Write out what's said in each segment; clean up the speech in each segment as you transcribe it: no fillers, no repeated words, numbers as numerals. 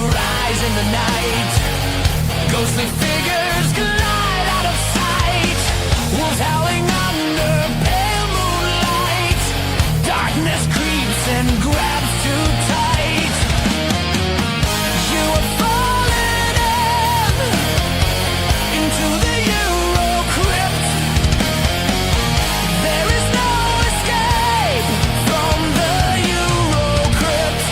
rise in the night. Ghostly figures glide out of sight. Wolves howling under pale moonlight. Darkness creeps and grabs too tight. You are falling into the EuroCrypt. There is no escape from the EuroCrypt.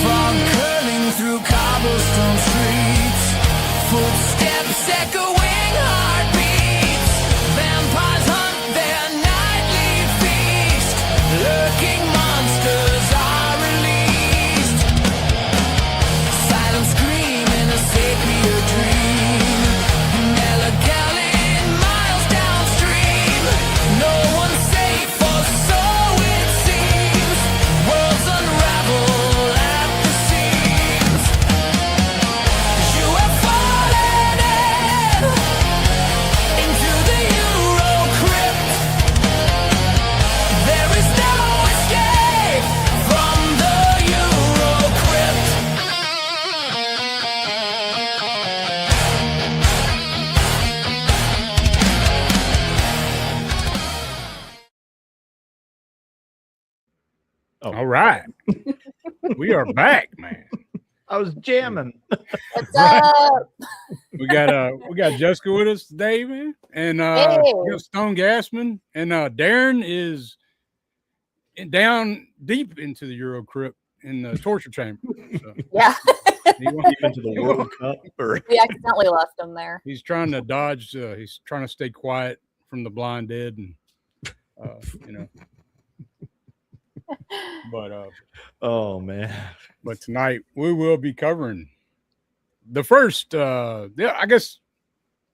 Fog curling through cobblestone streets. Footsteps echoing heartbeats. Vampires hunt their nightly feast. Lurking monsters are released. Silent scream in a sepia dream. Melancholy miles downstream. No one's safe, or so it seems. Worlds unravel at the seams. You have fallen into the EuroCrypt. There is no escape from the EuroCrypt. All right. We are back, man. I was jamming. What's up? We got Jessica with us today, man. And we got Stone Gassman. And Darren is down deep into the EuroCrypt in the torture chamber. So Yeah, he won't- Into the World Cup. Or we accidentally left him there. he's trying to dodge. He's trying to stay quiet from the blind dead, and you know. But oh man. but tonight we will be covering the first. I guess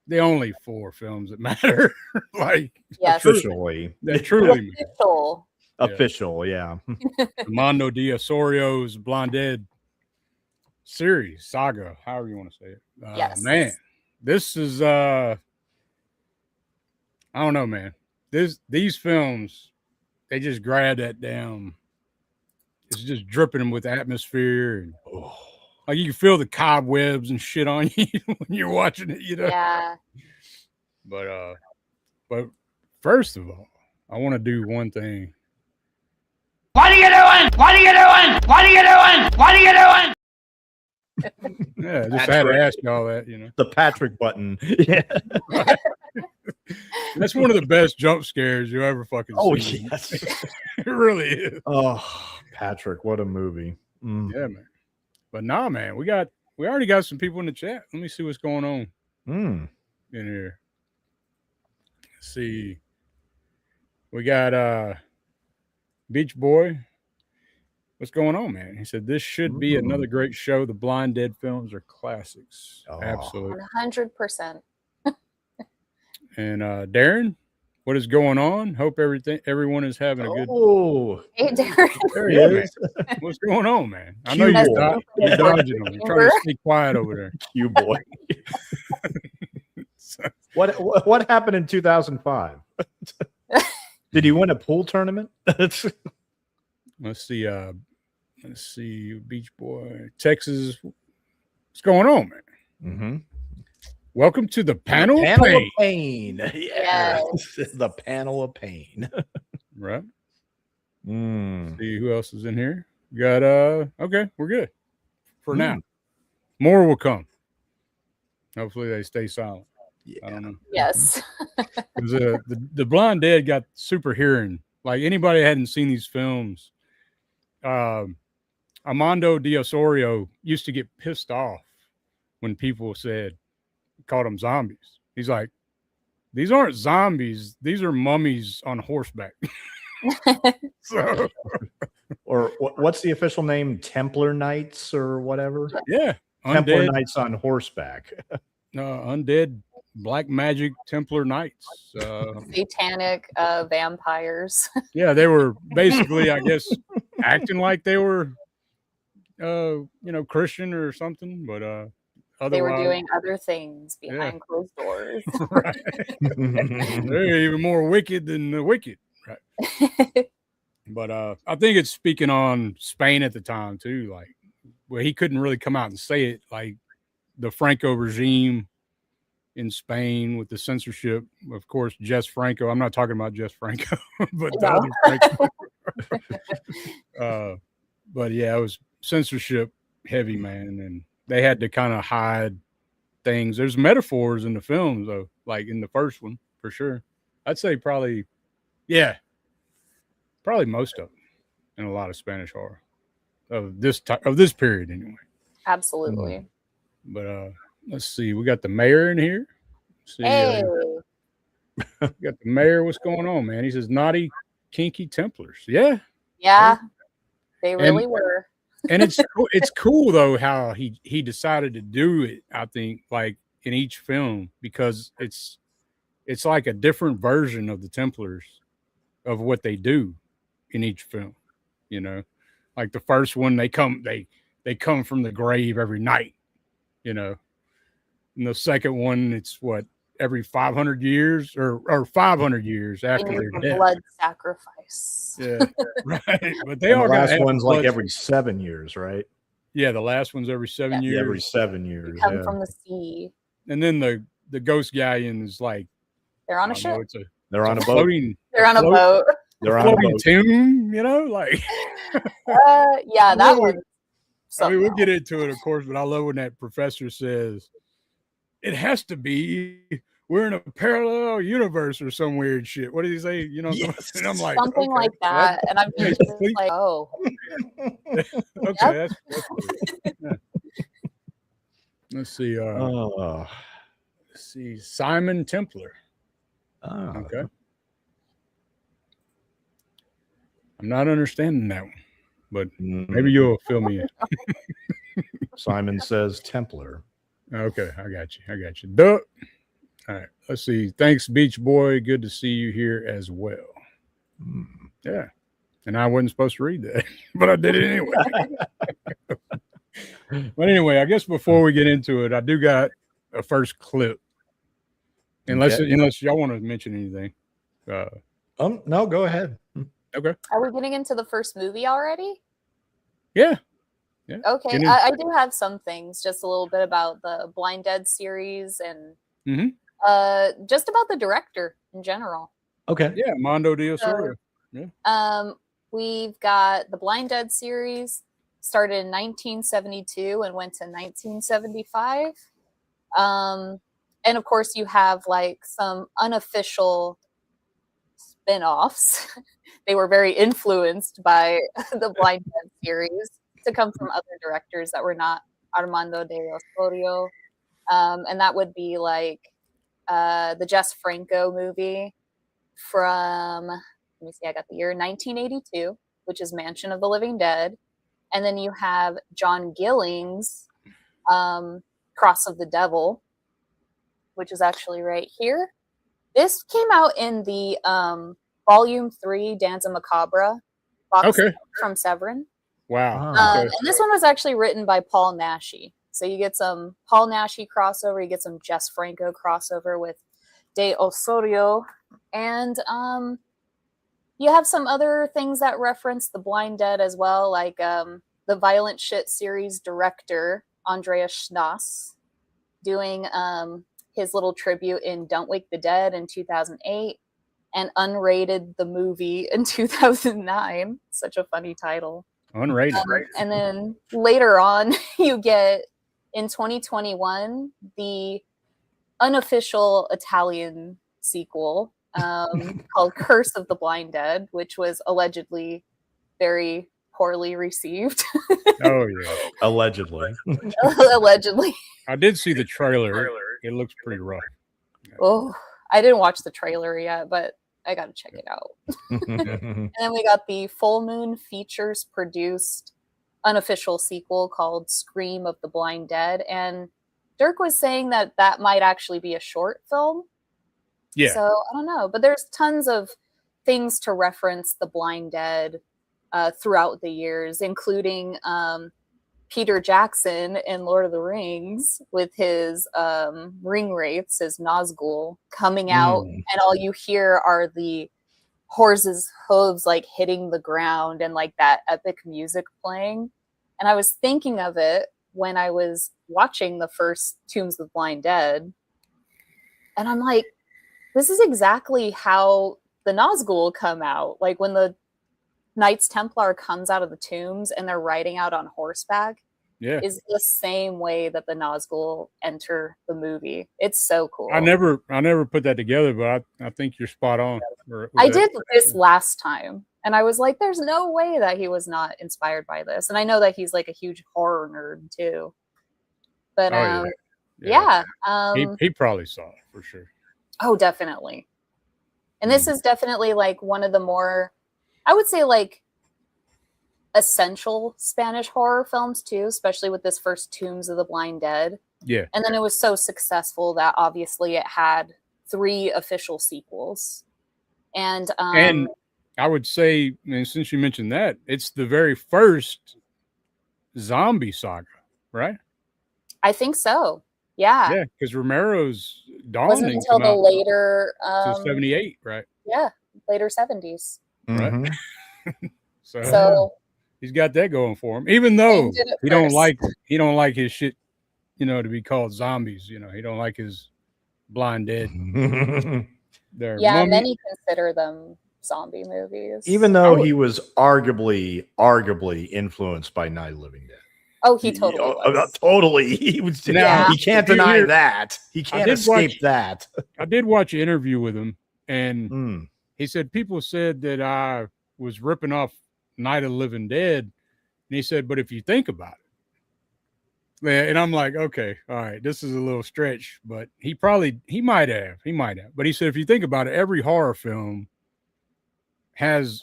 the only 4 films that matter. Like Yes, Officially. that truly matter. official. Official, yeah. Amando Ossorio's Blind Dead series, saga, however you want to say it. Yes. Man, this is I don't know, man. These films, they just grab that damn. It's just dripping with atmosphere, and like you can feel the cobwebs and shit on you when you're watching it, you know. Yeah. But first of all, I want to do one thing. What are you doing? What are you doing? What are you doing? What are you doing? Yeah, just had to ask y'all that, you know. The Patrick button. Yeah. That's one of the best jump scares you ever fucking Oh seen. yes. It really is. Oh, Patrick, what a movie. Mm. Yeah, man. But nah, man, we already got some people in the chat. Let me see what's going on Mm. in here. Let's see. We got Beach Boy. What's going on, man? He said this should be another great show. The Blind Dead films are classics. Oh. Absolutely. 100%. And Darren, what is going on? Hope everyone is having a good. Oh, Hey, Darren. there Yeah, he is. What's going on, man? I know Cue you're dodging them. You're trying to stay quiet over there. You boy. What happened in 2005? Did he win a pool tournament? Let's see. Let's see. Beach Boy, Texas. What's going on, man? Mm-hmm. Welcome to the panel, Panel of of pain. pain. Yes. The panel of pain. Right. Mm. See who else is in here. We got okay, we're good for now. More will come. Hopefully they stay silent. Yeah. I don't know. Yes. 'Cause, the Blind Dead got super hearing. Like anybody hadn't seen these films. Amando Ossorio used to get pissed off when people called them zombies. He's like, these aren't zombies. These are mummies on horseback. So, Or what's the official name? Templar Knights or whatever? yeah. Templar Undead, Knights on horseback. undead black magic Templar knights. Satanic vampires. Yeah, they were basically, I guess, acting like they were, Christian or something, but They were otherwise, doing other things behind closed doors. right. They're even more wicked than the wicked, right? But I think it's speaking on Spain at the time too. Like, well, he couldn't really come out and say it. Like the Franco regime in Spain with the censorship, of course, Jess Franco. I'm not talking about Jess Franco, but the other Franco. But yeah, it was censorship heavy, man, and they had to kind of hide things. There's metaphors in the films, though, like in the first one for sure. I'd say probably most of them in a lot of Spanish horror of this period, anyway. Absolutely. But let's see, we got the mayor in here. See, Hey. we got the mayor. What's going on, man? He says naughty, kinky Templars. Yeah, they really were. And it's cool though how he decided to do it. I think like in each film because it's like a different version of the Templars of what they do in each film. You know, like the first one they come from the grave every night. You know, and the second one it's what every 500 years or 500 years after their death. Blood sacrifice. Yeah, right. But they And all the last got one's like every 7 years, right? Yeah, the last one's every 7 years. Every 7 years. You come from the sea. And then the ghost galleon is like they're on a ship. They're on a boat. They're on a boat. They're on a boat. Tomb, like. Yeah, that one. I mean, we'll get into it, of course, but I love when that professor says it has to be. We're in a parallel universe or some weird shit. What did he say? You know, yes. And I'm like something like that, and I'm just like, oh, okay. That's yeah. Let's see. Let's see, Simon Templar. Okay. I'm not understanding that one, but maybe you'll fill me in. Simon says Templar. Okay, I got you. Duh. All right, let's see. Thanks, Beach Boy. Good to see you here as well. Yeah, and I wasn't supposed to read that, but I did it anyway. But anyway, I guess before we get into it, I do got a first clip. Unless y'all want to mention anything. No, go ahead. Okay. Are we getting into the first movie already? Yeah. Okay, I do have some things, just a little bit about the Blind Dead series and just about the director in general. Okay. Yeah, Amando de Ossorio. We've got the Blind Dead series started in 1972 and went to 1975. And of course, you have like some unofficial spin-offs. They were very influenced by the Blind Dead series to come from other directors that were not Armando de Ossorio. And that would be like the Jess Franco movie from, let me see, I got the year, 1982, which is Mansion of the Living Dead. And then you have John Gilling's Cross of the Devil, which is actually right here. This came out in the Volume 3 Danza Macabra box from Severin. Wow. And this one was actually written by Paul Naschy. So you get some Paul Naschy crossover, you get some Jess Franco crossover with De Ossorio, and you have some other things that reference the Blind Dead as well, like the Violent Shit series director, Andreas Schnaas, doing his little tribute in Don't Wake the Dead in 2008, and Unrated the movie in 2009. Such a funny title. Unrated. And then later on, you get, in 2021, the unofficial Italian sequel called Curse of the Blind Dead, which was allegedly very poorly received. Oh, yeah. Allegedly. Allegedly. I did see the trailer. It looks pretty rough. Oh, I didn't watch the trailer yet, but I got to check it out. And then we got the Full Moon Features produced unofficial sequel called Scream of the Blind Dead. And Dirk was saying that that might actually be a short film. Yeah. So I don't know, but there's tons of things to reference the Blind Dead throughout the years, including Peter Jackson in Lord of the Rings with his ring wraiths, his Nazgul, coming out, and all you hear are the horse's hooves like hitting the ground and like that epic music playing. And I was thinking of it when I was watching the first Tombs of the Blind Dead, and I'm like, this is exactly how the Nazgul come out. Like when the Knights Templar comes out of the tombs and they're riding out on horseback, is the same way that the Nazgul enter the movie. It's so cool. I never put that together, but I think you're spot on. I did this last time, and I was like, there's no way that he was not inspired by this. And I know that he's like a huge horror nerd too. But he probably saw it for sure. Oh, definitely. And this is definitely like one of the more, I would say, like essential Spanish horror films too, especially with this first Tombs of the Blind Dead. Yeah. And then it was so successful that obviously it had 3 official sequels. And I would say, and since you mentioned that, it's the very first zombie saga, right? I think so. Yeah. Yeah, because Romero's Dawning wasn't until the later 78, right? Yeah, later 70s. Right. So he's got that going for him, even though he don't like his shit, to be called zombies. He don't like his Blind Dead. Yeah, many consider them zombie movies, even though he was arguably influenced by Night of the Living Dead. Oh, he totally was. Totally. He was. He can't deny that. He can't escape that. I did watch an interview with him, and he said people said that I was ripping off Night of the Living Dead, and he said, but if you think about it, and I'm like, okay, all right, this is a little stretch, but he might have, but he said if you think about it, every horror film has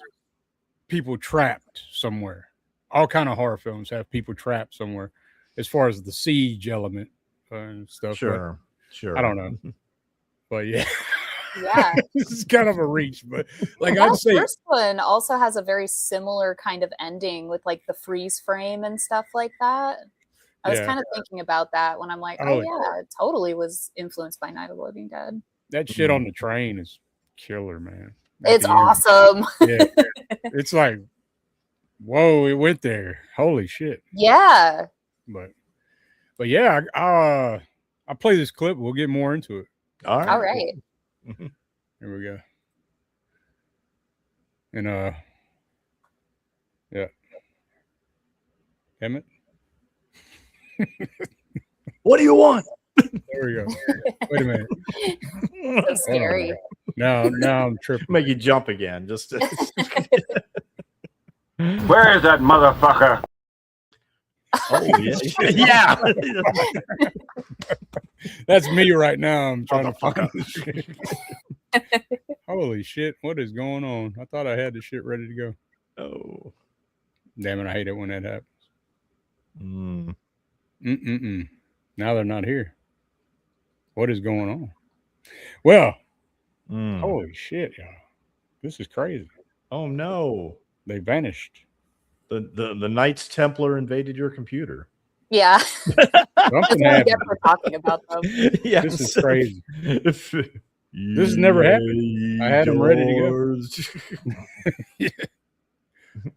people trapped somewhere. All kind of horror films have people trapped somewhere, as far as the siege element and stuff. Sure. I don't know, but yeah, this is kind of a reach. But like I'd say, the first one also has a very similar kind of ending with like the freeze frame and stuff like that. I was kind of thinking about that when I'm like, oh yeah, it totally was influenced by Night of the Living Dead. That shit on the train is killer, man. It's awesome. Yeah, it's like, whoa, it went there. Holy shit. Yeah. But yeah, I'll play this clip. We'll get more into it. All right. Here we go. And yeah. Emmett. What do you want? There we go. Wait a minute. So scary. Now I'm tripping. Make you jump again. Just Where is that motherfucker? Oh yeah. That's me right now. I'm trying to find this shit. Holy shit, what is going on? I thought I had the shit ready to go. Oh. Damn it, I hate it when that happens. Now they're not here. What is going on? Well, holy shit, y'all. This is crazy. Oh no. They vanished. The Knights Templar invaded your computer. Yeah. Something happened. We're talking about them. Yeah, this is crazy. This has never happened. I had them ready to go.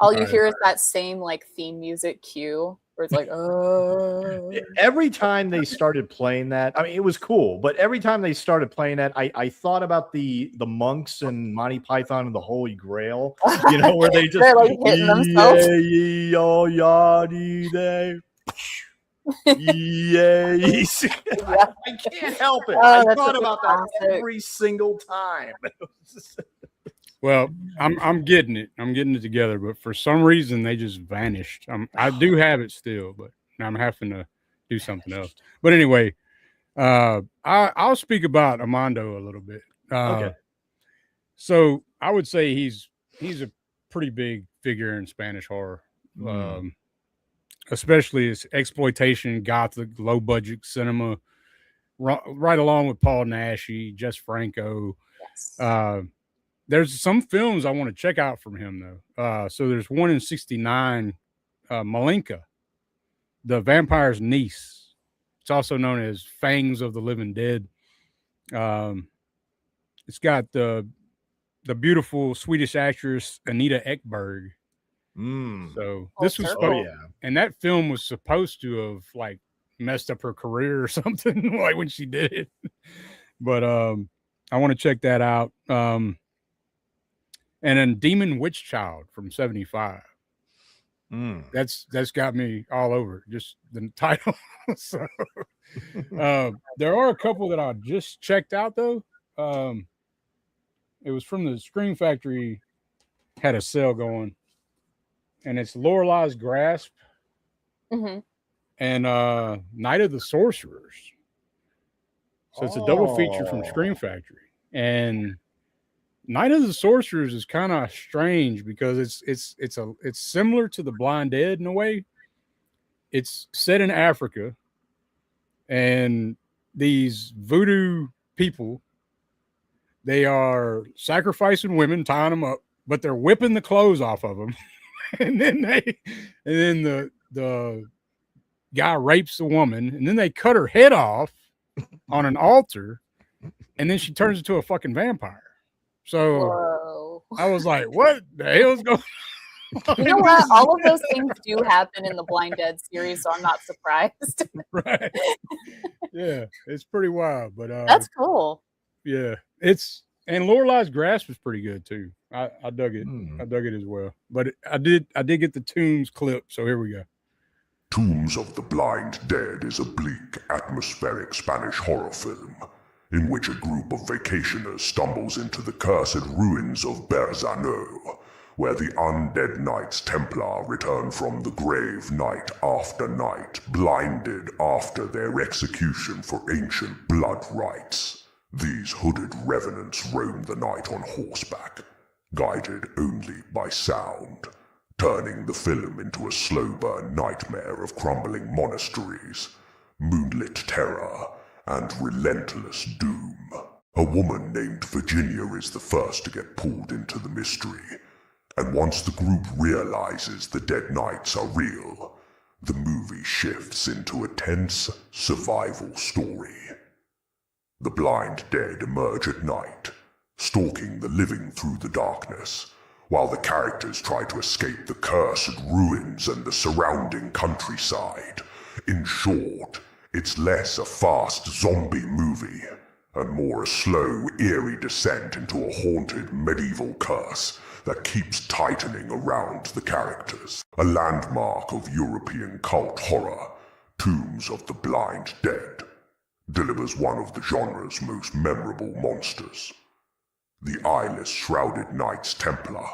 All you hear is that same like theme music cue where it's like, oh. Every time they started playing that, I mean, it was cool, but every time they started playing that, I thought about the monks and Monty Python and the Holy Grail, where they just they're like hitting themselves. I can't help it. Oh, I thought about that every single time. Well, I'm getting it. I'm getting it together, but for some reason they just vanished. I do have it still, but I'm having to do something else. But anyway, I'll speak about Amando a little bit. Okay. So I would say he's a pretty big figure in Spanish horror. especially its exploitation, gothic, low budget cinema, right along with Paul Naschy, Jess Franco. Yes. There's some films I want to check out from him though. So there's one in '69, Malenka, the vampire's niece. It's also known as Fangs of the Living Dead. It's got the beautiful Swedish actress Anita Ekberg. So this was and that film was supposed to have like messed up her career or something like when she did it. But I want to check that out. And then Demon Witch Child from '75. That's got me all over just the title. So there are a couple that I just checked out though. It was from the Scream Factory, had a sale going, and it's Lorelei's Grasp and Night of the Sorcerers. So it's a double feature from Scream Factory, and Night of the Sorcerers is kind of strange because it's similar to The Blind Dead in a way. It's set in Africa, and these voodoo people, they are sacrificing women, tying them up, but they're whipping the clothes off of them, and then the guy rapes the woman, and then they cut her head off on an altar, and then she turns into a fucking vampire. So Whoa. I was like, what the hell is going on? You know what? All of those things do happen in the Blind Dead series, so I'm not surprised. Right. Yeah, it's pretty wild, but that's cool. Yeah, and Lorelei's Grasp was pretty good too. I dug it. I dug it as well. But I did get the Tombs clip, so here we go. Tombs of the Blind Dead is a bleak, atmospheric Spanish horror film in which a group of vacationers stumbles into the cursed ruins of Berzano, where the undead knights Templar return from the grave night after night, blinded after their execution for ancient blood rites. These hooded revenants roam the night on horseback, guided only by sound, turning the film into a slow-burn nightmare of crumbling monasteries, moonlit terror, and relentless doom. A woman named Virginia is the first to get pulled into the mystery, and once the group realizes the dead knights are real, the movie shifts into a tense survival story. The blind dead emerge at night, stalking the living through the darkness, while the characters try to escape the cursed ruins and the surrounding countryside. In short, it's less a fast zombie movie, and more a slow, eerie descent into a haunted medieval curse that keeps tightening around the characters. A landmark of European cult horror, Tombs of the Blind Dead delivers one of the genre's most memorable monsters. The eyeless shrouded Knights Templar,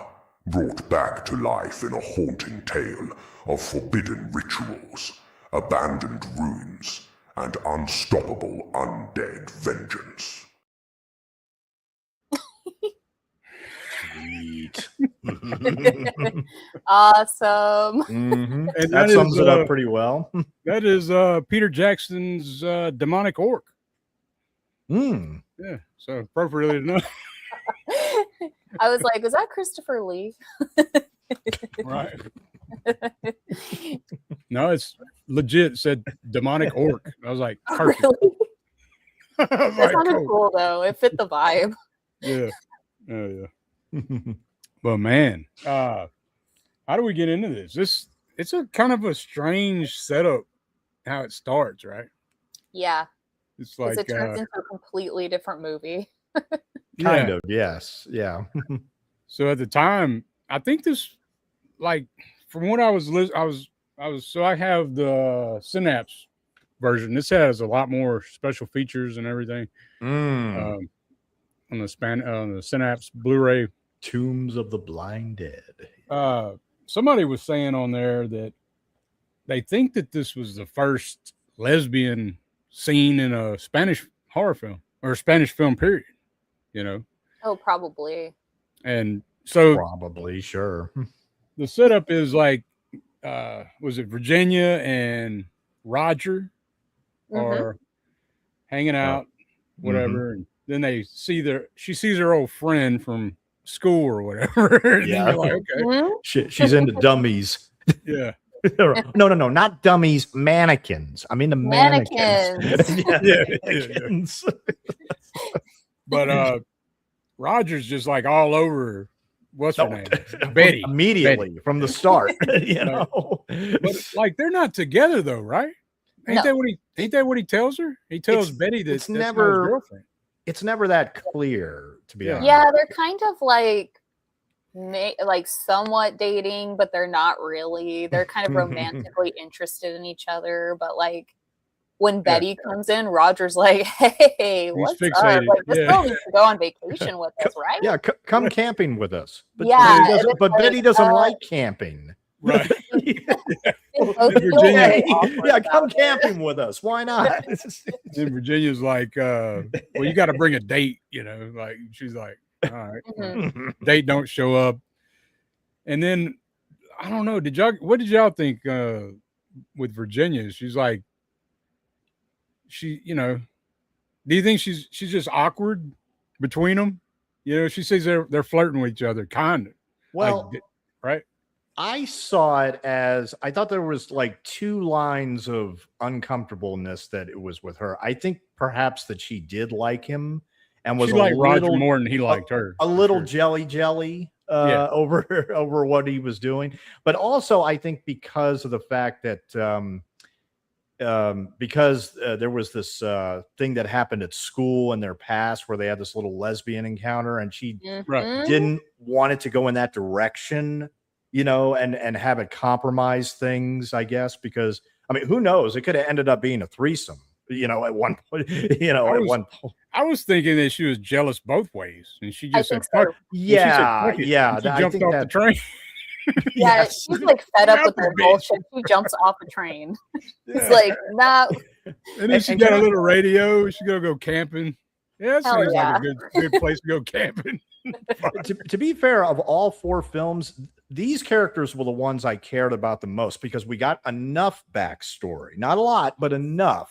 brought back to life in a haunting tale of forbidden rituals, abandoned ruins, and unstoppable undead vengeance. Sweet. Awesome. And And that sums it up pretty well. That is Peter Jackson's Demonic Orc. Mm. Yeah, so appropriately enough. I was like, is that Christopher Lee? Right. No, it's legit. It said Demonic Orc. I was like, perfect. Really? I was That like, sounded cool. cool though. It fit the vibe. Yeah. Oh, yeah. But man, how do we get into this? It's a kind of a strange setup how it starts, right? Yeah. It's Because like it turns into a completely different movie. Kind yeah. of, yes. Yeah. So at the time, I think this, like, from what I was so I have the Synapse version. This has a lot more special features and everything. On the Synapse Blu-ray. Tombs of the Blind Dead. Somebody was saying on there that they think that this was the first lesbian scene in a Spanish horror film or Spanish film period, you know? Oh, probably. And so Probably, sure. the setup is like was it Virginia and Roger are hanging out, whatever, and then she sees her old friend from school or whatever. And then you're like, okay. She's into dummies. Yeah. No, not dummies, mannequins. I mean the mannequins. Mannequins. But Roger's just like all over. What's her name? Betty. Immediately Betty. from the start. You know, but like they're not together though, right? Ain't that what he tells her? He tells Betty that it's that's never not his girlfriend. It's never that clear, to be honest. Yeah, they're kind of like somewhat dating, but they're not really. They're kind of romantically interested in each other, but like when Betty comes in, Roger's like, "Hey, what's up? Like this girl needs to go on vacation with us, right? Yeah, come camping with us." But, yeah, but Betty doesn't like camping. Right. Virginia, come camping with us. Why not? And Virginia's like, well, you got to bring a date, you know. Like she's like, all right, date don't show up, and then I don't know. What did y'all think with Virginia? She's like, do you think she's just awkward between them? You know, she says they're flirting with each other, kind of. Well, like, right. I saw it as I thought there was like two lines of uncomfortableness that it was with her. I think perhaps that she did like him and was like Roger more than he liked her. A little jelly over what he was doing. But also I think because of the fact that there was this thing that happened at school in their past where they had this little lesbian encounter and she didn't want it to go in that direction, you know, and have it compromise things, I guess, because I mean, who knows? It could have ended up being a threesome, you know, at one point, I was thinking that she was jealous both ways and she just said, so. She jumped off the train. Yeah, she's like fed up with their bullshit. She jumps off the train. It's like, nah. And then she got a little radio. She's gonna go camping. Yeah, that seems like a good place to go camping. to be fair, of all four films, these characters were the ones I cared about the most because we got enough backstory. Not a lot, but enough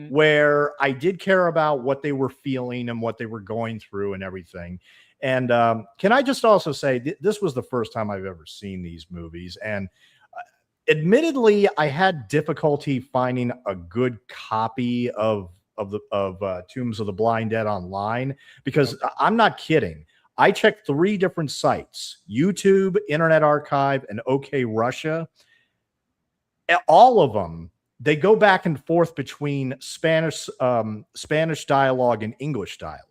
where I did care about what they were feeling and what they were going through and everything. And can I just also say this was the first time I've ever seen these movies, and admittedly, I had difficulty finding a good copy of Tombs of the Blind Dead online because I'm not kidding. I checked 3 different sites: YouTube, Internet Archive, and OK Russia. All of them, they go back and forth between Spanish dialogue and English dialogue.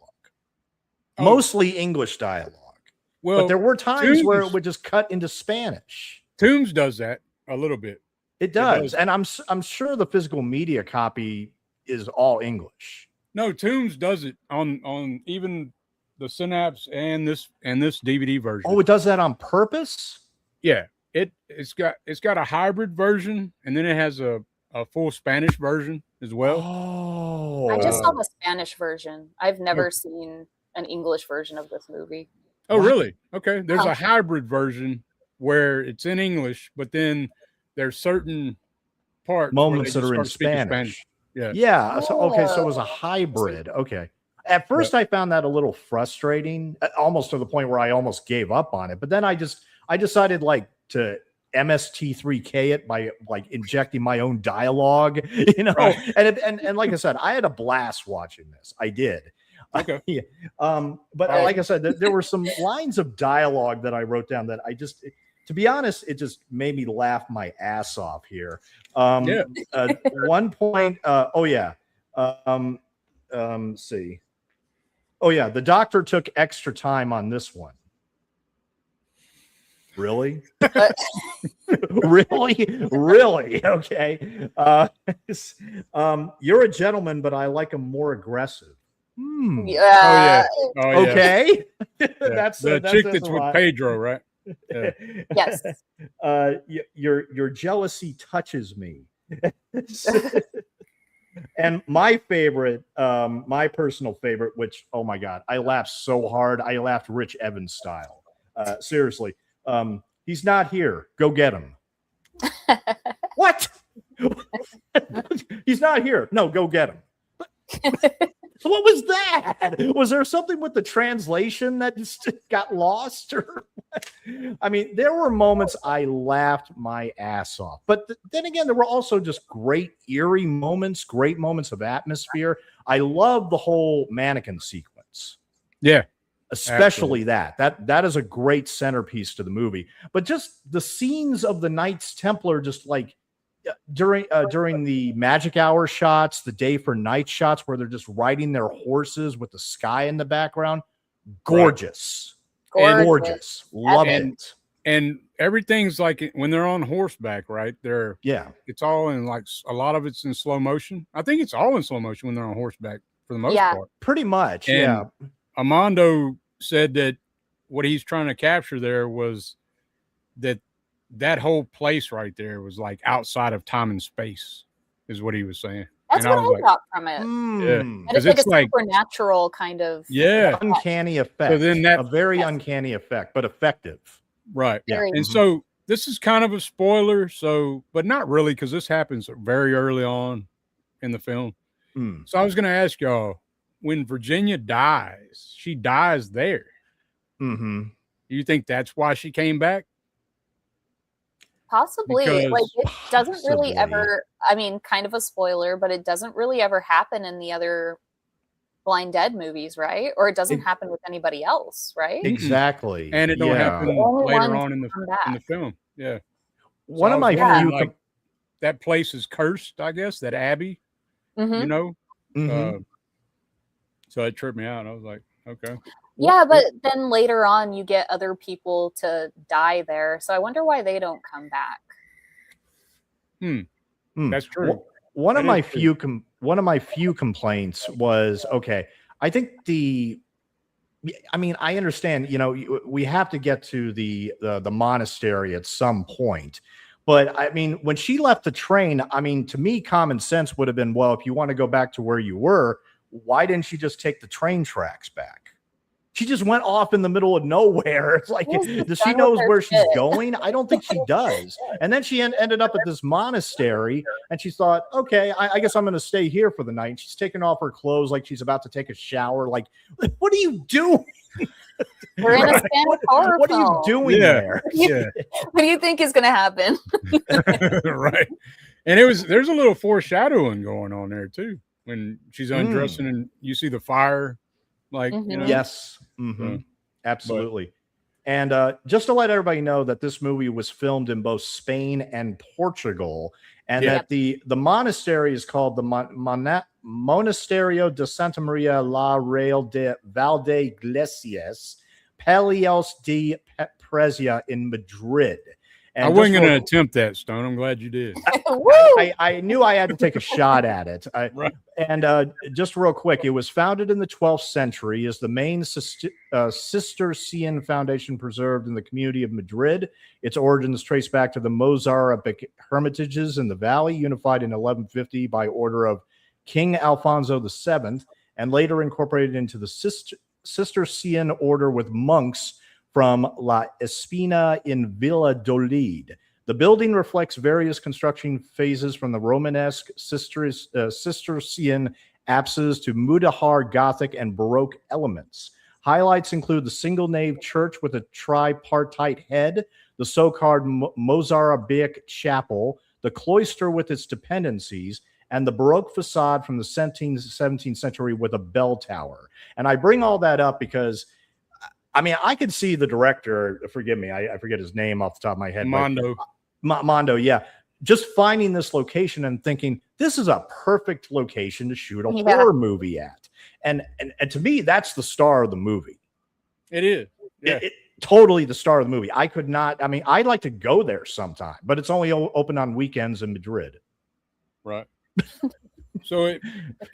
Mostly English dialogue. Well, but there were times where it would just cut into Spanish. Tombs does that a little bit. It does. And I'm sure the physical media copy is all English. No, Tombs does it on even the Synapse and this DVD version. Oh, it does that on purpose? Yeah. It's got a hybrid version and then it has a full Spanish version as well. Oh. I just saw the Spanish version. I've never seen an English version of this movie. Oh, really? Okay. There's a hybrid version where it's in English, but then there's certain moments that are in Spanish. Yeah. So it was a hybrid. Okay. At first, I found that a little frustrating, almost to the point where I almost gave up on it. But then I decided to MST3K it by injecting my own dialogue, you know. Right. And like I said, I had a blast watching this. I did. Okay. But like I said, there were some lines of dialogue that I wrote down that to be honest, it just made me laugh my ass off here. One point. See. Oh yeah, the doctor took extra time on this one. Really? really? Okay. You're a gentleman, but I like him more aggressive. Yeah. Oh, yeah. Okay. Yeah. That's the chick that's with Pedro, right? Yeah. Yes. Your jealousy touches me. And my favorite, my personal favorite, which, oh my God, I laughed so hard. I laughed Rich Evans style. Seriously. He's not here. Go get him. What? He's not here. No, go get him. What was that? Was there something with the translation that just got lost? Or I mean, there were moments I laughed my ass off. But then again, there were also just great eerie moments, great moments of atmosphere. I love the whole mannequin sequence. Yeah. Especially that is a great centerpiece to the movie. But just the scenes of the Knights Templar, just like during the magic hour shots, the day for night shots, where they're just riding their horses with the sky in the background, gorgeous, gorgeous, love it. And everything's like when they're on horseback, right? It's all in like a lot of it's in slow motion. I think it's all in slow motion when they're on horseback for the most part. Pretty much, and Amando said that what he's trying to capture there was that whole place right there was like outside of time and space, is what he was saying. That's what I got from it. Yeah, because it's like a supernatural kind of uncanny effect. So then a very uncanny effect, but effective. Right. Yeah. And so this is kind of a spoiler, but not really, because this happens very early on in the film. So I was going to ask y'all, when Virginia dies, she dies there. Do you think that's why she came back? Possibly. Like, it doesn't really ever, I mean, kind of a spoiler, but it doesn't really ever happen in the other Blind Dead movies, right? Or it doesn't happen with anybody else, right? Exactly. And it don't happen later on in the film. Yeah. One of my few that place is cursed, I guess, that abbey, you know? So it tripped me out. I was like, okay. Yeah, but then later on you get other people to die there. So I wonder why they don't come back. That's true. One of my few complaints was, okay, I think I understand, you know, we have to get to the monastery at some point. But I mean, when she left the train, I mean, to me, common sense would have been, well, if you want to go back to where you were, why didn't she just take the train tracks back? She just went off in the middle of nowhere. It's like, does she know where she's going? I don't think she does. And then she ended up at this monastery, and she thought, okay, I guess I'm going to stay here for the night. And she's taking off her clothes like she's about to take a shower. Like, what are you doing? We're in a Spanish horror What are you doing there? What do you think is going to happen? Right. And there's a little foreshadowing going on there too, when she's undressing and you see the fire, like, you know? Yes. Absolutely. And just to let everybody know that this movie was filmed in both Spain and Portugal, and that the monastery is called the Monasterio de Santa Maria la Real de Valdeiglesias, Pelios de Prezia in Madrid. And I wasn't going to attempt that, Stone. I'm glad you did. I knew I had to take a shot at it. And just real quick, it was founded in the 12th century as the main Cistercian foundation preserved in the community of Madrid. Its origins trace back to the Mozarabic hermitages in the valley, unified in 1150 by order of King Alfonso VII, and later incorporated into the Cistercian order with monks from La Espina in Valladolid. The building reflects various construction phases from the Romanesque, Cistercian apses to Mudéjar Gothic and Baroque elements. Highlights include the single-nave church with a tripartite head, the so-called Mozarabic chapel, the cloister with its dependencies, and the Baroque facade from the 17th century with a bell tower. And I bring all that up because, I mean, I could see the director, forgive me, I forget his name off the top of my head. Amando, yeah. Just finding this location and thinking, this is a perfect location to shoot a horror movie at. And to me, that's the star of the movie. It is. Yeah. Totally the star of the movie. I could not, I mean, I'd like to go there sometime, but it's only open on weekends in Madrid. Right.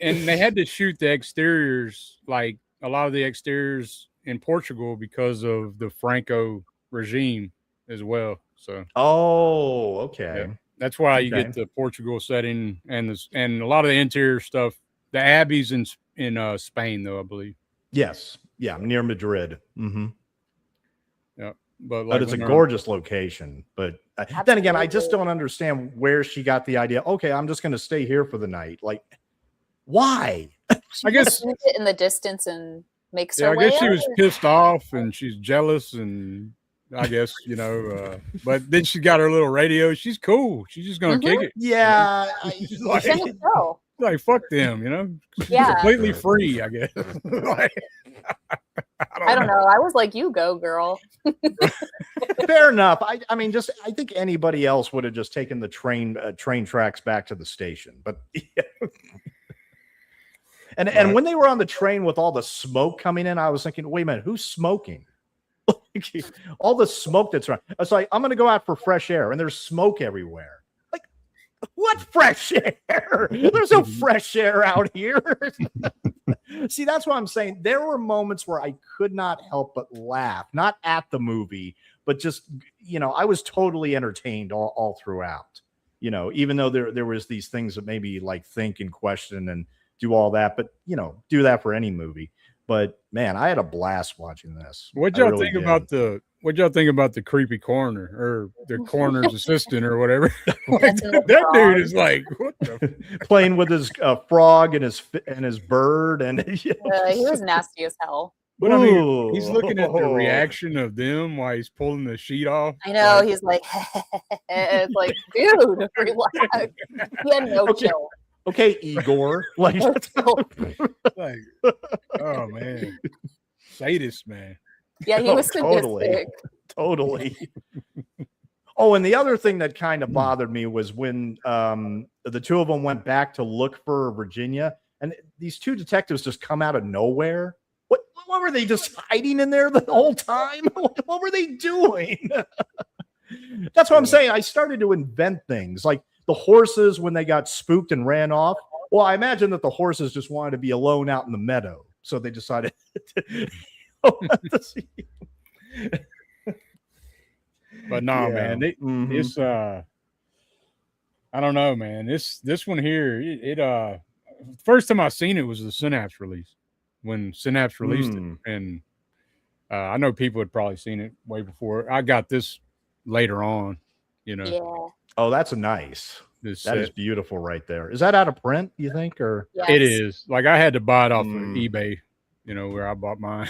And they had to shoot the exteriors, like a lot of the exteriors in Portugal, because of the Franco regime as well. So okay. Yeah. That's why you get the Portugal setting and a lot of the interior stuff. The abbeys in Spain, though, I believe. Yes. Yeah, near Madrid. Yeah. But But it's a gorgeous location. But then again, I just don't understand where she got the idea. Okay, I'm just going to stay here for the night. Like, why? She I guess sees it in the distance and makes Yeah, her I way guess she out. was pissed off and she's jealous, and I guess but then she got her little radio. She's cool. She's just gonna kick it. Yeah, She's You like, can't tell. like fuck them. She's Yeah. completely free, I guess. Like, Oh, I don't know. I was like, you go, girl. fair enough. I mean, I think anybody else would have just taken the train tracks back to the station. But and when they were on the train with all the smoke coming in, I was thinking, wait a minute, who's smoking? All the smoke that's around. I was like, I'm going to go out for fresh air, and there's smoke everywhere. Like, what fresh air? There's no fresh air out here. See, that's what I'm saying. There were moments where I could not help but laugh, not at the movie, but just, I was totally entertained all throughout, even though there was these things that maybe like think and question and do all that, but do that for any movie. But man, I had a blast watching this. What'd y'all think about the creepy coroner or the coroner's assistant or whatever? Like, that dude is like, what the playing with his frog and his bird, and he was nasty as hell. But I mean, he's looking at the reaction of them while he's pulling the sheet off. I know, he's like, it's like, dude, relax. He had no chill. Okay, Igor. Like, like, oh man, sadist, man. Yeah, he was sadistic. Totally. Oh, and the other thing that kind of bothered me was when the two of them went back to look for Virginia, and these two detectives just come out of nowhere. What were they just hiding in there the whole time? What were they doing? That's what I'm saying. I started to invent things like the horses when they got spooked and ran off. Well, I imagine that the horses just wanted to be alone out in the meadow, so they decided to. But no, man, it's I don't know, man. This one here, it first time I seen it was the Synapse release when Synapse released it, and I know people had probably seen it way before. I got this later on, Yeah. Oh, that's nice. That is beautiful right there. Is that out of print, you think? Or Yes. It is. Like, I had to buy it off of eBay, where I bought mine.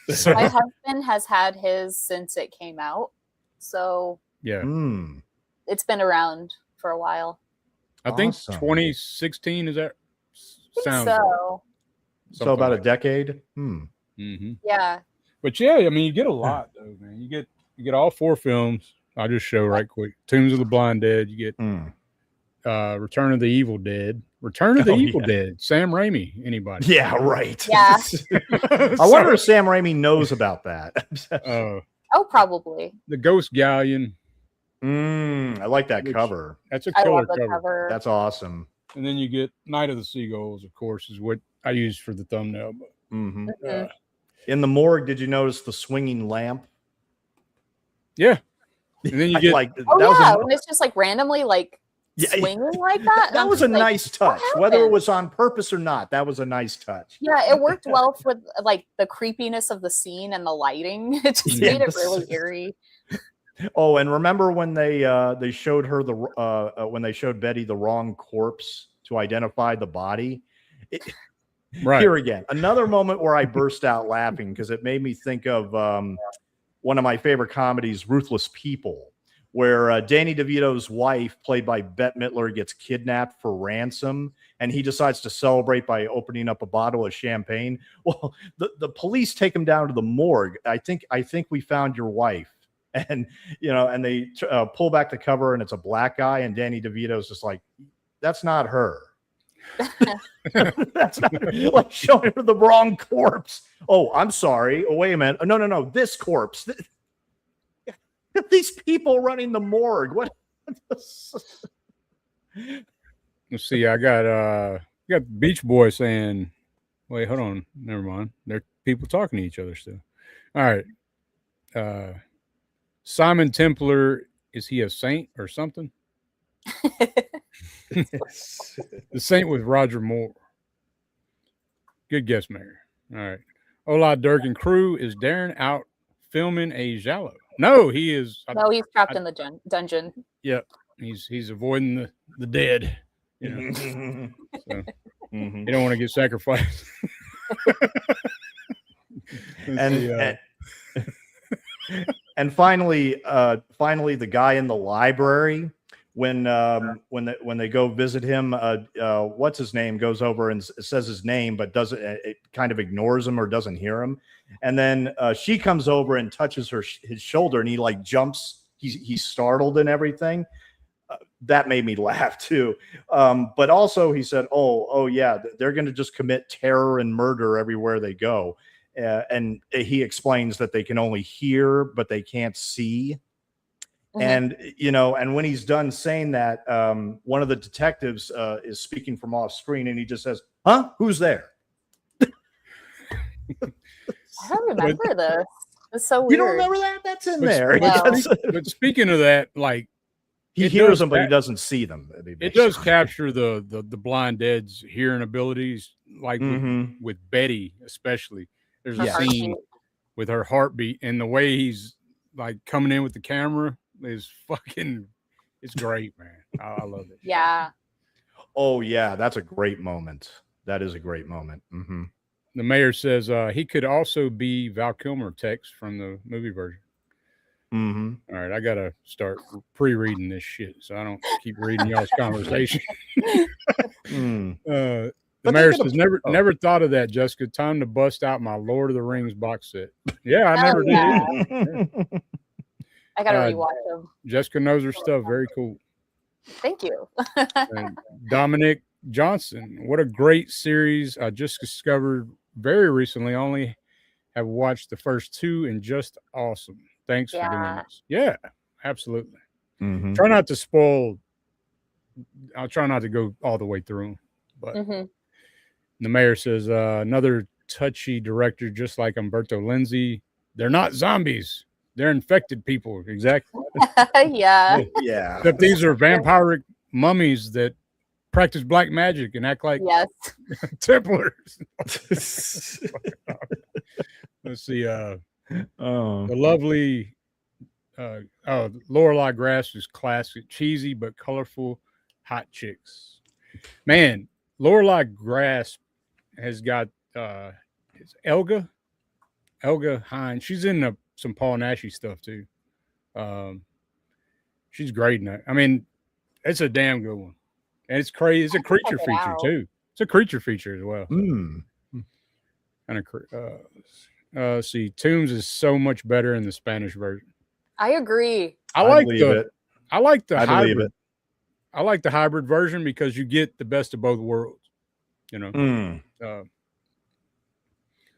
So, my husband has had his since it came out. So yeah. It's been around for a while. I think 2016 is that sounds so. So about a decade. Yeah. But yeah, I mean, you get a lot though, man. You get all 4 films. I'll just show right quick. Tombs of the Blind Dead. You get Return of the Evil Dead. Return of the Evil Dead. Sam Raimi. Anybody? Yeah, right. Yeah. I wonder if Sam Raimi knows about that. Oh, probably. The Ghost Galleon. I like that cover. That's a I killer love the cover. That's awesome. And then you get Night of the Seagulls, of course, is what I used for the thumbnail. But, in the morgue, did you notice the swinging lamp? Yeah. And then you get and it's just like randomly swinging like that. That was a nice touch, whether it was on purpose or not. That was a nice touch. Yeah, it worked well for like the creepiness of the scene and the lighting. It just made it really eerie. Oh, and remember when they showed her when they showed Betty the wrong corpse to identify the body? Right. Here again, another moment where I burst out laughing because it made me think of one of my favorite comedies, Ruthless People, where Danny DeVito's wife, played by Bette Midler, gets kidnapped for ransom, and he decides to celebrate by opening up a bottle of champagne. Well, the police take him down to the morgue. I think we found your wife, and and they pull back the cover, and it's a black guy, and Danny DeVito's just like, that's not her. That's not like showing her the wrong corpse. Oh, I'm sorry. Oh, wait a minute. No. This corpse. These people running the morgue. What? Let's see. I got Beach Boy saying, wait, hold on. Never mind. There are people talking to each other still. All right. Simon Templar, is he a saint or something? The Saint with Roger Moore. Good guess, Mary. All right. Hola, Dirk and crew. Is Darren out filming a giallo? No, he is. No, he's trapped in the dungeon. Yeah, he's avoiding the dead. You know, so you don't want to get sacrificed. And finally, the guy in the library when they go visit him, what's his name goes over and says his name, but doesn't it kind of ignores him or doesn't hear him, and then she comes over and touches his shoulder, and he like jumps. He's startled and everything. That made me laugh too. But also he said, "Oh yeah, they're going to just commit terror and murder everywhere they go." And he explains that they can only hear, but they can't see. Mm-hmm. And, you know, and when he's done saying that, one of the detectives is speaking from off screen, and he just says, "Huh? Who's there?" I don't remember this. It's so weird. You don't remember that? That's in there. But speaking of that, like, he hears them, but he doesn't see them. It does capture the blind dead's hearing abilities, like with Betty, especially. There's a scene with her heartbeat, and the way he's like coming in with the camera is fucking, it's great, man. I love it. Yeah. Oh yeah, that's a great moment. That is a great moment. Mm-hmm. The mayor says he could also be Val Kilmer text from the movie version. Mm-hmm. All right, I gotta start pre-reading this shit so I don't keep reading y'all's conversation. The mayor says, never thought of that, Jessica. Time to bust out my Lord of the Rings box set. Yeah, I never did. Yeah. I gotta rewatch them. Jessica knows her stuff. Very cool. Thank you. Dominic Johnson, what a great series. I just discovered very recently. Only have watched the first two and just awesome. Thanks for doing this. Yeah, absolutely. Mm-hmm. Try not to spoil. I'll try not to go all the way through, but the mayor says another touchy director, just like Umberto Lenzi. They're not zombies; they're infected people. Exactly. Yeah. Except these are vampiric mummies that practice black magic and act like Templars. Let's see. The lovely Lorelei Grass is classic, cheesy but colorful, hot chicks. Man, Lorelei Grass has got it's Elga Hines. She's in some Paul Nashy stuff too. She's great in that. I mean, it's a damn good one, and it's crazy. It's a creature feature too. It's a creature feature as well. And let's see, Tombs is so much better in the Spanish version. I agree. I like the hybrid. I like the hybrid version because you get the best of both worlds. You know.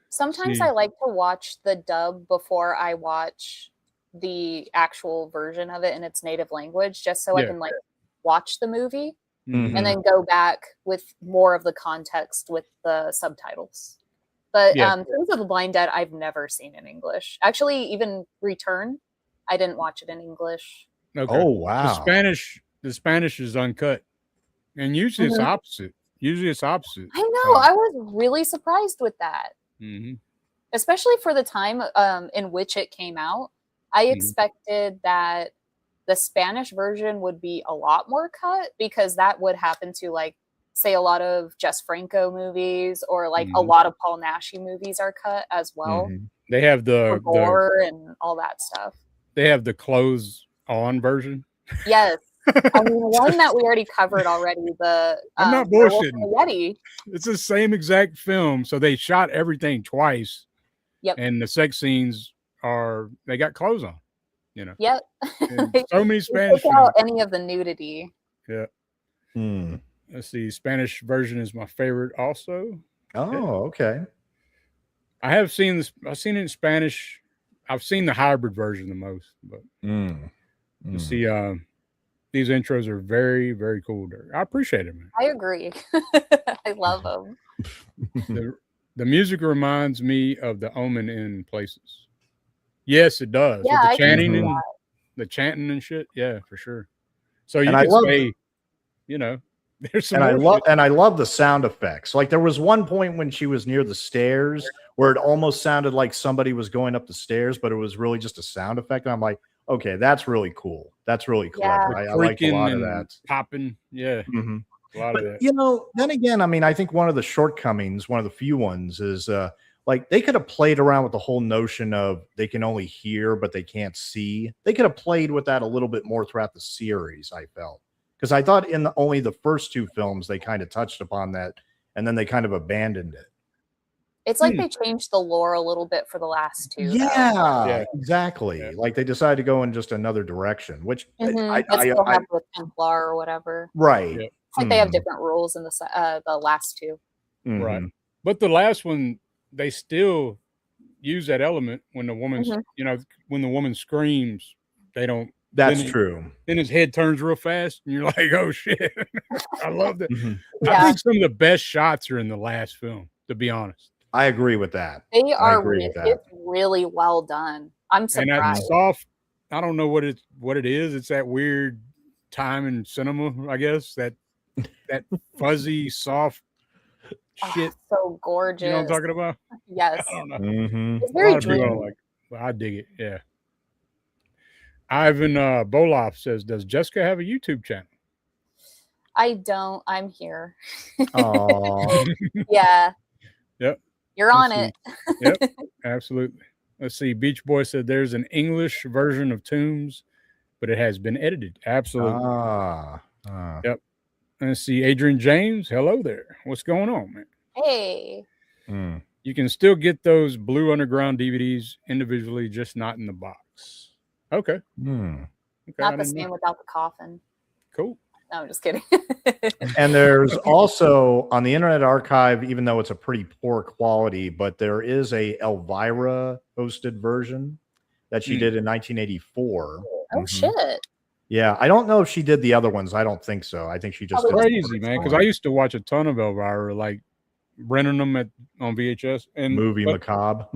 Sometimes I like to watch the dub before I watch the actual version of it in its native language, just so I can like watch the movie and then go back with more of the context with the subtitles. But Tales of the Blind Dead, I've never seen in English. Actually, even Return, I didn't watch it in English. Okay. Oh wow! The Spanish is uncut, and usually it's opposite. I know. I was really surprised with that, especially for the time in which it came out. I expected that the Spanish version would be a lot more cut because that would happen to like, say, a lot of Jess Franco movies or like a lot of Paul Naschy movies are cut as well. They have the gore and all that stuff. They have the clothes on version. Yes. I mean, one that we already covered already. I'm not bullshitting. It's the same exact film. So they shot everything twice. Yep. And the sex scenes they got clothes on. You know. Yep. So many Spanish. Take out any of the nudity. Yeah. Let's see. Spanish version is my favorite also. Oh, okay. I have seen this. I've seen it in Spanish. I've seen the hybrid version the most, but you see, these intros are very, very cool. I appreciate it, man. I agree. I love them. The music reminds me of The Omen in places. Yes, it does. Yeah, with the chanting and shit. Yeah, for sure. So you can say, you know, there's some. And I love the sound effects. Like there was one point when she was near the stairs where it almost sounded like somebody was going up the stairs, but it was really just a sound effect. And I'm like, okay, that's really cool. That's really clever. I like a lot of that. Popping. Yeah. Mm-hmm. A lot of that. You know, then again, I mean, I think one of the shortcomings, one of the few ones, is like they could have played around with the whole notion of they can only hear but they can't see. They could have played with that a little bit more throughout the series, I felt, because I thought in only the first two films they kind of touched upon that, and then they kind of abandoned it. It's like they changed the lore a little bit for the last two. Yeah, exactly. Yeah. Like they decided to go in just another direction, which I still have with Templar or whatever. Right. Yeah. It's like they have different rules in the last two. Right. But the last one, they still use that element when the woman's, you know, when the woman screams, they don't. That's true. Then his head turns real fast, and you're like, "Oh shit!" I love that. Yeah. I think some of the best shots are in the last film. To be honest, I agree with that. They are. It's really well done. I'm surprised. And that soft. I don't know what it is. It's that weird time in cinema, I guess. That fuzzy, soft shit. So gorgeous. You know what I'm talking about? Yes. I don't know. It's very dreamy. I dig it. Yeah. Ivan Boloff says, "Does Jessica have a YouTube channel?" I don't. I'm here. Oh. Yeah. Yep. You're on it. Yep. Absolutely. Let's see. Beach Boy said there's an English version of Tombs, but it has been edited. Absolutely. Yep. Let's see. Adrian James. Hello there. What's going on, man? Hey. You can still get those Blue Underground DVDs individually, just not in the box. Okay. Okay, not the same without the coffin. Cool. No, I'm just kidding. And there's also on the Internet Archive, even though it's a pretty poor quality, but there is a Elvira hosted version that she did in 1984. Oh shit. Yeah, I don't know if she did the other ones. I don't think so. I think she just did crazy, man. Because I used to watch a ton of Elvira, like renting them on VHS and Movie Macabre.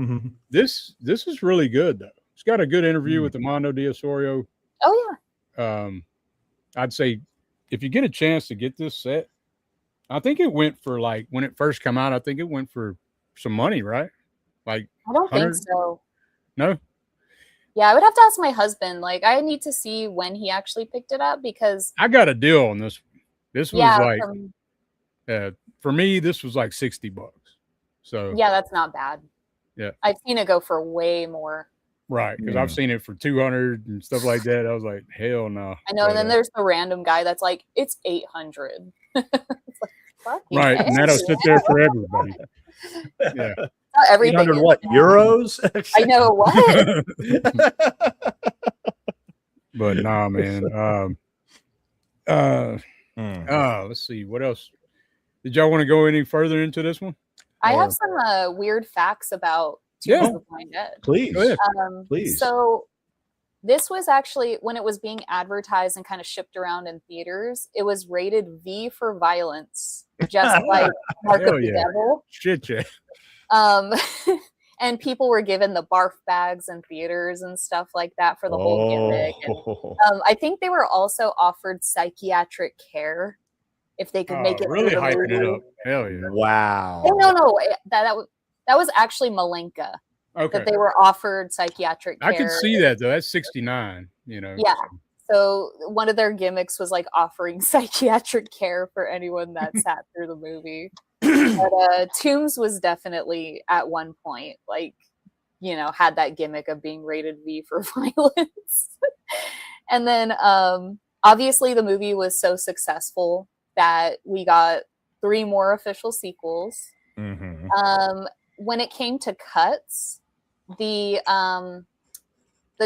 This is really good though. It's got a good interview with Amando de Ossorio. Oh yeah. I'd say if you get a chance to get this set, I think it went for, like, when it first came out, I think it went for some money, right? Like, I don't think so. No. Yeah, I would have to ask my husband. Like, I need to see when he actually picked it up because I got a deal on this. This was for me, this was like $60. So yeah, that's not bad. Yeah, I've seen it go for way more. Right, because I've seen it for 200 and stuff like that. I was like, hell no. I know, and then there's the random guy that's like, it's 800. It's like, right, and that'll sit there for everybody. Yeah. Everything. 800 what? Euros? I know what. But nah, man. Let's see what else. Did y'all want to go any further into this one? I have some weird facts about Tombs of the Blind Dead. Please. Please. So this was actually, when it was being advertised and kind of shipped around in theaters, it was rated V for violence, just like Mark of the Devil. Shit, yeah. And people were given the barf bags in theaters and stuff like that for the whole gimmick. And, I think they were also offered psychiatric care if they could make it really through the hyping movie. it up. Hell yeah. Wow. Oh, no. That was actually Malenka. Okay. That they were offered psychiatric care. I could see that though. That's 69, you know. Yeah. So one of their gimmicks was like offering psychiatric care for anyone that sat through the movie. But Tombs was definitely at one point, like, you know, had that gimmick of being rated V for violence. And then obviously the movie was so successful that we got 3 more official sequels. When it came to cuts, the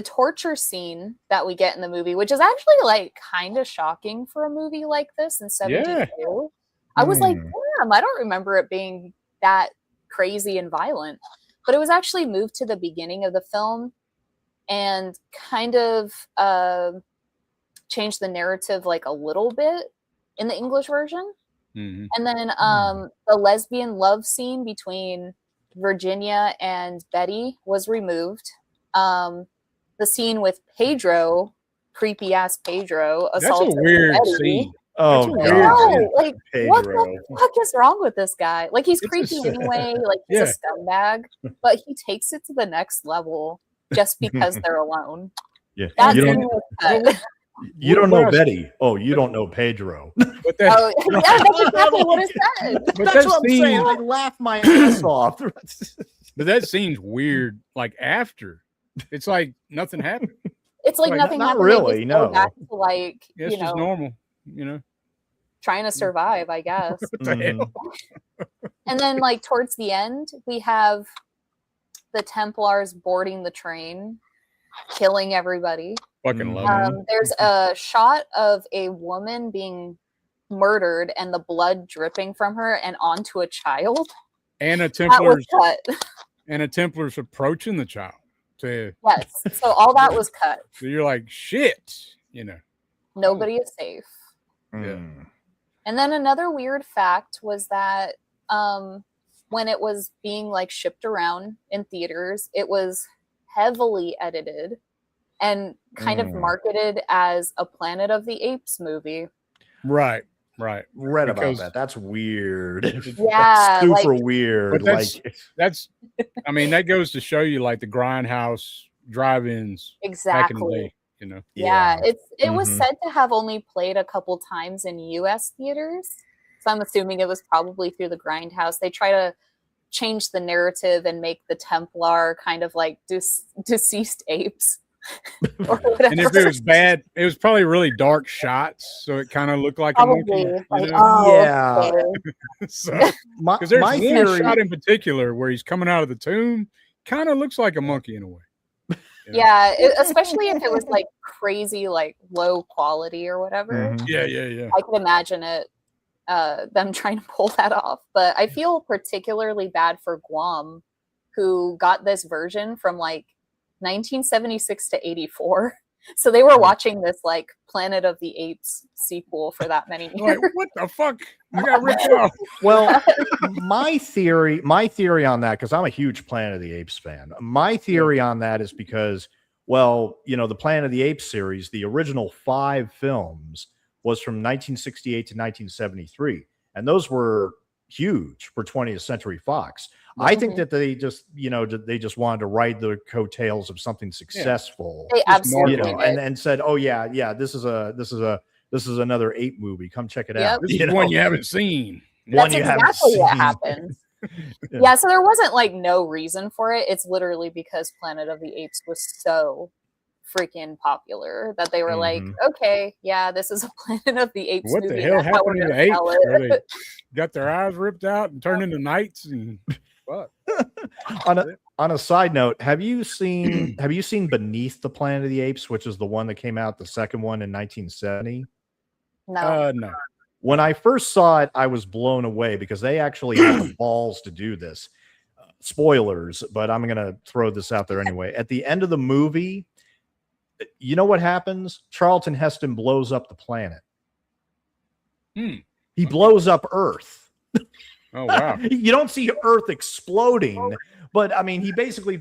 torture scene that we get in the movie, which is actually like kind of shocking for a movie like this in 72. I was like, damn, I don't remember it being that crazy and violent. But it was actually moved to the beginning of the film and kind of changed the narrative like a little bit in the English version. And then the lesbian love scene between Virginia and Betty was removed. The scene with Pedro, creepy ass Pedro, assaulting That's a weird Betty. scene. Oh That's god. weird. No, like what Pedro. the fuck is wrong with this guy? Like he's It's creepy just- anyway. Like he's Yeah. a scumbag, but he takes it to the next level just because they're alone. Yeah. That's You when don't, it was cut. you don't know What else? Betty. Oh, you don't know Pedro. But that, Oh, yeah, that's exactly what it said. but That's that what I'm scene, saying. I laughed my ass off. but that scene's weird. Like after, it's like nothing happened. It's like Like, nothing not happened. really, They just go no. back to like It's you just know normal. You know trying to survive, I guess. what the Mhm. hell? And then like towards the end, we have the Templars boarding the train, killing everybody. Fucking love Mhm. it. There's a shot of a woman being murdered and the blood dripping from her and onto a child. And a That was Templar's cut. approaching the child. To Yes. So all that was cut. so you're like shit. You know. Nobody is safe. Mm. And then another weird fact was that when it was being like shipped around in theaters, it was heavily edited and kind of Mm. marketed as a Planet of the Apes movie. Right. Right. Read Because- about that. That's weird. Yeah, That's super like- weird. But that's- Like That's. I mean, that goes to show you like the grindhouse drive-ins back in the Exactly. day. You know. Yeah, it was Mhm. said to have only played a couple times in US theaters. So I'm assuming it was probably through the Grindhouse. They try to change the narrative and make the Templar kind of like deceased apes. Or whatever. And if it was bad, it was probably really dark shots, so it kind of looked like a Probably. monkey. Like, You know? oh, Yeah. okay. So, my, because there's my one theory. shot in particular where he's coming out of the tomb, kind of looks like a monkey in a way. Yeah, especially if it was like crazy, like low quality or whatever. Mhm. Yeah. I could imagine it, them trying to pull that off. But I feel particularly bad for Guam, who got this version from like 1976 to 84. So they were watching this like Planet of the Apes sequel for that many years. Like, what the fuck? You got ripped off. Well, my theory on that, because I'm a huge Planet of the Apes fan. My theory on that is because, well, you know, the Planet of the Apes series, the original 5 films was from 1968 to 1973, and those were huge for 20th Century Fox. I think Mhm. that they just, you know, they just wanted to ride the coattails of something successful. They Just absolutely You marketing. know, did. and said, "Oh yeah, this is another ape movie. Come check it out." This You is know? one you haven't seen. One That's you haven't exactly what seen. happened. Yeah. Yeah, so there wasn't like no reason for it. It's literally because Planet of the Apes was so freaking popular that they were like, Mhm. okay, yeah, this is a Planet of the Apes What movie. the hell That's how happened we're to gonna the apes? sell Where it. they got their eyes ripped out and turned into knights and fuck. On a side note, have you seen Beneath the Planet of the Apes, which is the one that came out, the second one in 1970? No. No. When I first saw it, I was blown away because they actually had the balls to do this. Spoilers, but I'm going to throw this out there anyway. At the end of the movie, you know what happens? Charlton Heston blows up the planet. He blows up Earth. Oh wow. You don't see Earth exploding, but I mean, he basically,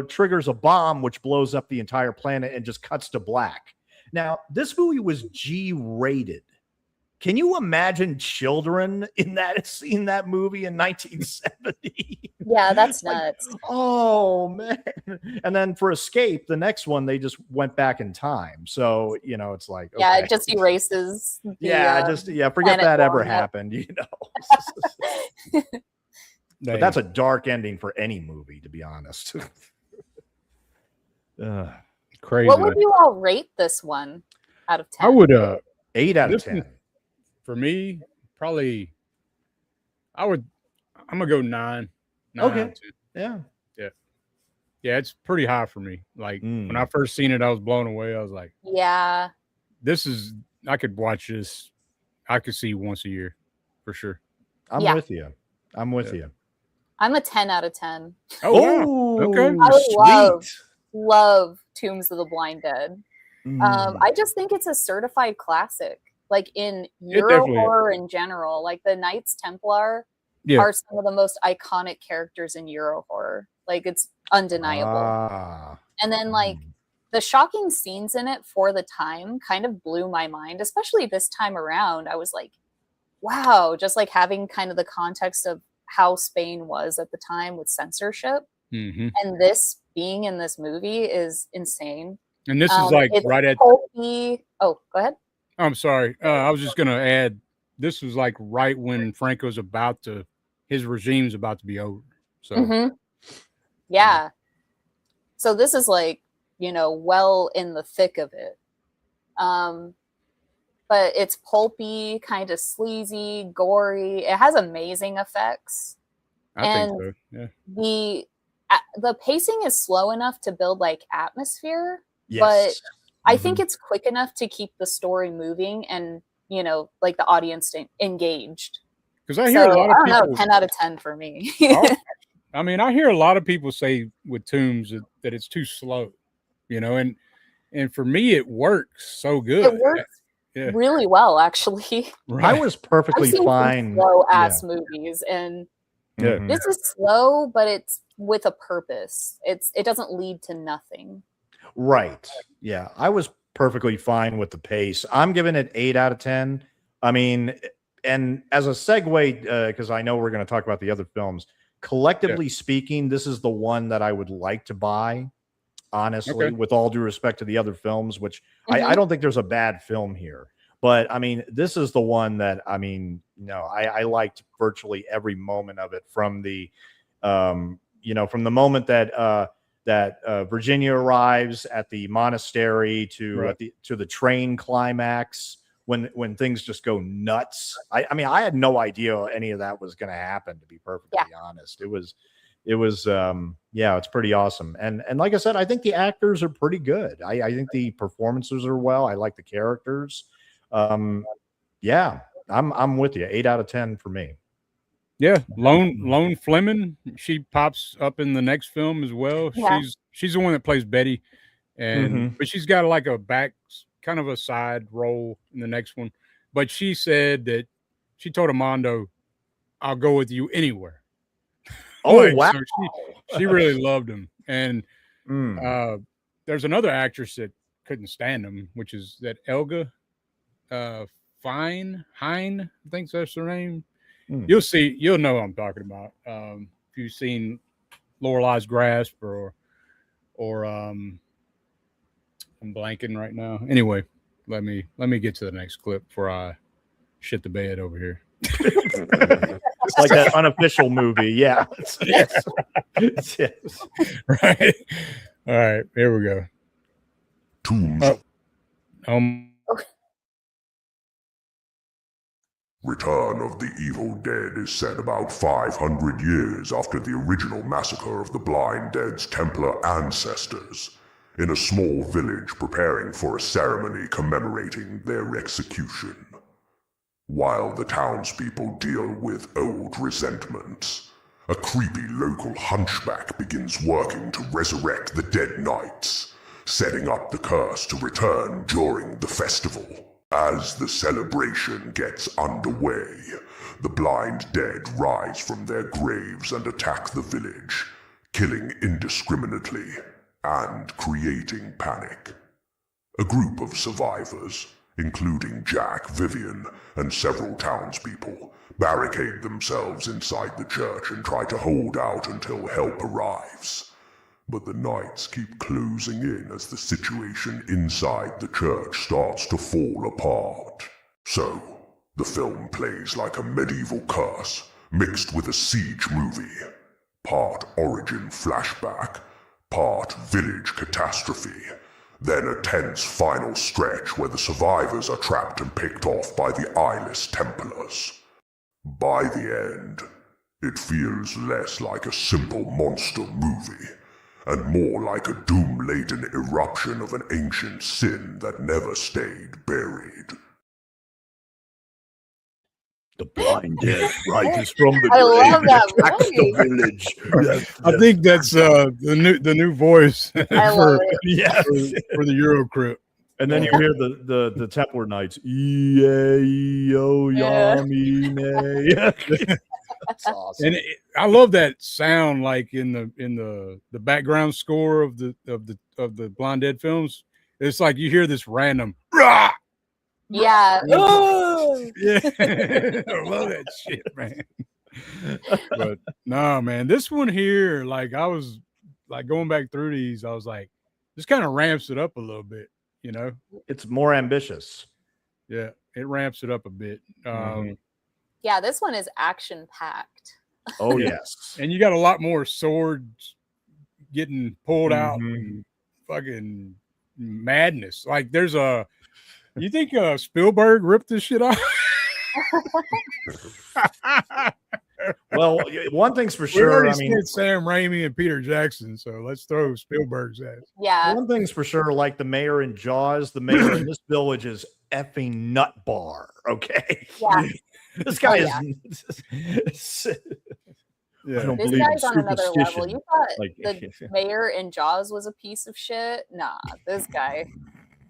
triggers a bomb which blows up the entire planet and just cuts to black. Now, this movie was G-rated. Can you imagine children in that movie in 1970? Yeah, that's Like, nuts. oh man! And then for Escape, the next one, they just went back in time. So it's like, Yeah, okay. it just erases. The, forget planet that ever blowing up. happened. But that's a dark ending for any movie, to be honest. crazy. What would you all rate this one out of 10? I would 8 out of This 10. one- for me, probably I'm gonna go 9. 9 Okay. out of 10. Yeah. Yeah, it's pretty high for me. Like when Mm. I first seen it, I was blown away. I was like, Yeah. I could watch this. I could see once a year for sure. I'm Yeah. with you. I'm with Yeah. you. I'm a 10 out of 10. Oh, wow. Okay. I love- sweet. Love Tombs of the Blind Dead. Mm. I just think it's a certified classic. Like in It Euro definitely is. horror in general, like the Knights Templar Yeah. are some of the most iconic characters in Euro horror. Like it's undeniable. Ah. And then like the shocking scenes in it for the time kind of blew my mind, especially this time around. I was like, wow, just like having kind of the context of how Spain was at the time with censorship. And this being in this movie is insane. And this is like right at pulpy. Oh, go ahead. I'm sorry. I was just going to add, this was like right when Franco's his regime's about to be over. So, yeah. So this is like, you know, well in the thick of it. But it's pulpy, kind of sleazy, gory. It has amazing effects. I think so. Yeah. The pacing is slow enough to build like atmosphere, Yes. but I think it's quick enough to keep the story moving and, you know, like the audience engaged. Because I hear a lot of people. I don't know, 10 out of 10 for me. I mean, I hear a lot of people say with Tombs that it's too slow, you know, and for me, it works so good. It works really well, actually. Right. I was perfectly fine. Slow ass movies, and this is slow, but it's with a purpose. It doesn't lead to nothing. Right. Yeah. I was perfectly fine with the pace. I'm giving it 8 out of 10. I mean, and as a segue, because I know we're going to talk about the other films, collectively speaking, this is the one that I would like to buy, honestly, with all due respect to the other films, which I don't think there's a bad film here. But I mean, this is the one that, I mean, I liked virtually every moment of it, from the, from the moment that Virginia arrives at the monastery to the train climax, when things just go nuts. I mean, I had no idea any of that was going to happen, to be perfectly honest. It was it's pretty awesome. And like I said, I think the actors are pretty good. I think the performances are well. I like the characters. I'm with you. 8 out of 10 for me. Yeah, Lone Fleming, she pops up in the next film as well. Yeah. She's the one that plays Betty, and but she's got like a back, kind of a side role in the next one. But she said that she told Amando, "I'll go with you anywhere." Oh wow! So she really loved him. And there's another actress that couldn't stand him, which is that Elga Hein, I think that's her name. You'll know what I'm talking about. If you've seen Lorelei's Grasp or I'm blanking right now. Anyway, let me get to the next clip before I shit the bed over here. It's like that unofficial movie. Yeah. Yes. Right. All right. Here we go. Tombs. Return of the Evil Dead is set about 500 years after the original massacre of the Blind Dead's Templar ancestors, in a small village preparing for a ceremony commemorating their execution. While the townspeople deal with old resentments, a creepy local hunchback begins working to resurrect the dead knights, setting up the curse to return during the festival. As the celebration gets underway, the blind dead rise from their graves and attack the village, killing indiscriminately and creating panic. A group of survivors, including Jack, Vivian, and several townspeople, barricade themselves inside the church and try to hold out until help arrives. But the knights keep closing in as the situation inside the church starts to fall apart. So, the film plays like a medieval curse mixed with a siege movie. Part origin flashback, part village catastrophe, then a tense final stretch where the survivors are trapped and picked off by the eyeless Templars. By the end, it feels less like a simple monster movie, and more like a doom-laden eruption of an ancient sin that never stayed buried. The blind dead rises from the grave and attacks the village. I think that's the new voice for the EuroCrypt. And then you hear the Templar Knights. That's awesome. And I love that sound, like in the background score of the Blind Dead films. It's like you hear this random rah! Yeah. Yeah, I love that shit, man. But no, man, this one here, like I was like going back through these, I was like, this kind of ramps it up a little bit, you know? It's more ambitious. Yeah, it ramps it up a bit. Yeah, this one is action packed. Oh yes. And you got a lot more swords getting pulled out and fucking madness. Like there's a, you think Spielberg ripped this shit off? Well, one thing's for We sure. already I mean, said Sam Raimi and Peter Jackson, so let's throw Spielberg's ass. Yeah. one thing's for sure, like the mayor in Jaws, the mayor in this village is effing nut bar. Okay. Yeah. This guy Oh, is. Yeah. I don't This believe in guy's on another level. superstition. You thought Like- the mayor in Jaws was a piece of shit? Nah, this guy.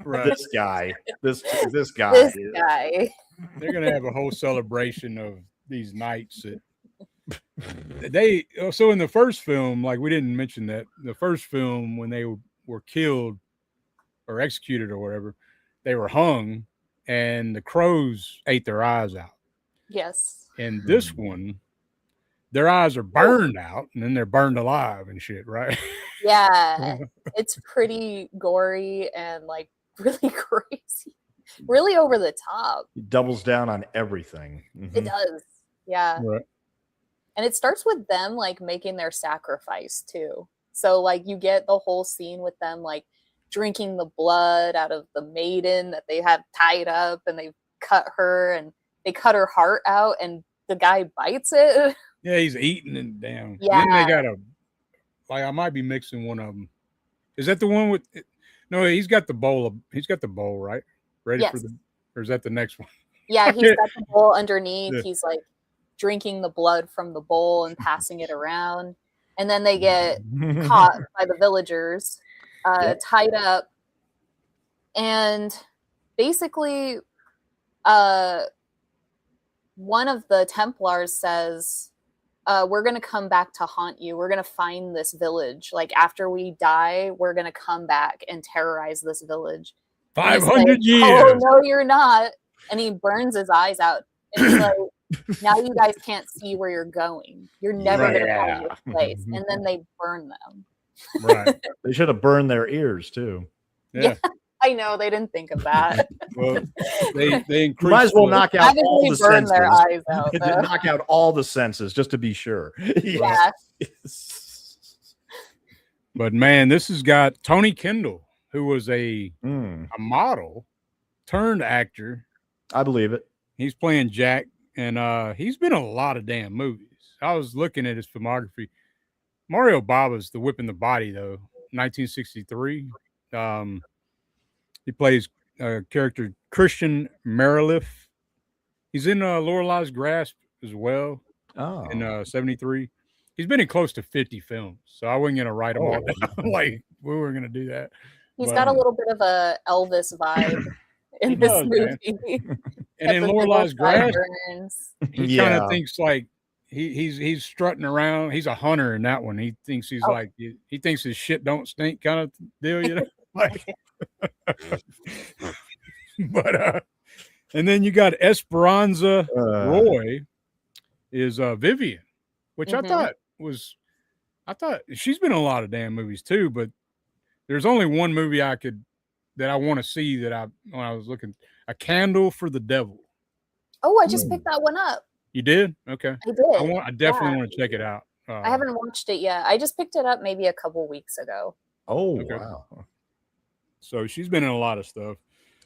Right. This guy. This guy. This is- guy. They're gonna have a whole celebration of these nights that they so in the first film, like we didn't mention that the first film when they were killed or executed or whatever, they were hung and the crows ate their eyes out. Yes. And this one, their eyes are burned out and then they're burned alive and shit, right? Yeah. It's pretty gory and like really crazy. Really over the top. He doubles down on everything. It does. Yeah. Right. And it starts with them like making their sacrifice too. So like you get the whole scene with them like drinking the blood out of the maiden that they have tied up and they cut her and they cut her heart out and the guy bites it. Yeah, he's eating it down. Yeah. And then they got a, like I might be mixing one of them. Is that the one with? No, he's got the bowl. He's got the bowl, right? Ready for Yes. the, or is that the next one? Yeah, he's got the bowl underneath. Yeah. He's like drinking the blood from the bowl and passing it around. And then they get caught by the villagers, tied up. And basically, one of the Templars says, we're going to come back to haunt you. We're going to find this village. Like after we die, we're going to come back and terrorize this village. And he's 500 like, years. Oh, no, you're not. And he burns his eyes out. And he's like, now you guys can't see where you're going. You're never going to find this place. And then they burn them. Right. They should have burned their ears too. Yeah. I know they didn't think of that. Well, they You increased. might as well the- knock out all Obviously the burn senses. their eyes out. Though. Knock out all the senses just to be sure. Yeah. But man, this has got Tony Kendall, who was a model turned actor. I believe it. He's playing Jack, and he's been in a lot of damn movies. I was looking at his filmography. Mario Bava's The Whip in the Body, though, 1963. He plays character Christian Merilif. He's in Lorelei's Grasp as well Oh. in 73. He's been in close to 50 films, so I wasn't going to write them all down. Like, we were going to do that. He's But, got a little bit of a Elvis vibe in He this does, man. movie. And in Got the Lorelei's little Grasp, sideburns. he kind of thinks like he's strutting around. He's a hunter in that one. He thinks he's like he thinks his shit don't stink kind of deal, you know. Like, but and then you got Esperanza Roy is Vivian, which I thought she's been in a lot of damn movies too. But there's only one movie that I want to see that when I was looking, A Candle for the Devil. Oh, I just picked that one up. You did? Okay. I did. I definitely want to check it out. I haven't watched it yet. I just picked it up maybe a couple weeks ago. Oh, Okay. wow. So she's been in a lot of stuff.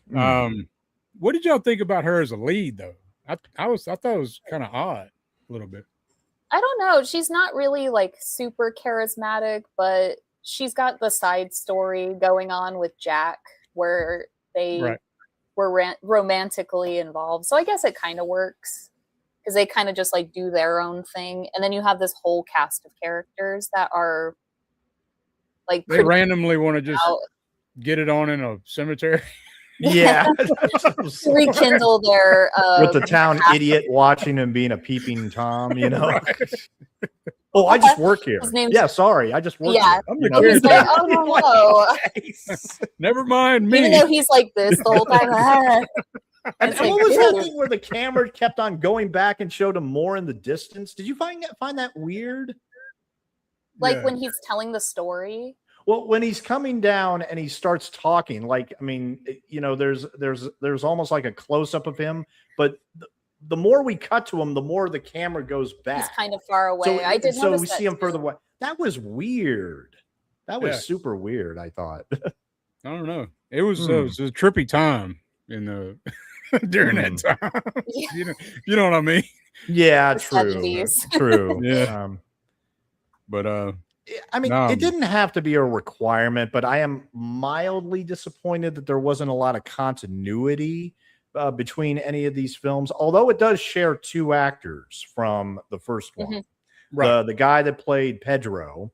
What did y'all think about her as a lead, though? I thought it was kind of odd, a little bit. I don't know. She's not really like super charismatic, but she's got the side story going on with Jack where they were romantically involved. So I guess it kind of works because they kind of just like do their own thing. And then you have this whole cast of characters that are like They randomly want to just get it on in a cemetery. Yeah. rekindle their With the town idiot watching him being a peeping Tom, you know. Right. Oh, I just work here. His name's- Yeah, sorry, I just work Yeah. here. I'm You the know, He's like, caretaker. oh no. Never mind me. Even though he's like this the whole time. And It's what like, was that dude. thing where the camera kept on going back and showed him more in the distance? Did you find that weird? Like Yeah. when he's telling the story. Well, when he's coming down and he starts talking, like, I mean, you know, there's almost like a close up of him, but the more we cut to him, the more the camera goes back. He's kind of far away. So, I did so notice we that see him too. further away. That was weird. That was Yeah. super weird, I thought. I don't know. It was a trippy time in the during that time. Yeah. You know what I mean? Yeah, The true. 70s. True. Yeah. But I mean, No. it didn't have to be a requirement, but I am mildly disappointed that there wasn't a lot of continuity between any of these films, although it does share two actors from the first one. Mhm. right. The guy that played Pedro,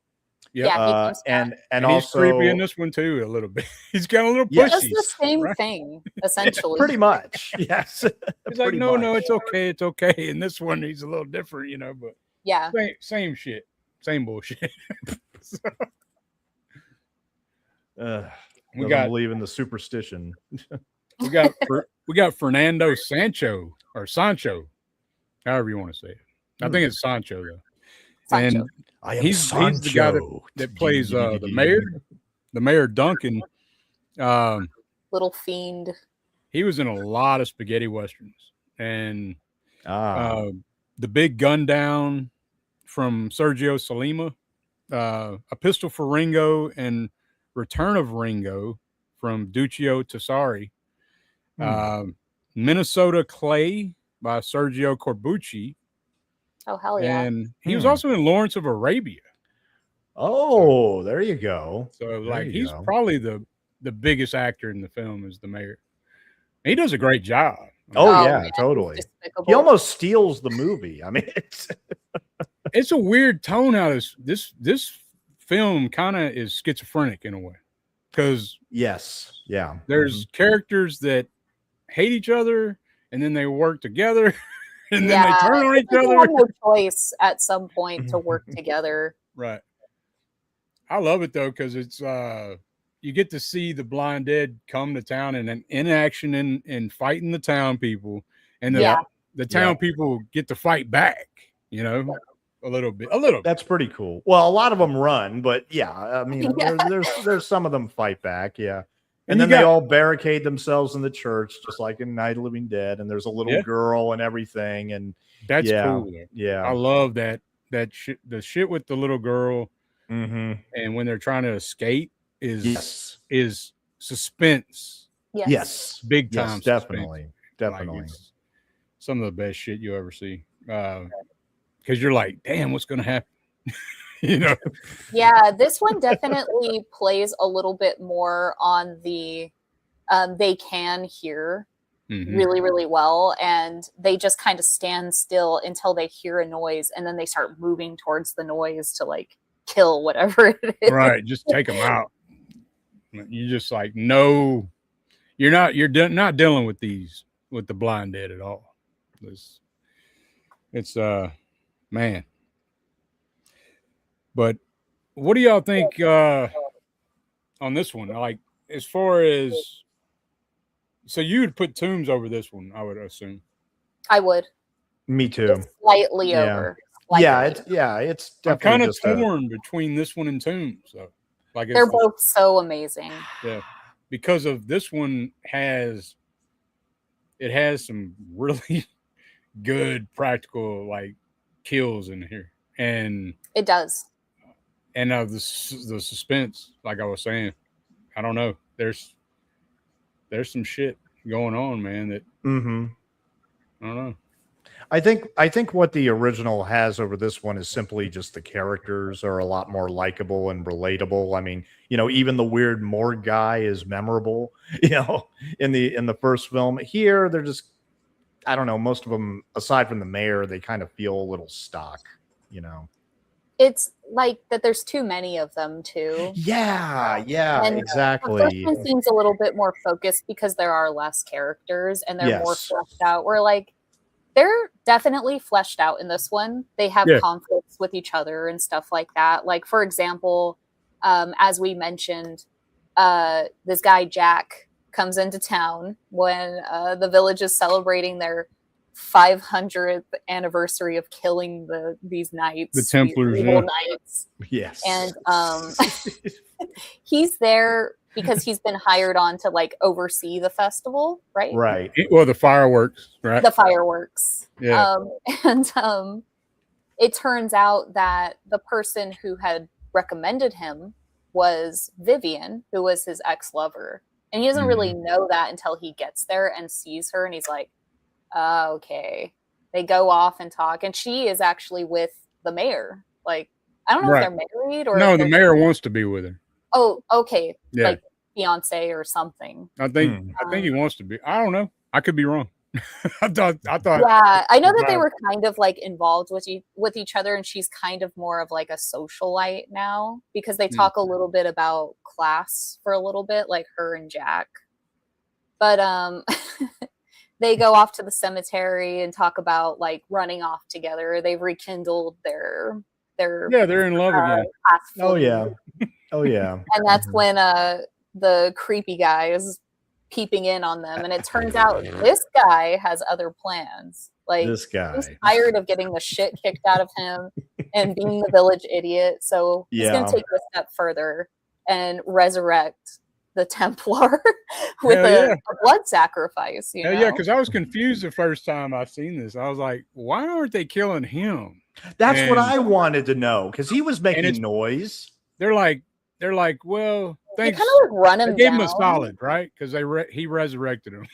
Yep. Yeah, he comes back. and he's also creepy in this one too, a little bit. He's got a little Yeah. Does pushy. the same right? thing, essentially. pretty much. Yes. He's like, Pretty no, much. it's okay. In this one, he's a little different, you know, but Yeah. same shit, same bullshit. So, we We got believe in the superstition. we got Fernando Sancho or Sancho, however you want to say it. I think it's Sancho though. Sancho. And I am he's the guy that plays the mayor Duncan. Little fiend. He was in a lot of spaghetti westerns, and Ah, the Big Gun Down from Sergio Salima, A Pistol for Ringo, and Return of Ringo from Duccio Tessari, Minnesota Clay by Sergio Corbucci, Oh, hell yeah. and he was also in Lawrence of Arabia. oh, there you go. So There like you he's go. probably the biggest actor in the film is the mayor. He does a great job. Oh, yeah, man, he's totally. despicable. He almost steals the movie. I mean, It's a weird tone how this film kind of is schizophrenic in a way, because yes, yeah. there's characters that hate each other and then they work together and then Yeah, they turn on each They other. have no choice at some point to work together. Right. I love it though, because it's you get to see the blind dead come to town and then in action and fighting the town people, and Yeah. the town people get to fight back, you know, a little bit. That's pretty cool. Well, a lot of them run, but yeah, I mean, Yeah. there's some of them fight back, yeah. And And then you they got- all barricade themselves in the church, just like in Night of the Living Dead. And there's a little Yeah. girl and everything. And That's yeah, cool. Though. yeah, I love that shit. The shit with the little girl mm-hmm. and when they're trying to escape is suspense. Yes. Big time. Yes, suspense. definitely, Like, definitely. it's some of the best shit you ever see. Because you're like, damn, what's gonna happen? You know. Yeah, this one definitely plays a little bit more on the they can hear Mhm. really, really well, and they just kind of stand still until they hear a noise, and then they start moving towards the noise to like kill whatever it is. Right, just take them out. You just like, no, you're not not dealing with the blind dead at all. It's man. But what do y'all think on this one? Like, as far as, so you would put Tombs over this one, I would assume. I would Me too. just slightly Yeah. over. Yeah, Slightly. it's I'm definitely kind of just a- torn between this one and Tombs. So, like, They're both so amazing. yeah, because of this one has some really good practical like kills in here, and It does. the suspense, like I was saying, I don't know. There's some shit going on, man. That Mhm. I don't know. I think what the original has over this one is simply just the characters are a lot more likable and relatable. I mean, you know, even the weird morgue guy is memorable, you know, in the first film. Here, they're just, I don't know, most of them, aside from the mayor, they kind of feel a little stock, you know. It's like that there's too many of them too. Yeah, And the exactly. first one seems a little bit more focused because there are less characters and they're more Yes. fleshed out. We're like, they're definitely fleshed out in this one. They have conflicts with each other and stuff like that. Like, for example, as we mentioned, this guy Jack comes into town when the village is celebrating their 500th anniversary of killing these knights, the Templars, these evil knights. Yes. And he's there because he's been hired on to like oversee the festival, right? Right. Well, the fireworks, right? The fireworks. Yeah. And it turns out that the person who had recommended him was Vivian, who was his ex-lover. And he doesn't really know that until he gets there and sees her, and he's like, okay. They go off and talk, and she is actually with the mayor. Like, I don't know if they're married or no, the mayor wants to be with her. Oh, okay. Yeah. Like fiance or something. I think he wants to be. I don't know. I could be wrong. I thought. Yeah, I know that they were kind of like involved with each other, and she's kind of more of like a socialite now because they talk a little bit about class for a little bit, like her and Jack. But they go off to the cemetery and talk about like running off together. They've rekindled their they're in love again. Oh yeah. Oh yeah. And that's when the creepy guy is peeping in on them, and it turns out this guy has other plans. Like, this guy, he's tired of getting the shit kicked out of him and being the village idiot, so he's gonna take it a step further and resurrect the Templar with a blood sacrifice. You know? Yeah, because I was confused the first time I seen this. I was like, why aren't they killing him? That's what I wanted to know, because he was making noise. They're like, well, thanks. They kind of like run him. They gave down. him a solid, right? Because he resurrected him.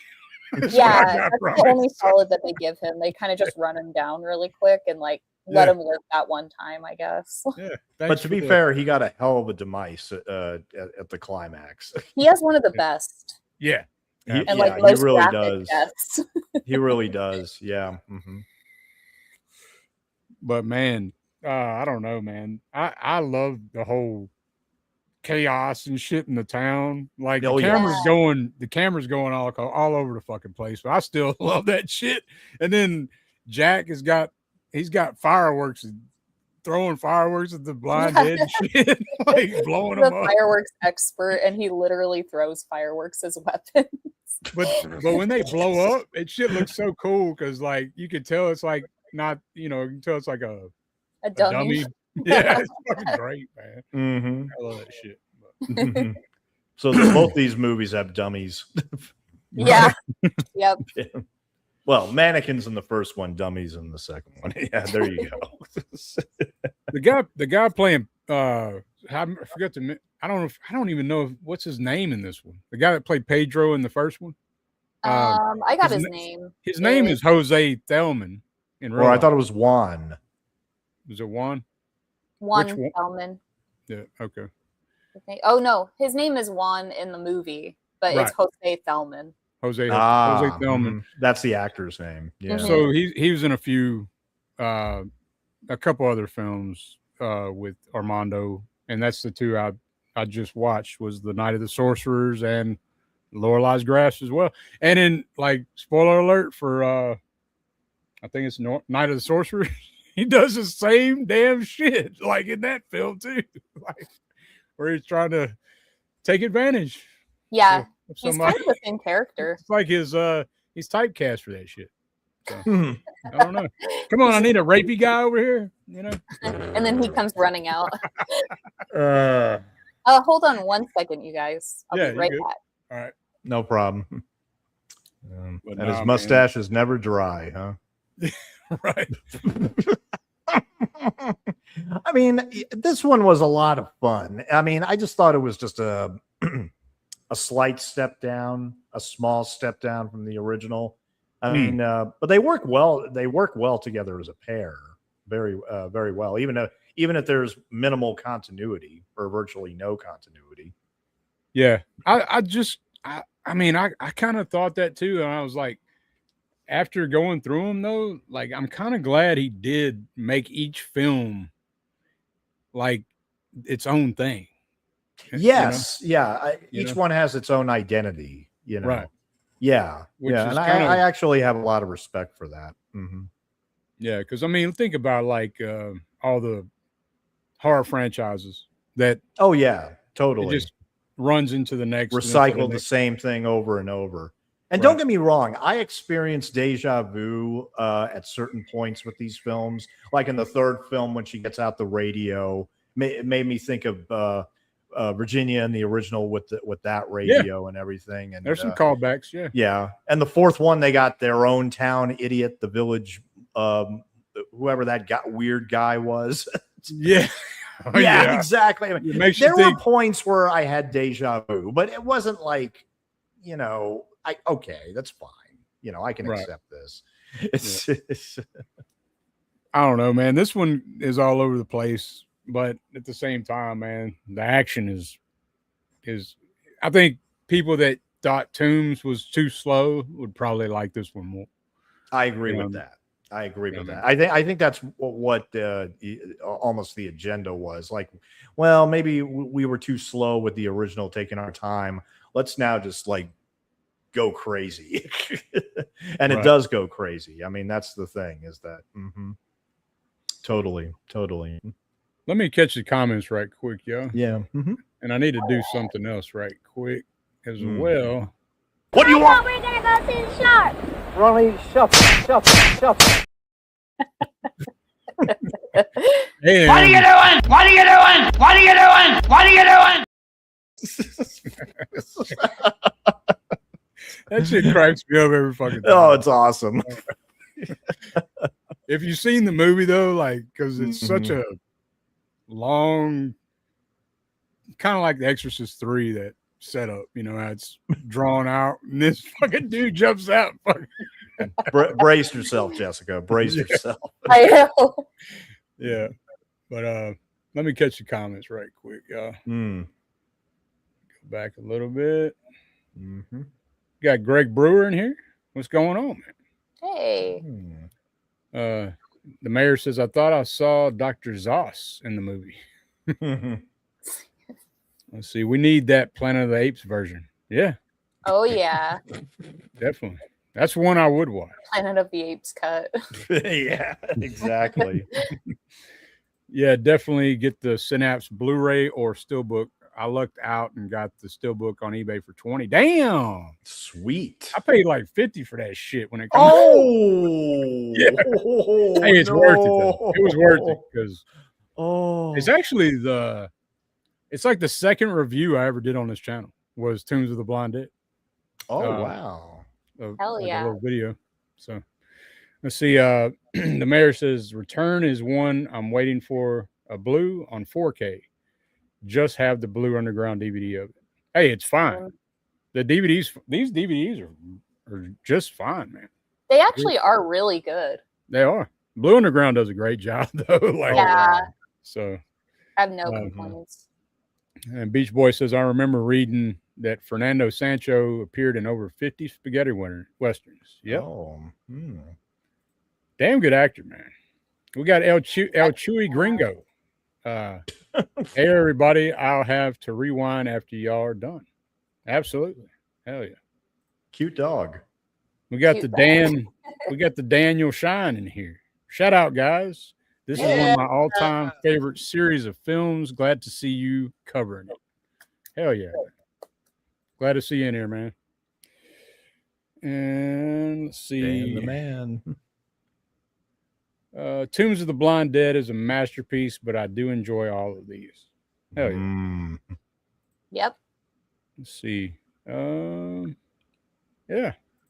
Yeah, that's the only solid that they give him. They kind of just run him down really quick and like let him live that one time, I guess. Yeah, but to be fair, he got a hell of a demise at the climax. He has one of the best. Yeah, he most really does. deaths. He really does. Yeah. Mm-hmm. But man, I don't know, man. I love the whole chaos and shit in the town. Like the camera's going all over the fucking place. But I still love that shit. And then Jack he's got fireworks and throwing fireworks at the blind dead and shit, like blowing them up. Fireworks expert, and he literally throws fireworks as weapons. But when they blow up, it shit looks so cool because like you can tell it's like not, you can tell it's like a dummy. Yeah, it's fucking great, man. Mm-hmm. I love that shit. So both these movies have dummies. Yeah. Yep. Yeah. Well, mannequins in the first one, dummies in the second one. Yeah, there you go. the guy playing I forgot to. I don't even know what's his name in this one. The guy that played Pedro in the first one. I got his name. His name is Jose Thelman. Or I thought it was Juan. Was it Juan? Juan Thelman. Yeah. Okay. Oh no, his name is Juan in the movie, but it's Jose Thelman. Jose Thelman. Mm-hmm. That's the actor's name. Yeah. So he was in a couple other films with Armando, and that's the two I just watched was The Night of the Sorcerers and Lorelei's Grass as well. And in like spoiler alert for I think it's Night of the Sorcerers, he does the same damn shit like in that film too, like where he's trying to take advantage. Yeah. He's kind of the same character. It's like he's typecast for that shit. So, I don't know. Come on, I need a rapey guy over here, And then he comes running out. Hold on one second, you guys. I'll be right back. All right. No problem. And his mustache is never dry, huh? Right. I mean, this one was a lot of fun. I mean, I just thought it was just a slight step down, a small step down from the original. I mean, but they work well. They work well together as a pair, very, very well. Even if there's minimal continuity or virtually no continuity. Yeah, I kind of thought that too, and I was like, after going through them though, like I'm kind of glad he did make each film like its own thing. Yes, You each know? one has its own identity. Right. Yeah, Which yeah, is and kind of I actually have a lot of respect for that. yeah, because I mean, think about like all the horror franchises that Oh yeah, it totally. just runs into the next and into the Recycled the next. same thing over and over. And Right. don't get me wrong, I experienced deja vu at certain points with these films. Like in the third film, when she gets out the radio, it made me think of Virginia in the original with that radio and everything. And There's some callbacks, yeah. yeah, and the fourth one, they got their own town idiot, the village, whoever that weird guy was. Yeah. Oh, yeah, exactly. I mean, It makes there you were think. points where I had deja vu, but it wasn't like, okay, that's fine. I can Right. accept this. It's I don't know, man. This one is all over the place, but at the same time, man, the action is I think people that thought Tombs was too slow would probably like this one more. I agree with that. I agree with that. I think that's what almost the agenda was. Like, well, maybe we were too slow with the original, taking our time. Let's now just like go crazy, and it does go crazy. I mean, that's the thing is that totally. Let me catch the comments right quick, yo. Yeah, and I need to do something else right quick as well. What do you want? We're gonna go see the shark. Ronnie, shuffle. Hey, What are you doing? What are you doing? What are you doing? What are you doing? that shit cracks me up every fucking time. Oh, it's awesome. If you've seen the movie though, like, because it's such a long, kind of like The Exorcist 3, that setup, how it's drawn out, and this fucking dude jumps out. Brace yourself, Jessica. Brace yourself. I know. Yeah, but let me catch the comments right quick, y'all. Go back a little bit. Got Greg Brewer in here. What's going on, man? Hey. The mayor says, I thought I saw Dr. Zoss in the movie. Let's see. We need that Planet of the Apes version. Yeah. Oh yeah. Definitely. That's one I would watch. Planet of the Apes cut. Yeah, exactly. Yeah, definitely get the Synapse Blu-ray or Steelbook. I lucked out and got the Steelbook on eBay for $20. Damn. Sweet. I paid like $50 for that shit when it comes. Oh. Yeah. Hey, it's worth it though. It was worth it because it's actually it's like the second review I ever did on this channel was Tombs of the Blind Dead. Oh wow. Hell yeah. A little video. So let's see. The mayor says return is one I'm waiting for, a blue on 4K. Just have the Blue Underground DVD of it. Hey, it's fine. The DVDs, these DVDs are just fine, man. They actually are really good. They are. Blue Underground does a great job though. Yeah. So I have no complaints. And Beach Boy says, I remember reading that Fernando Sancho appeared in over 50 spaghetti westerns. Yep. Oh, damn good actor, man. We got El Chewy Gringo. Hey, everybody, I'll have to rewind after y'all are done. Absolutely. Hell yeah. Cute dog. We got we got the Daniel Shine in here. Shout out, guys. This is one of my all-time favorite series of films. Glad to see you covering it. Hell yeah. Glad to see you in here, man. And let's see. Dan the man. Tombs of the Blind Dead is a masterpiece, but I do enjoy all of these. Hell yeah. Yep. Let's see. Yeah.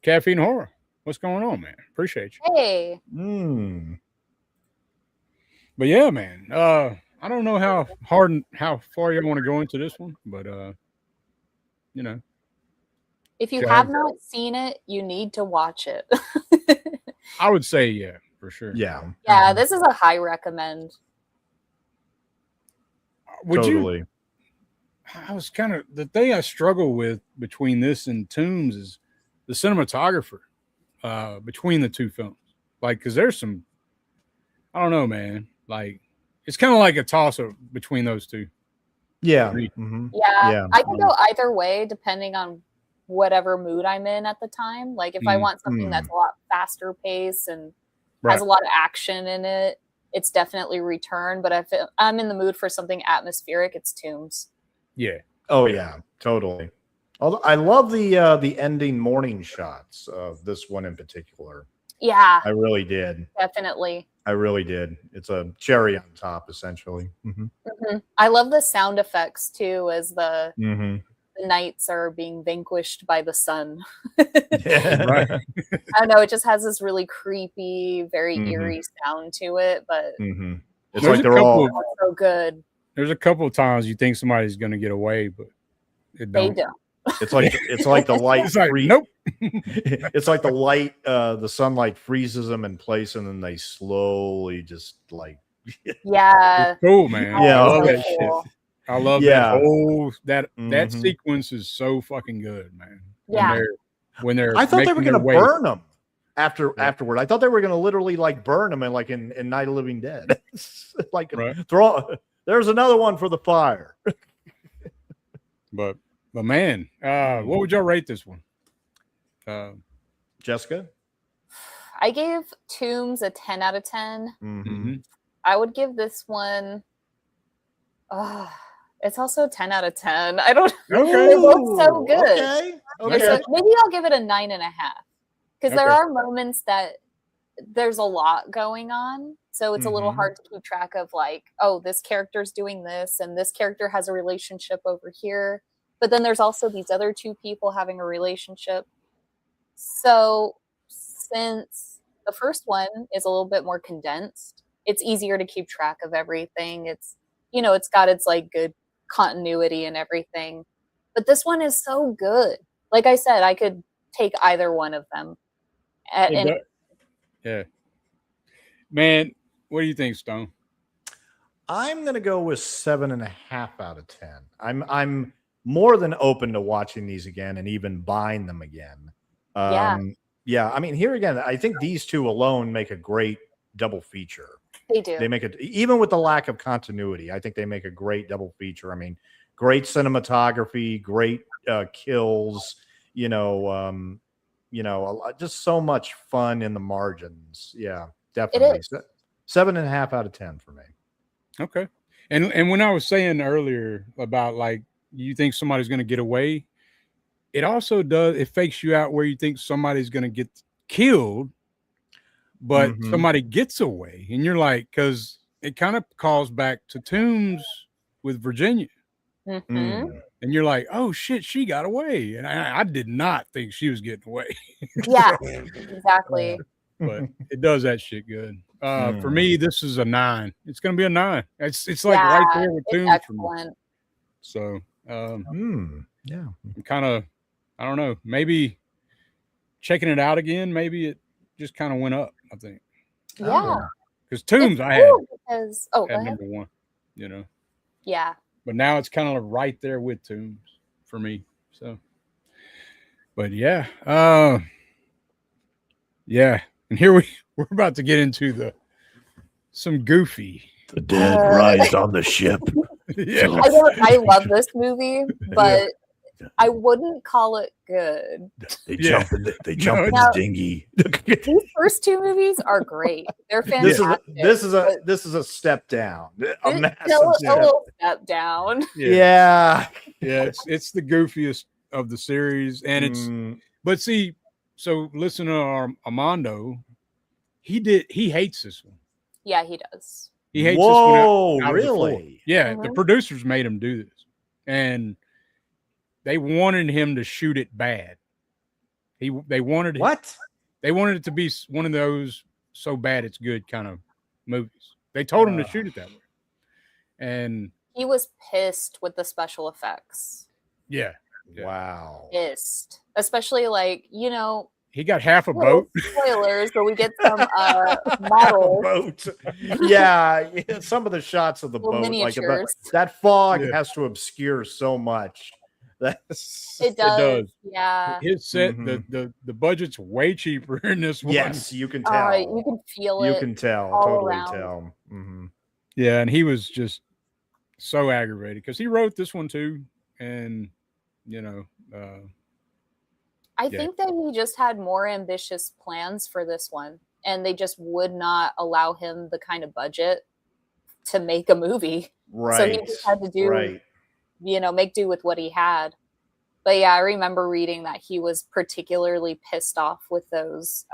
Caffeine Horror. What's going on, man? Appreciate you. Hey. But yeah, man. I don't know how far you want to go into this one, but if you have not seen it, you need to watch it. I would say yeah, for sure. Yeah. Yeah, this is a high recommend. Would totally. I was kind of the thing I struggle with between this and Tombs is the cinematographer between the two films. Like, because there's some, I don't know, man. Like, it's kind of like a toss up between those two. Yeah. Agreed. Mhm. Yeah, Yeah. I can go either way depending on whatever mood I'm in at the time. Like if I want something that's a lot faster pace and has a lot of action in it, it's definitely Return. But if I'm in the mood for something atmospheric, it's Tombs. Yeah. Oh yeah, totally. Although I love the ending morning shots of this one in particular. Yeah, I really did. definitely. I really did. It's a cherry on top, essentially. I love the sound effects too, as the Mhm. knights are being vanquished by the sun. Right. I don't know, it just has this really creepy, very eerie sound to it, but It's There's like a they're all. couple- it's so good. There's a couple of times you think somebody's going to get away, but it They don't. don't. It's like the light. It's like, nope. It's like the light. The sunlight freezes them in place, and then they slowly just like. Yeah. It's cool, man. Yeah. I love so that shit. cool. I love Yeah. that whole that Mhm. sequence is so fucking good, man. Yeah. When they're I thought they were making going to their way. burn them afterward. I thought they were going to literally like burn them in Night of the Living Dead. Like Right. There's another one for the fire. But man, what would y'all rate this one? Jessica. I gave Tombs a 10 out of 10. Mhm. I would give this one. It's also a 10 out of 10. I don't. Okay. They're both so good. Okay. So maybe I'll give it a 9.5 because there Okay. are moments that there's a lot going on, so it's a little Mhm. hard to keep track of. Like, oh, this character's doing this, and this character has a relationship over here, but then there's also these other two people having a relationship. So since the first one is a little bit more condensed, it's easier to keep track of everything. It's it's got its like good continuity and everything. But this one is so good. Like I said, I could take either one of them. Yeah. Man, what do you think, Stone? I'm gonna go with 7.5 out of 10. I'm more than open to watching these again and even buying them again. Yeah. I mean, here again, I think these two alone make a great double feature. They do. They make it, even with the lack of continuity. I think they make a great double feature. I mean, great cinematography, great kills. Just so much fun in the margins. Yeah, definitely. 7.5 out of 10 for me. Okay. And when I was saying earlier about like you think somebody's going to get away, it also it fakes you out where you think somebody's going to get killed, but somebody gets away, and you're like, because it kind of calls back to Tombs with Virginia, and you're like, oh shit, she got away, and I did not think she was getting away. Yeah, exactly. But it does that shit good. For me, this is a 9. It's gonna be a 9. It's like Yeah, right there with it's Tombs for me. excellent. So Yeah. I'm kind of, I don't know, maybe checking it out again. Maybe it just kind of went up. I think Yeah. because Tombs It's I had cool because go ahead. number 1, Yeah. but now it's kind of right there with Tombs for me. So, but yeah, and here we're about to get into some goofy. The dead rise on the ship. Yeah, I love this movie, but I wouldn't call it good. They Yeah. jump in the Now- dinghy. These first two movies are great. They're fantastic. This is a step down. A It's massive still a step. little step down. Yeah. It's the goofiest of the series, and it's but see, so listen to our Amando. He hates this one. Yeah, he does. He hates Whoa, this one out of the four. really? Yeah, the producers made him do this, and they wanted him to shoot it bad. They wanted They wanted it to be one of those so bad it's good kind of movies. They told him to shoot it that way, and He was pissed with the special effects. yeah, Wow. Pissed. Especially like, he got half a little boat. spoilers, but we get some models. Boat. Yeah, some of the shots of the Little boat, miniatures. that fog Yeah. has to obscure so much. That's It does. does. Yeah. His set, the budget's way cheaper in this one. yes, you can tell. You can feel You it. can tell. all Totally around. tell. Mhm. Yeah, and he was just so aggravated because he wrote this one too, and you know, I Yeah. think that he just had more ambitious plans for this one, and they just would not allow him the kind of budget to make a movie. Right. So he just had to do, right. make do with what he had. But yeah, I remember reading that he was particularly pissed off with those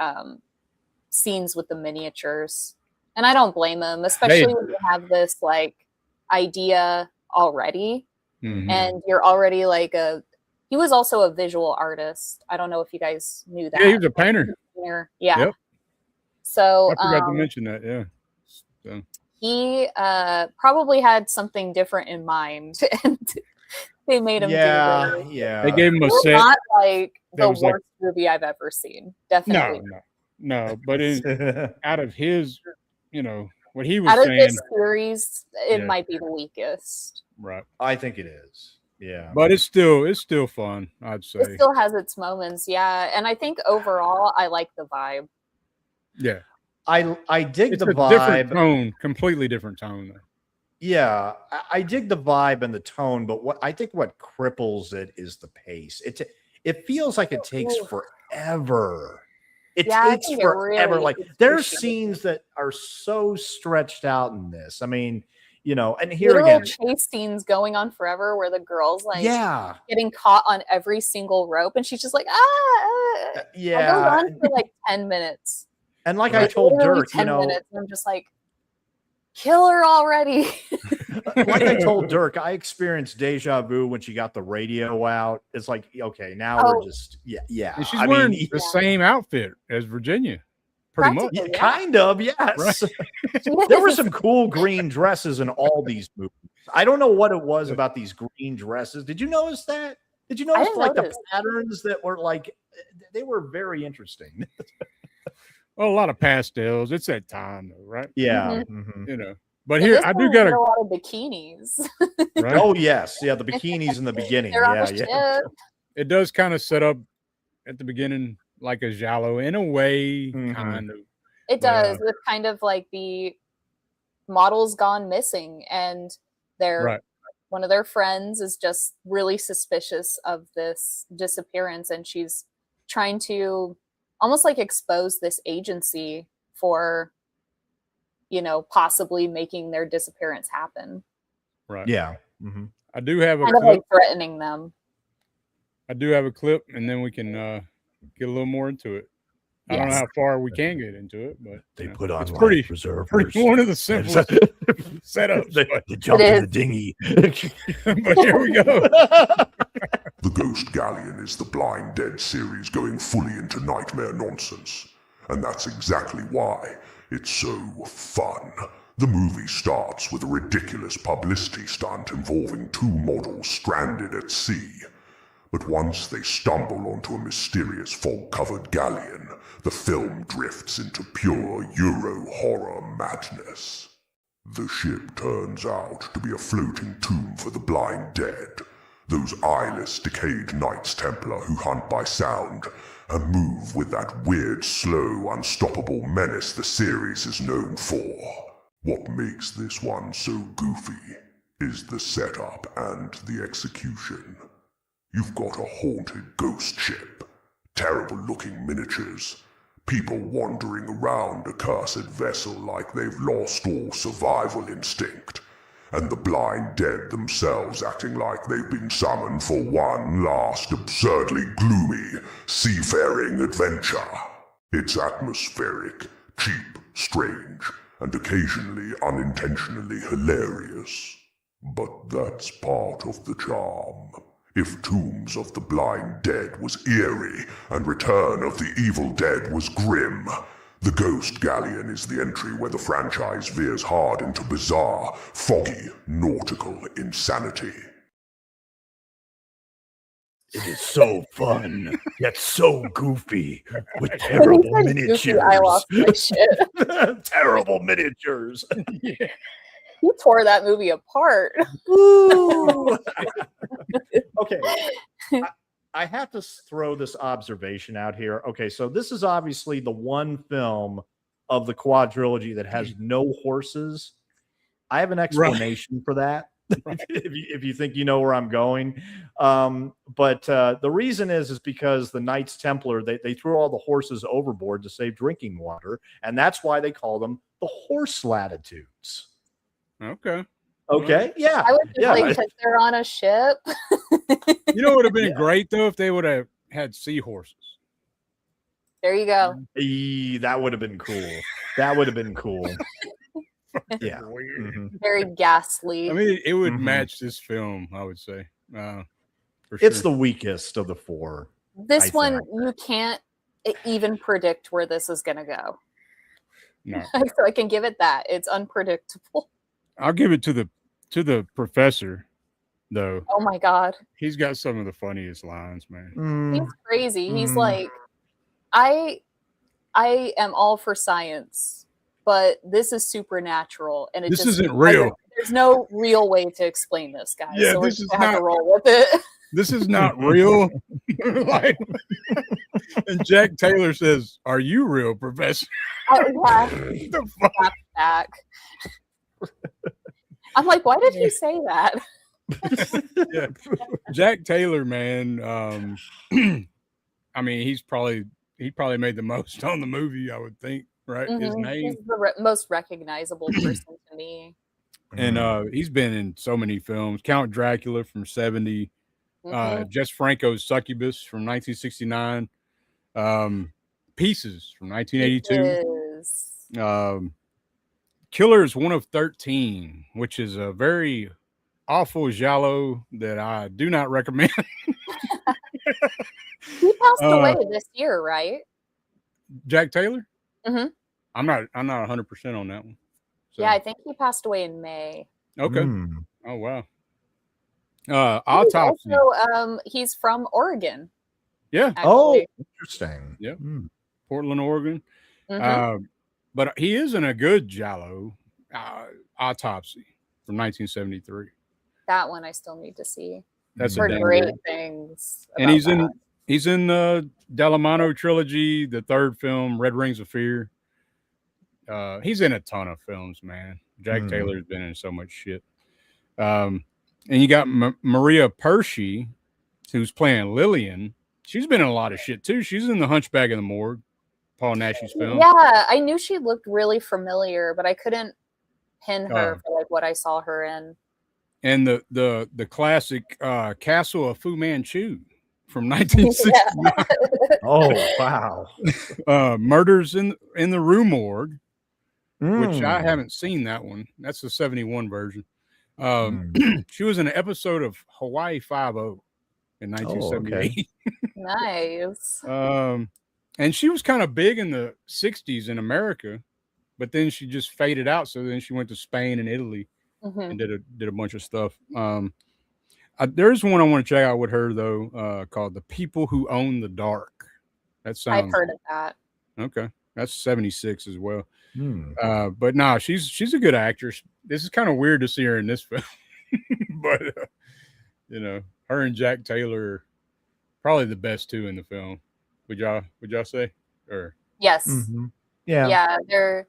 scenes with the miniatures. And I don't blame him, especially when you have this like idea already mhm. and you're already like he was also a visual artist. I don't know if you guys knew that. Yeah, he was a painter. Yeah. Yep. So I forgot to mention that. Yeah. So. He probably had something different in mind, and they made him do this. Yeah. They gave him a It was set. not like that the was worst movie I've ever seen. Definitely. No. But out of his, what he was Out of saying, this series, it Yeah. might be the weakest. right? I think it is. Yeah. But it's still fun. I'd say. It still has its moments, yeah. And I think overall, I like the vibe. Yeah. I dig It's the a vibe. different tone, completely different tone. Though. Yeah, I dig the vibe and the tone, but what cripples it is the pace. It feels like it takes forever. It Yeah, I takes think it forever. really Like there are excruciating. scenes that are so stretched out in this. I mean, and here Literal again, chase scenes going on forever where the girl's like yeah, getting caught on every single rope and she's just like, I'll go yeah. on for like 10 minutes. And like I Like, told literally Dirk, 10 minutes, and I'm just like, kill her already. like I told Dirk, I experienced deja vu when she got the radio out. It's like, okay, now we're just, yeah. And she's wearing the same outfit as Virginia, pretty much. Yeah, kind of, yes. Right. There were some cool green dresses in all these movies. I don't know what it was about these green dresses. Did you notice that? Did you notice like the patterns that were like, they were very interesting. Well, a lot of pastels. It's that time, though, right? Yeah. Mm-hmm. But here I do got a lot of bikinis. Right? Oh yes, yeah, the bikinis in the beginning. Yeah. It does kind of set up at the beginning like a giallo in a way, kind of. It does, with kind of like the models gone missing, and one of their friends is just really suspicious of this disappearance, and she's trying to almost like expose this agency for possibly making their disappearance happen. Right. Yeah. I do have a kind of clip. like threatening them. I do have a clip, and then we can get a little more into it. I don't know how far we can get into it, but they put on it's pretty one of the simplest setups. They jump in the dinghy. But here we go. The Ghost Galleon is the Blind Dead series going fully into nightmare nonsense. And that's exactly why it's so fun. The movie starts with a ridiculous publicity stunt involving two models stranded at sea. But once they stumble onto a mysterious fog-covered galleon, the film drifts into pure Euro horror madness. The ship turns out to be a floating tomb for the blind dead, those eyeless, decayed Knights Templar who hunt by sound and move with that weird, slow, unstoppable menace the series is known for. What makes this one so goofy is the setup and the execution. You've got a haunted ghost ship, terrible-looking miniatures, people wandering around a cursed vessel like they've lost all survival instinct, and the blind dead themselves acting like they've been summoned for one last absurdly gloomy, seafaring adventure. It's atmospheric, cheap, strange, and occasionally unintentionally hilarious. But that's part of the charm. If Tombs of the Blind Dead was eerie and Return of the Evil Dead was grim, the Ghost Galleon is the entry where the franchise veers hard into bizarre, foggy, nautical insanity. It is so fun, yet so goofy, with terrible miniatures. I lost my shit. Terrible miniatures. Yeah. He tore that movie apart. Okay. I have to throw this observation out here. Okay, so this is obviously the one film of the quadrilogy that has no horses. I have an explanation for that. If you think you know where I'm going. But the reason is because the Knights Templar, they threw all the horses overboard to save drinking water. And that's why they call them the horse latitudes. Okay. Okay. Yeah. I would just like because they're on a ship. You know, it would have been great though if they would have had seahorses. There you go. That would have been cool. That would have been cool. Yeah. Very ghastly. I mean, it would match this film, I would say. For It's sure. the weakest of the four. This one, you can't even predict where this is going to go. No. So I can give it that. It's unpredictable. I'll give it to the professor, though. Oh my God. He's got some of the funniest lines, man. He's crazy. He's like, I am all for science, but this is supernatural, and this isn't real. There's no real way to explain this, guys. Yeah, so we're this is gonna have not to roll with it. This is not real. Like, and Jack Taylor says, "Are you real, Professor?" The fuck? Back. I'm like, why did he say that? Yeah. Jack Taylor, man. I mean, he probably made the most on the movie, I would think. Right, his name. He's the most recognizable person to me. And he's been in so many films. Count Dracula from '70. Jess Franco's Succubus from 1969. Pieces from 1982. Killers 1 of 13, which is a very awful giallo that I do not recommend. He passed away this year, right? Jack Taylor? Mm-hmm. I'm not 100% on that one. So. Yeah, I think he passed away in May. Okay. Oh wow. Autopsy. Also, he's from Oregon. Yeah. Actually. Oh, interesting. Yep. Portland, Oregon. But he is in a good giallo, Autopsy from 1973. That one I still need to see. That's heard great things. And he's in the Delamano trilogy, the third film, Red Rings of Fear. He's in a ton of films, man. Jack Taylor's been in so much shit. And you got Maria Pershey, who's playing Lillian. She's been in a lot of shit too. She's in The Hunchback of the Morgue, Paul Nash's film. Yeah, I knew she looked really familiar, but I couldn't pin her for like what I saw her in. And the classic Castle of Fu Manchu from 1969. Oh wow! Murders in the Rue Morgue, which I haven't seen that one. That's the 71 version. She was in an episode of Hawaii Five-0 in 1978. Nice. And she was kind of big in the 60s in America, but then she just faded out. So then she went to Spain and Italy and did a bunch of stuff. There's one I want to check out with her though, called The People Who Own the Dark. That sounds. I've heard of that. Okay, that's 76 as well. But no, she's a good actress. This is kind of weird to see her in this film, but you know, her and Jack Taylor are probably the best two in the film. Would y'all say? Or yes, yeah, they're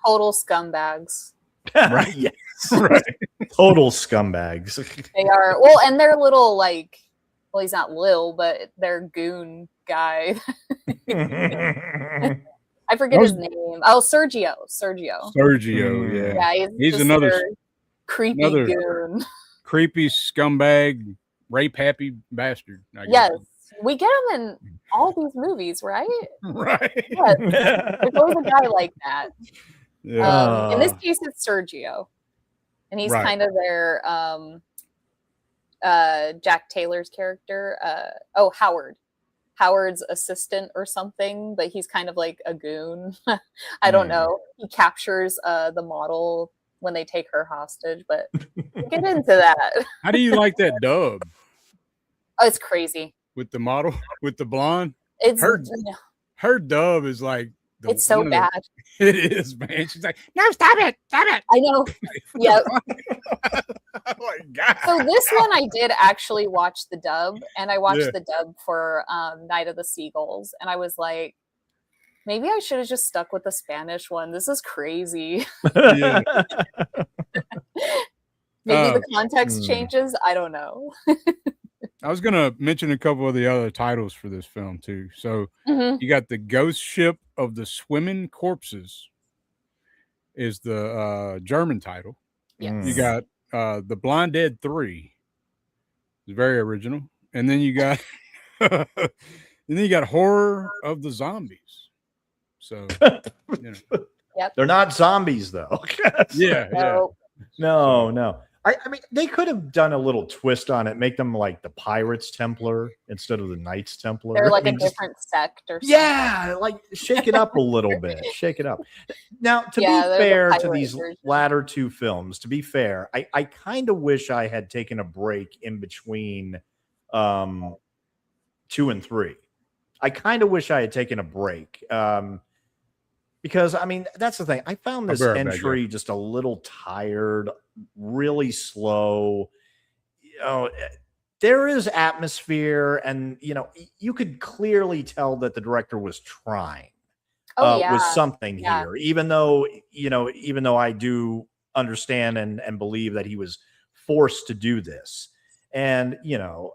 total scumbags. Right. Yes. Right. Total scumbags. They are. Well, and they're little like. Well, he's not Lil, but they're goon guy. I forget his name. Oh, Sergio. Yeah, he's another creepy goon. Creepy scumbag, rape happy bastard. Yes, we get him in all these movies, right? Right. Yes. There's always a guy like that. Yeah. In this case, it's Sergio, and he's kind of their Jack Taylor's character. Howard's assistant or something, but he's kind of like a goon. I don't know. He captures the model when they take her hostage, but we'll get into that. How do you like that dub? Oh, it's crazy. With the model, with the blonde? It's her dub is like it's so bad. It is, man. She's like, no, stop it. I know. Yep. Oh my God. So this one I did actually watch the dub, and I watched the dub for Night of the Seagulls, and I was like, maybe I should have just stuck with the Spanish one. This is crazy. Yeah. Maybe the context changes. I don't know. I was gonna mention a couple of the other titles for this film too. So Mhm. you got The Ghost Ship of the Swimming Corpses is the German title. Yes. You got The Blind Dead 3. It's very original. And then you got Horror of the Zombies. So you know. They're not zombies though. Yeah. No. I mean, they could have done a little twist on it, make them like the Pirates Templar instead of the Knights Templar. They're like I mean, a different sect or something. yeah, like shake it up a little bit. Shake it up. Now, to be fair to these latter two films, to be fair, I kind of wish I had taken a break in between 2 and 3. I kind of wish I had taken a break. Because I mean, that's the thing. I found this entry just a little tired, really slow. You know, there is atmosphere, and you know, you could clearly tell that the director was trying with something here. Even though I do understand and believe that he was forced to do this, and you know,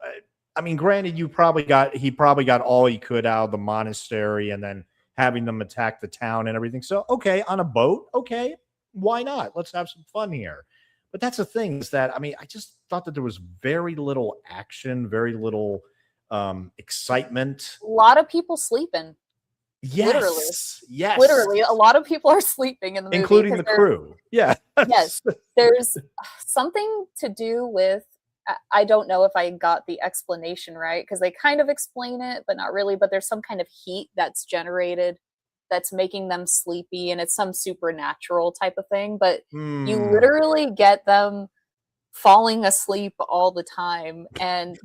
I mean, granted, he probably got all he could out of the monastery, and then having them attack the town and everything. So, okay, on a boat, okay, why not? Let's have some fun here. But that's the thing is that, I mean, I just thought that there was very little action, very little excitement. A lot of people sleeping. Yes. Literally, a lot of people are sleeping in the movie. Including the crew. Yeah. Yes. There's something to do with, I don't know if I got the explanation right, because they kind of explain it, but not really. But there's some kind of heat that's generated that's making them sleepy, and it's some supernatural type of thing. But you literally get them falling asleep all the time, and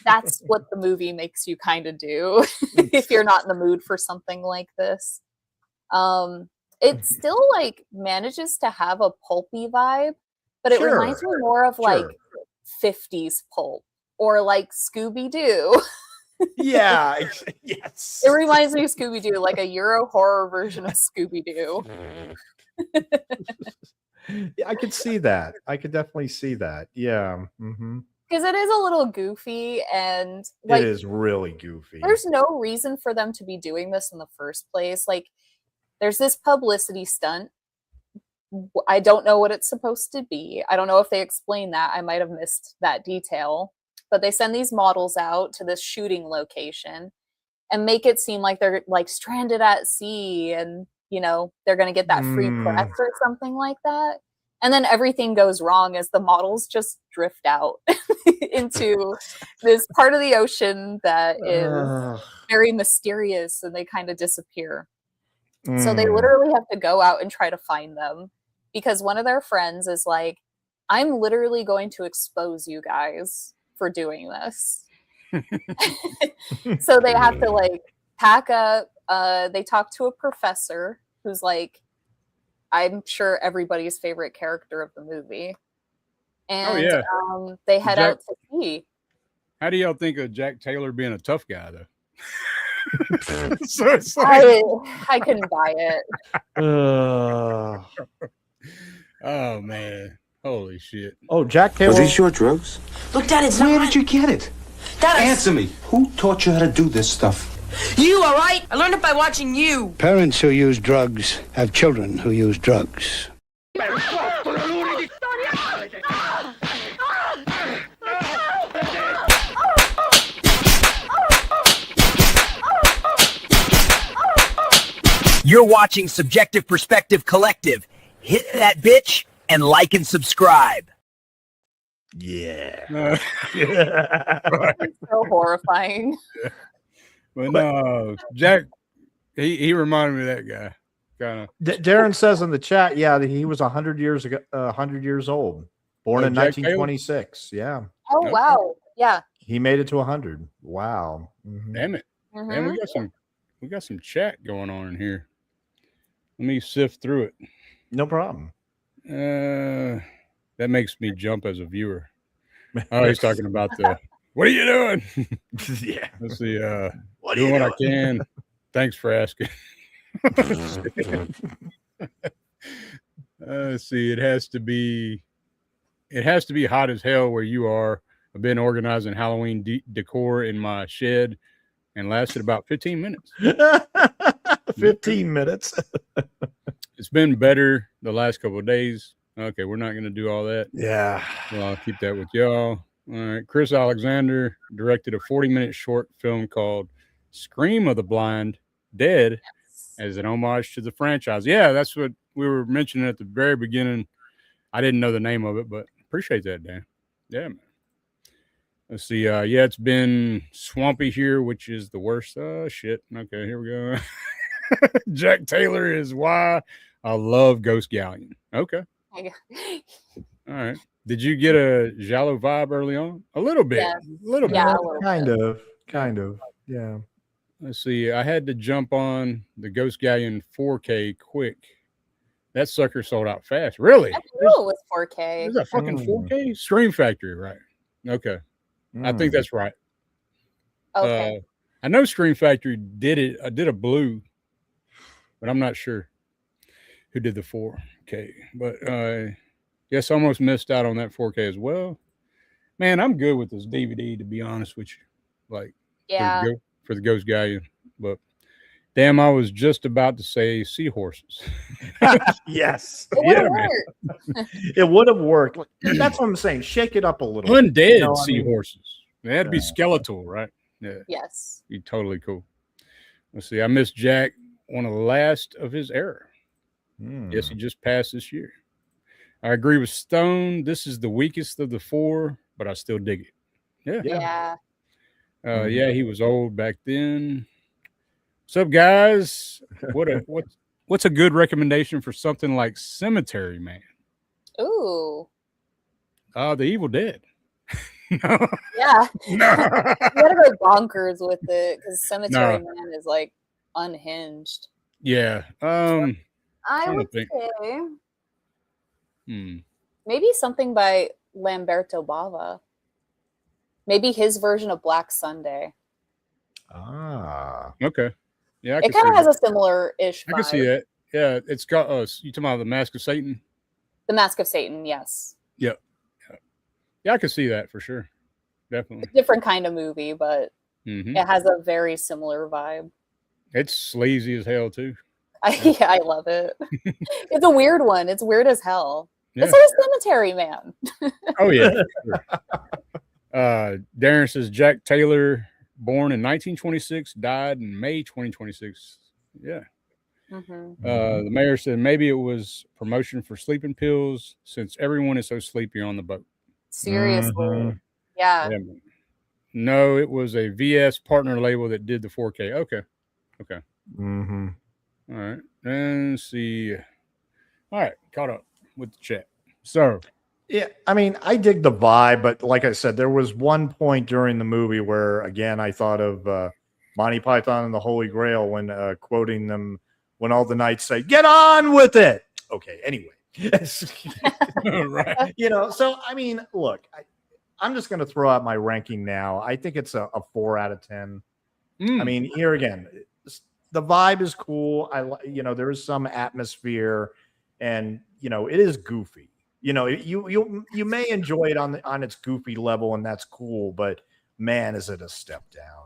that's what the movie makes you kind of do if you're not in the mood for something like this. It still like manages to have a pulpy vibe, but it reminds me more of like 50s pulp or like Scooby-Doo. Yeah, yes. It reminds me of Scooby-Doo, like a Euro horror version of Scooby-Doo. Yeah, I could see that. I could definitely see that. Yeah. Because it is a little goofy, and like, it is really goofy. There's no reason for them to be doing this in the first place. Like, there's this publicity stunt. I don't know what it's supposed to be. I don't know if they explain that. I might have missed that detail. But they send these models out to this shooting location and make it seem like they're like stranded at sea, and you know, they're going to get that free press or something like that. And then everything goes wrong as the models just drift out into this part of the ocean that is very mysterious, and they kind of disappear. So they literally have to go out and try to find them, because one of their friends is like, I'm literally going to expose you guys for doing this. So they have to like pack up. They talk to a professor who's like, I'm sure everybody's favorite character of the movie. And they head out to sea. How do y'all think of Jack Taylor being a tough guy though? So it's like... I couldn't buy it. Oh man. Holy shit. Oh, Jack Taylor. Are these your drugs? Look, Dad, it's Where not... did you get it? Dad, Answer me. Who taught you how to do this stuff? You, all right? I learned it by watching you. Parents who use drugs have children who use drugs. You're watching Subjective Perspective Collective. Hit that bitch and like and subscribe. Yeah. It's so horrifying. Yeah. But no, Jack, he reminded me of that guy. Kind of. Darren says in the chat, that he was 100 years ago, 100 years old, born in 1926. Yeah. Oh wow. Yeah. He made it to 100. Wow. Damn it. Man, we got some chat going on in here. Let me sift through it. No problem. That makes me jump as a viewer. Oh, he's talking about the. What are you doing? Yeah. Let's see. Doing what I can. Thanks for asking. Let's see. It has to be hot as hell where you are. I've been organizing Halloween decor in my shed and lasted about 15 minutes. 15 minutes. It's been better the last couple of days. Okay, we're not going to do all that. Yeah. Well, I'll keep that with y'all. All right. Chris Alexander directed a 40-minute short film called Scream of the Blind Dead as an homage to the franchise. Yeah, that's what we were mentioning at the very beginning. I didn't know the name of it, but appreciate that, Dan. Yeah, man. Let's see. Yeah, it's been swampy here, which is the worst. Shit. Okay, here we go. Jack Taylor is why I love Ghost Galleon. Okay. All right. Did you get a Giallo vibe early on? A little bit. Yeah. A little bit. Kind of. Yeah. Let's see. I had to jump on the Ghost Galleon 4K quick. That sucker sold out fast. Really? I knew it was 4K. Is that fucking 4K? Scream Factory, right? Okay. I think that's right. Okay. I know Scream Factory did it. I did a blue, but I'm not sure who did the 4K. But yes, I almost missed out on that 4K as well. Man, I'm good with this DVD, to be honest with you. Like, Yeah. For the Ghost Galleon. But damn, I was just about to say seahorses. Yes. It It would have worked. That's what I'm saying. Shake it up a little. Undead You know what I mean? seahorses. They had to be skeletal, right? Yeah. Yes. Be totally cool. Let's see. I missed Jack, one of the last of his era. Yes, he just passed this year. I agree with Stone. This is the weakest of the four, but I still dig it. Yeah. Yeah. Yeah, he was old back then. What's up, guys? What's a good recommendation for something like Cemetery Man? Ooh. The Evil Dead. Yeah. No. You gotta go bonkers with it because Cemetery Man is like unhinged. Yeah. I would think. say maybe something by Lamberto Bava. Maybe his version of Black Sunday. Okay. Yeah, it kind of has a similar-ish vibe. I can see that. Yeah, it's got you talking about the Mask of Satan? The Mask of Satan, yes. Yep. Yeah, I can see that for sure. Definitely. It's a different kind of movie, but it has a very similar vibe. It's sleazy as hell too. I love it. It's a weird one. It's weird as hell. Yeah. It's like a Cemetery Man. Oh yeah. Sure. Darren says Jack Taylor, born in 1926, died in May 2026. Yeah. The mayor said maybe it was promotion for sleeping pills since everyone is so sleepy on the boat. Seriously. Yeah. No, it was a VS partner label that did the 4K. Okay. All right. And let's see. All right. Caught up with the chat. So, yeah, I mean, I dig the vibe, but like I said, there was one point during the movie where, again, I thought of Monty Python and the Holy Grail when quoting them when all the knights say, "Get on with it." Okay, anyway. Right. You know, so, I mean, look, I'm just going to throw out my ranking now. I think it's a 4 out of 10. I mean, here again, the vibe is cool. There is some atmosphere and, it is goofy. You may enjoy it on its goofy level, and that's cool. But man, is it a step down?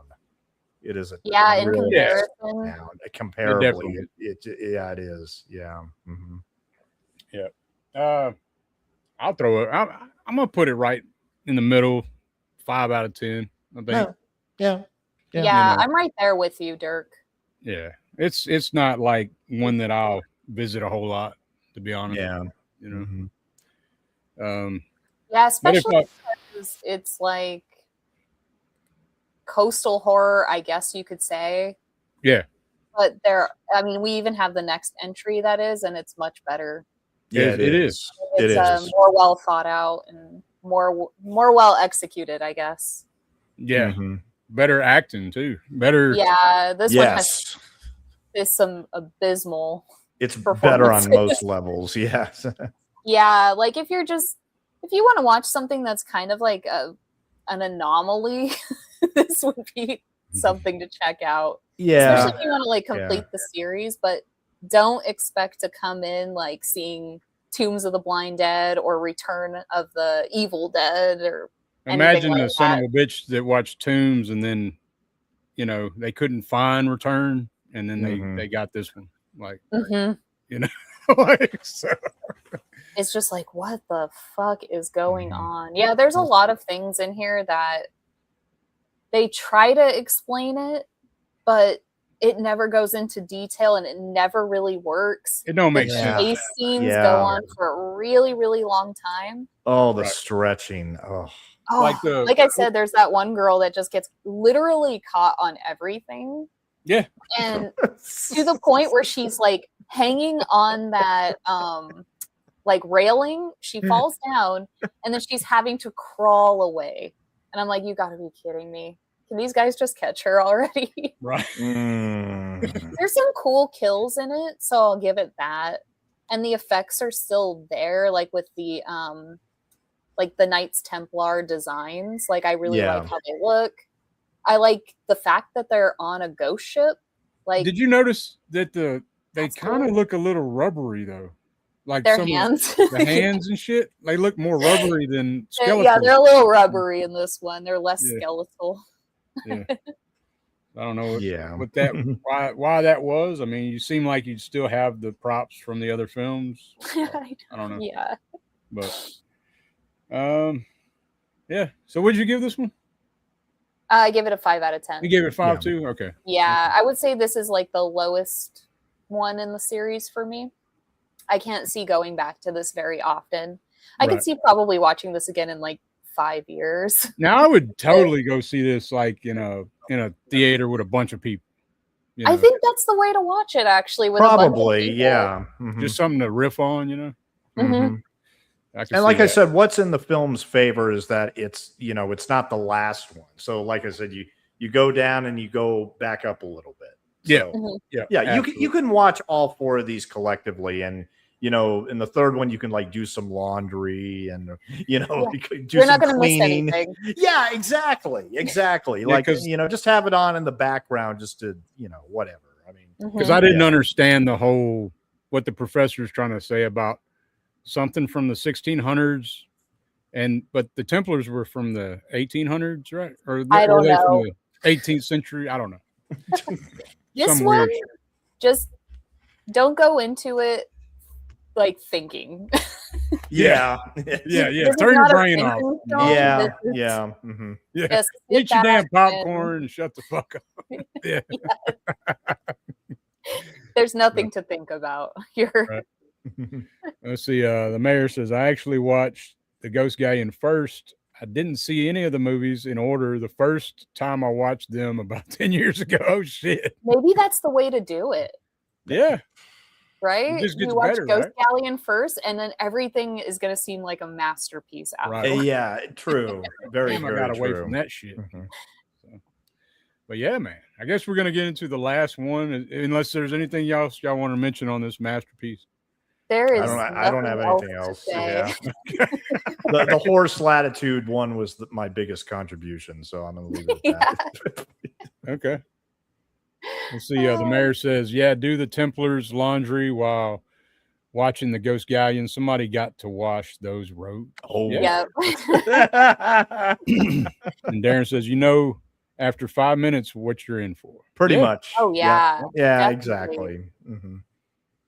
It is a in really comparison. step down. Comparably, it is. Yeah. Yeah. I'll throw it. I'm gonna put it right in the middle, 5 out of 10. I think. Yeah, I'm right there with you, Dirk. Yeah, it's not like one that I'll visit a whole lot, to be honest. Yeah. Yeah, especially because it's like coastal horror, I guess you could say. Yeah. But we even have the next entry that is, and it's much better. Yeah, it is. It's more well thought out and more well executed, I guess. Yeah. Better acting too. Better. Yeah, this one is some abysmal. It's better on most levels. Yes. Yeah, like if you want to watch something that's kind of like an anomaly, this would be something to check out. Yeah. Especially if you want to like complete the series, but don't expect to come in like seeing Tombs of the Blind Dead or Return of the Evil Dead or imagine like the son of a bitch that watched Tombs and then, you know, they couldn't find Return and then they got this one. Like, you know, like, so. It's just like, what the fuck is going on? Yeah, there's a lot of things in here that they try to explain it, but it never goes into detail and it never really works. It don't make the sense. Chase scenes go on for a really, really long time. Oh, the stretching. Oh. Like I said, there's that one girl that just gets literally caught on everything. Yeah. And to the point where she's like hanging on that like railing, she falls down and then she's having to crawl away. And I'm like, you gotta be kidding me. Can these guys just catch her already? Right. There's some cool kills in it, so I'll give it that. And the effects are still there, like with the Knights Templar designs. Like I really like how they look. I like the fact that they're on a ghost ship. Like, did you notice that they kind of look a little rubbery though? Like their hands, the hands and shit. They look more rubbery than skeletal. Yeah, they're a little rubbery in this one. They're less skeletal. Yeah. I don't know what that why that was. I mean, you seem like you'd still have the props from the other films. I don't know. Yeah. But yeah. So what did you give this one? I give it a 5 out of 10. You gave it 5 too? Okay. Yeah, I would say this is like the lowest one in the series for me. I can't see going back to this very often. I could see probably watching this again in like 5 years. Now I would totally go see this like in a theater with a bunch of people. You know? I think that's the way to watch it actually. With probably, a bunch of yeah. Just something to riff on, you know. And like I said, what's in the film's favor is that it's, you know, it's not the last one. So like I said, you go down and you go back up a little bit. So, yeah. You can watch all 4 of these collectively, and you know, in the third one you can like do some laundry and you know you're not going to miss anything. Yeah, exactly. Like you know, just have it on in the background, just to you know whatever. I mean, because I didn't understand the whole what the professor's trying to say about something from the 1600s, but the Templars were from the 1800s, right? Or I don't know. From the 18th century? I don't know. This one, just don't go into it like thinking. Yeah. Turn your brain off. Yeah. Just eat your damn popcorn and shut the fuck up. Yeah. There's nothing to think about. Let's see. The mayor says, I actually watched The Ghost Galleon first. I didn't see any of the movies in order. The first time I watched them about 10 years ago. Oh, shit. Maybe that's the way to do it. Yeah. Right? You watch Ghost Galleon first, and then everything is going to seem like a masterpiece after. Yeah, true. Very, I very got true. away from that shit. So, but yeah, man. I guess we're going to get into the last one, unless there's anything else y'all want to mention on this masterpiece. There is. I don't have anything else. Yeah. the horse latitude one was my biggest contribution, so I'm going to leave it at that. Okay. Let's see. The mayor says, "Yeah, do the Templars' laundry while watching the Ghost Galleon." Somebody got to wash those robes. Oh, yeah. And Darren says, "You know, after 5 minutes, what you're in for." Pretty much. Oh yeah. Yeah. Exactly.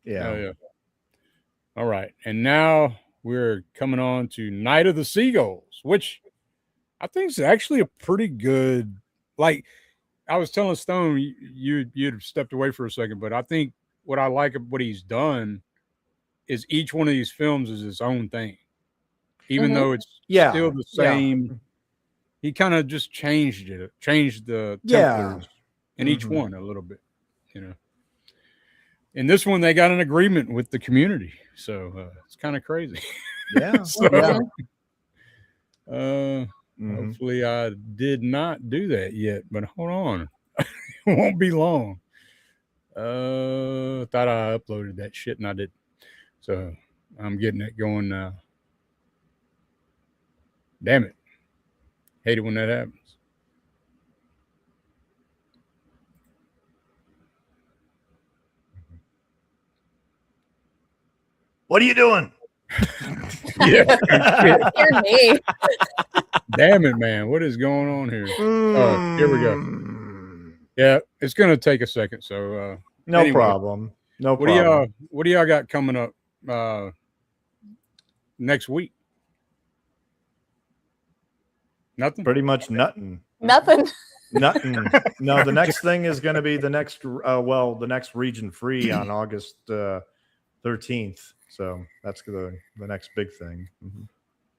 Yeah. All right, and now we're coming on to Night of the Seagulls, which I think is actually a pretty good. Like I was telling Stone, you'd stepped away for a second, but I think what I like of what he's done is each one of these films is its own thing, even though it's still the same. Yeah. He kind of just changed the Templars in each one a little bit, you know. In this one, they got an agreement with the community, so it's kind of crazy. Yeah. Hopefully, I did not do that yet, but hold on, it won't be long. Thought I uploaded that shit and I didn't, so I'm getting it going now. Damn it! Hate it when that happens. What are you doing? Yeah. Scared me. Damn it, man. What is going on here? Oh, here we go. Yeah, it's gonna take a second. So No anyway, problem. No what problem. what do y'all got coming up next week? Nothing. Pretty much nothing. Nothing. Nothing. No, the next thing is going to be the next the next region free on August 13th. So that's the next big thing. Mm-hmm.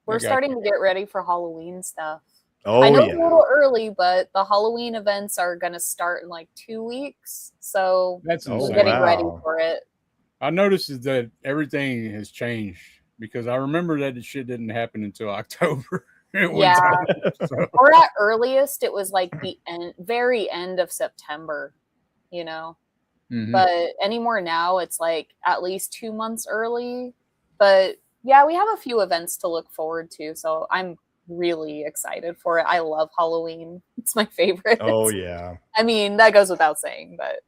We're starting to get ready for Halloween stuff. Oh, I know yeah. it's a little early, but the Halloween events are going to start in like 2 weeks. So That's we're insane. getting ready for it. I noticed is that everything has changed because I remember that the shit didn't happen until October. Yeah. So. Or at earliest, it was like the very end of September, you know. Mm-hmm. But anymore now, it's like at least 2 months early. But yeah, we have a few events to look forward to. So I'm really excited for it. I love Halloween. It's my favorite. Oh, yeah. I mean, that goes without saying, but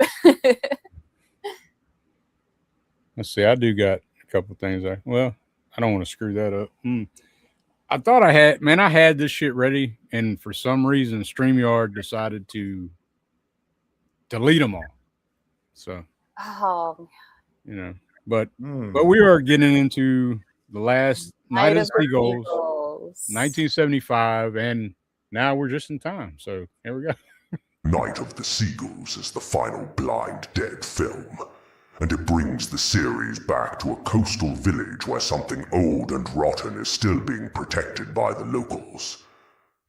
let's see. I do got a couple things there. Well, I don't want to screw that up. I thought I had this shit ready, and for some reason, StreamYard decided to delete them all. So, you know, but we are getting into the last Night of the Seagulls, 1975, and now we're just in time. So here we go. Night of the Seagulls is the final Blind Dead film, and it brings the series back to a coastal village where something old and rotten is still being protected by the locals.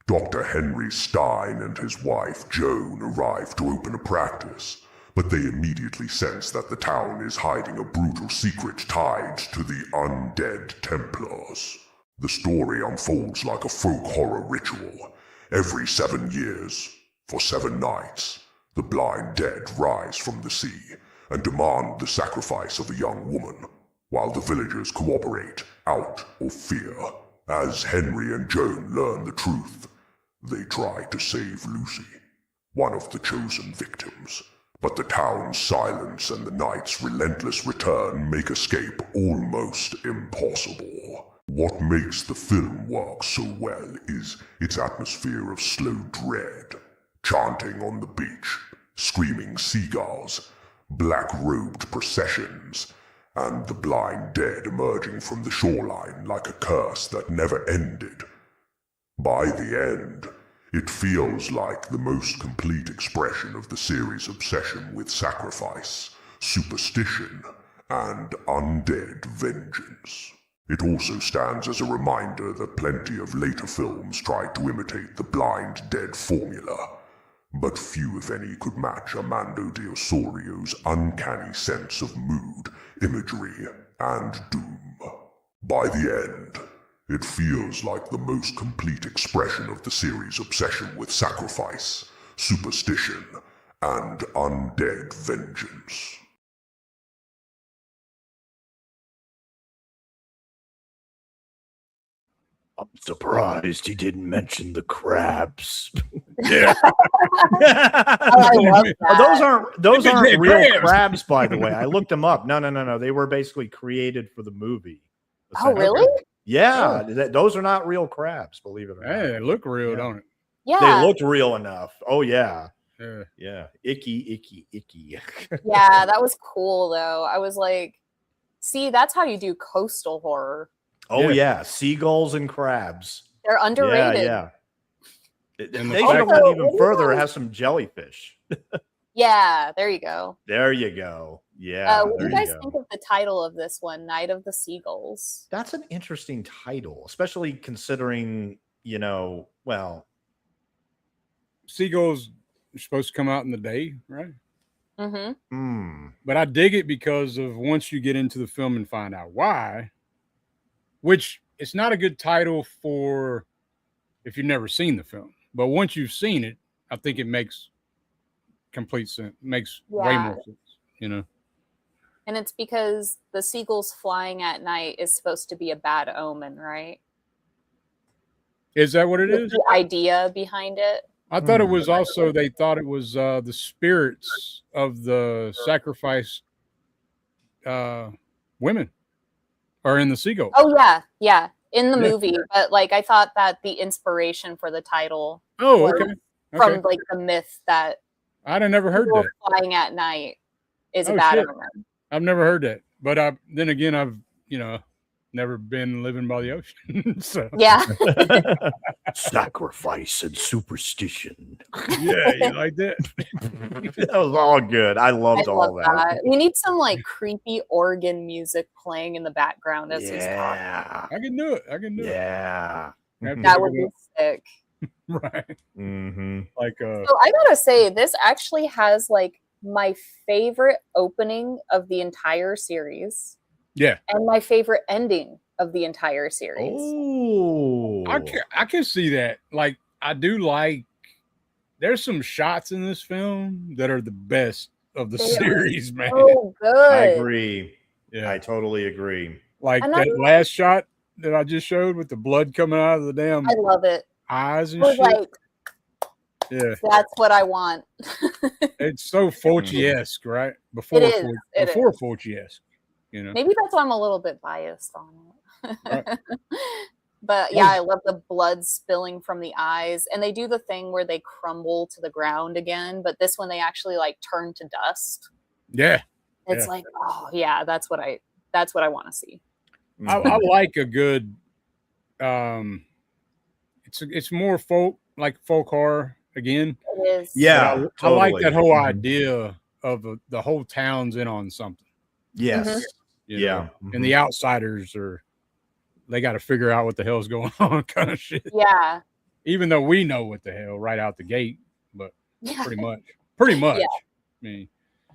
Dr. Henry Stein and his wife Joan arrive to open a practice, but they immediately sense that the town is hiding a brutal secret tied to the undead Templars. The story unfolds like a folk horror ritual. Every 7 years, for 7 nights, the blind dead rise from the sea and demand the sacrifice of a young woman, while the villagers cooperate out of fear. As Henry and Joan learn the truth, they try to save Lucy, one of the chosen victims, but the town's silence and the night's relentless return make escape almost impossible. What makes the film work so well is its atmosphere of slow dread. Chanting on the beach, screaming seagulls, black-robed processions, and the blind dead emerging from the shoreline like a curse that never ended. By the end, it feels like the most complete expression of the series' obsession with sacrifice, superstition, and undead vengeance. It also stands as a reminder that plenty of later films tried to imitate the blind dead formula, but few, if any, could match Amando de Ossorio's uncanny sense of mood, imagery, and doom. By the end, it feels like the most complete expression of the series' obsession with sacrifice, superstition, and undead vengeance. I'm surprised he didn't mention the crabs. Yeah. I love that. Those aren't real crabs, by the way. I looked them up. No. They were basically created for the movie. Oh, really? Yeah, those are not real crabs, believe it or not. Hey, they look real, don't it? Yeah. They looked real enough. Oh, yeah. Yeah. Icky. Yeah, that was cool, though. I was like, see, that's how you do coastal horror. Oh, yeah. Seagulls and crabs. They're underrated. Yeah. They should have went even further. It has some jellyfish. Yeah, there you go. There you go. Yeah. What do you guys think of the title of this one, Night of the Seagulls? That's an interesting title, especially considering, Seagulls are supposed to come out in the day, right? Mm-hmm. But I dig it because of once you get into the film and find out why, which it's not a good title for if you've never seen the film. But once you've seen it, I think it makes complete sense. Makes way more sense, And it's because the seagulls flying at night is supposed to be a bad omen, right? Is that what it is? The idea behind it. I thought it was also, they thought it was the spirits of the sacrificed women. or in the sequel. Oh yeah, in the movie. But like, I thought that the inspiration for the title was from like the myth that I'd have never heard that. Flying at night is a Oh, bad shit. omen. I've never heard that, but then again, I've never been living by the ocean. So Yeah. Sacrifice and superstition. Yeah, you like that? That was all good. I loved all that. We need some like creepy organ music playing in the background as he's talking. I can do it. I can do it. Yeah. That would be sick. Right. Mm-hmm. Like So I gotta say, this actually has like my favorite opening of the entire series. Yeah. And my favorite ending of the entire series. Oh. I can see that. Like, I do like, there's some shots in this film that are the best of the series, man. So good. I agree. Yeah. I totally agree. Like that last shot that I just showed with the blood coming out of the damn I love it. eyes and I was shit. like, yeah. That's what I want. It's so Fulci-esque, right? Before Fulci-esque. You know, maybe that's why I'm a little bit biased on it. Right. But yeah, I love the blood spilling from the eyes, and they do the thing where they crumble to the ground again, but this one they actually like turn to dust. Yeah, it's like, oh yeah, that's what I want to see. I like a good. It's more folk horror again. It is. Yeah, I like that whole idea of the whole town's in on something. Yes. Mm-hmm. You know? And the outsiders they got to figure out what the hell's going on, kind of shit. Yeah. Even though we know what the hell right out the gate, but pretty much. Yeah. I mean,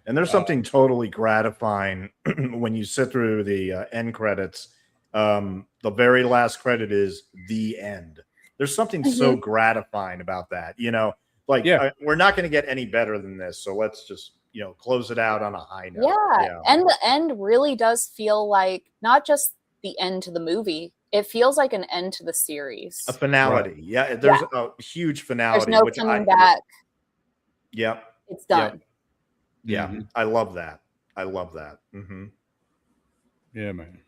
and there's something totally gratifying when you sit through the end credits. The very last credit is the end. There's something so gratifying about that, we're not going to get any better than this. So let's just, close it out on a high note. Yeah. And the end really does feel like not just the end to the movie. It feels like an end to the series. A finality. Right. Yeah. There's a huge finality. There's no coming back. Yep. It's done. Yep. Yeah. Mm-hmm. I love that. Mm-hmm. Yeah, man.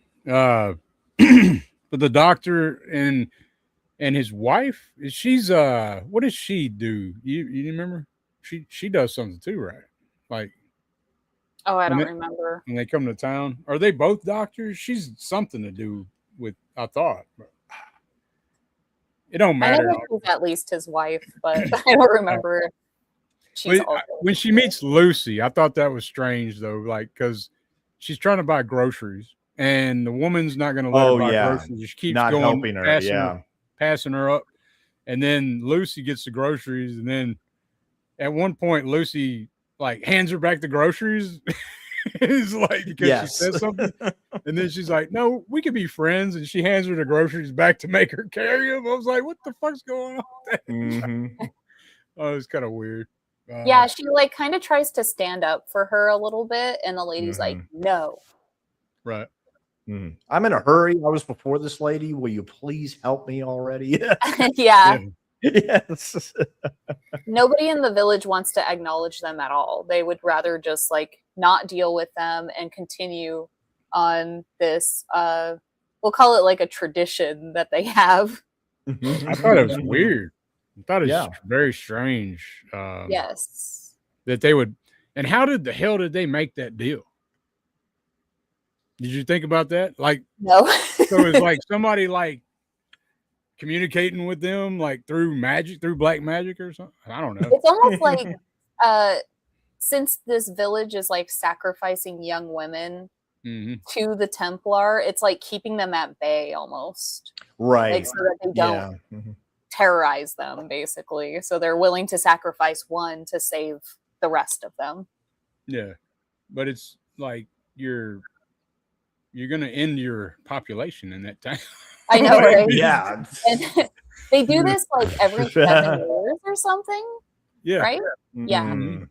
But the doctor and his wife, she's what does she do? You remember? She does something too, right? Like, oh, I don't remember. When they come to town, are they both doctors? She's something to do with. I thought it don't matter. I know she's at least his wife, but I don't remember. When she meets Lucy, I thought that was strange though, like because she's trying to buy groceries and the woman's not going to let her buy groceries. She keeps not going, helping her, passing her up, and then Lucy gets the groceries, and then at one point Lucy like hands her back the groceries. It's like because she says something, and then she's like, "No, we could be friends," and she hands her the groceries back to make her carry them. I was like, "What the fuck's going on?" Mm-hmm. Oh, it's kind of weird. Yeah, she like kind of tries to stand up for her a little bit, and the lady's like, "No." Right. Mm. I'm in a hurry. I was before this lady. Will you please help me already? Yeah. Yes. Nobody in the village wants to acknowledge them at all. They would rather just like not deal with them and continue on this we'll call it like a tradition that they have. I thought it was weird. I thought it was very strange. Yes. That they would, and how did the hell did they make that deal? Did you think about that? Like, no. So it's like somebody like communicating with them like through black magic or something. I don't know. It's almost like since this village is like sacrificing young women to the Templar, it's like keeping them at bay almost. Right. Like so that they don't terrorize them, basically. So they're willing to sacrifice one to save the rest of them. Yeah. But it's like you're going to end your population in that time. I know, right? Yeah. And they do this like every 7 years or something. Yeah. Right? Yeah. Mm-hmm.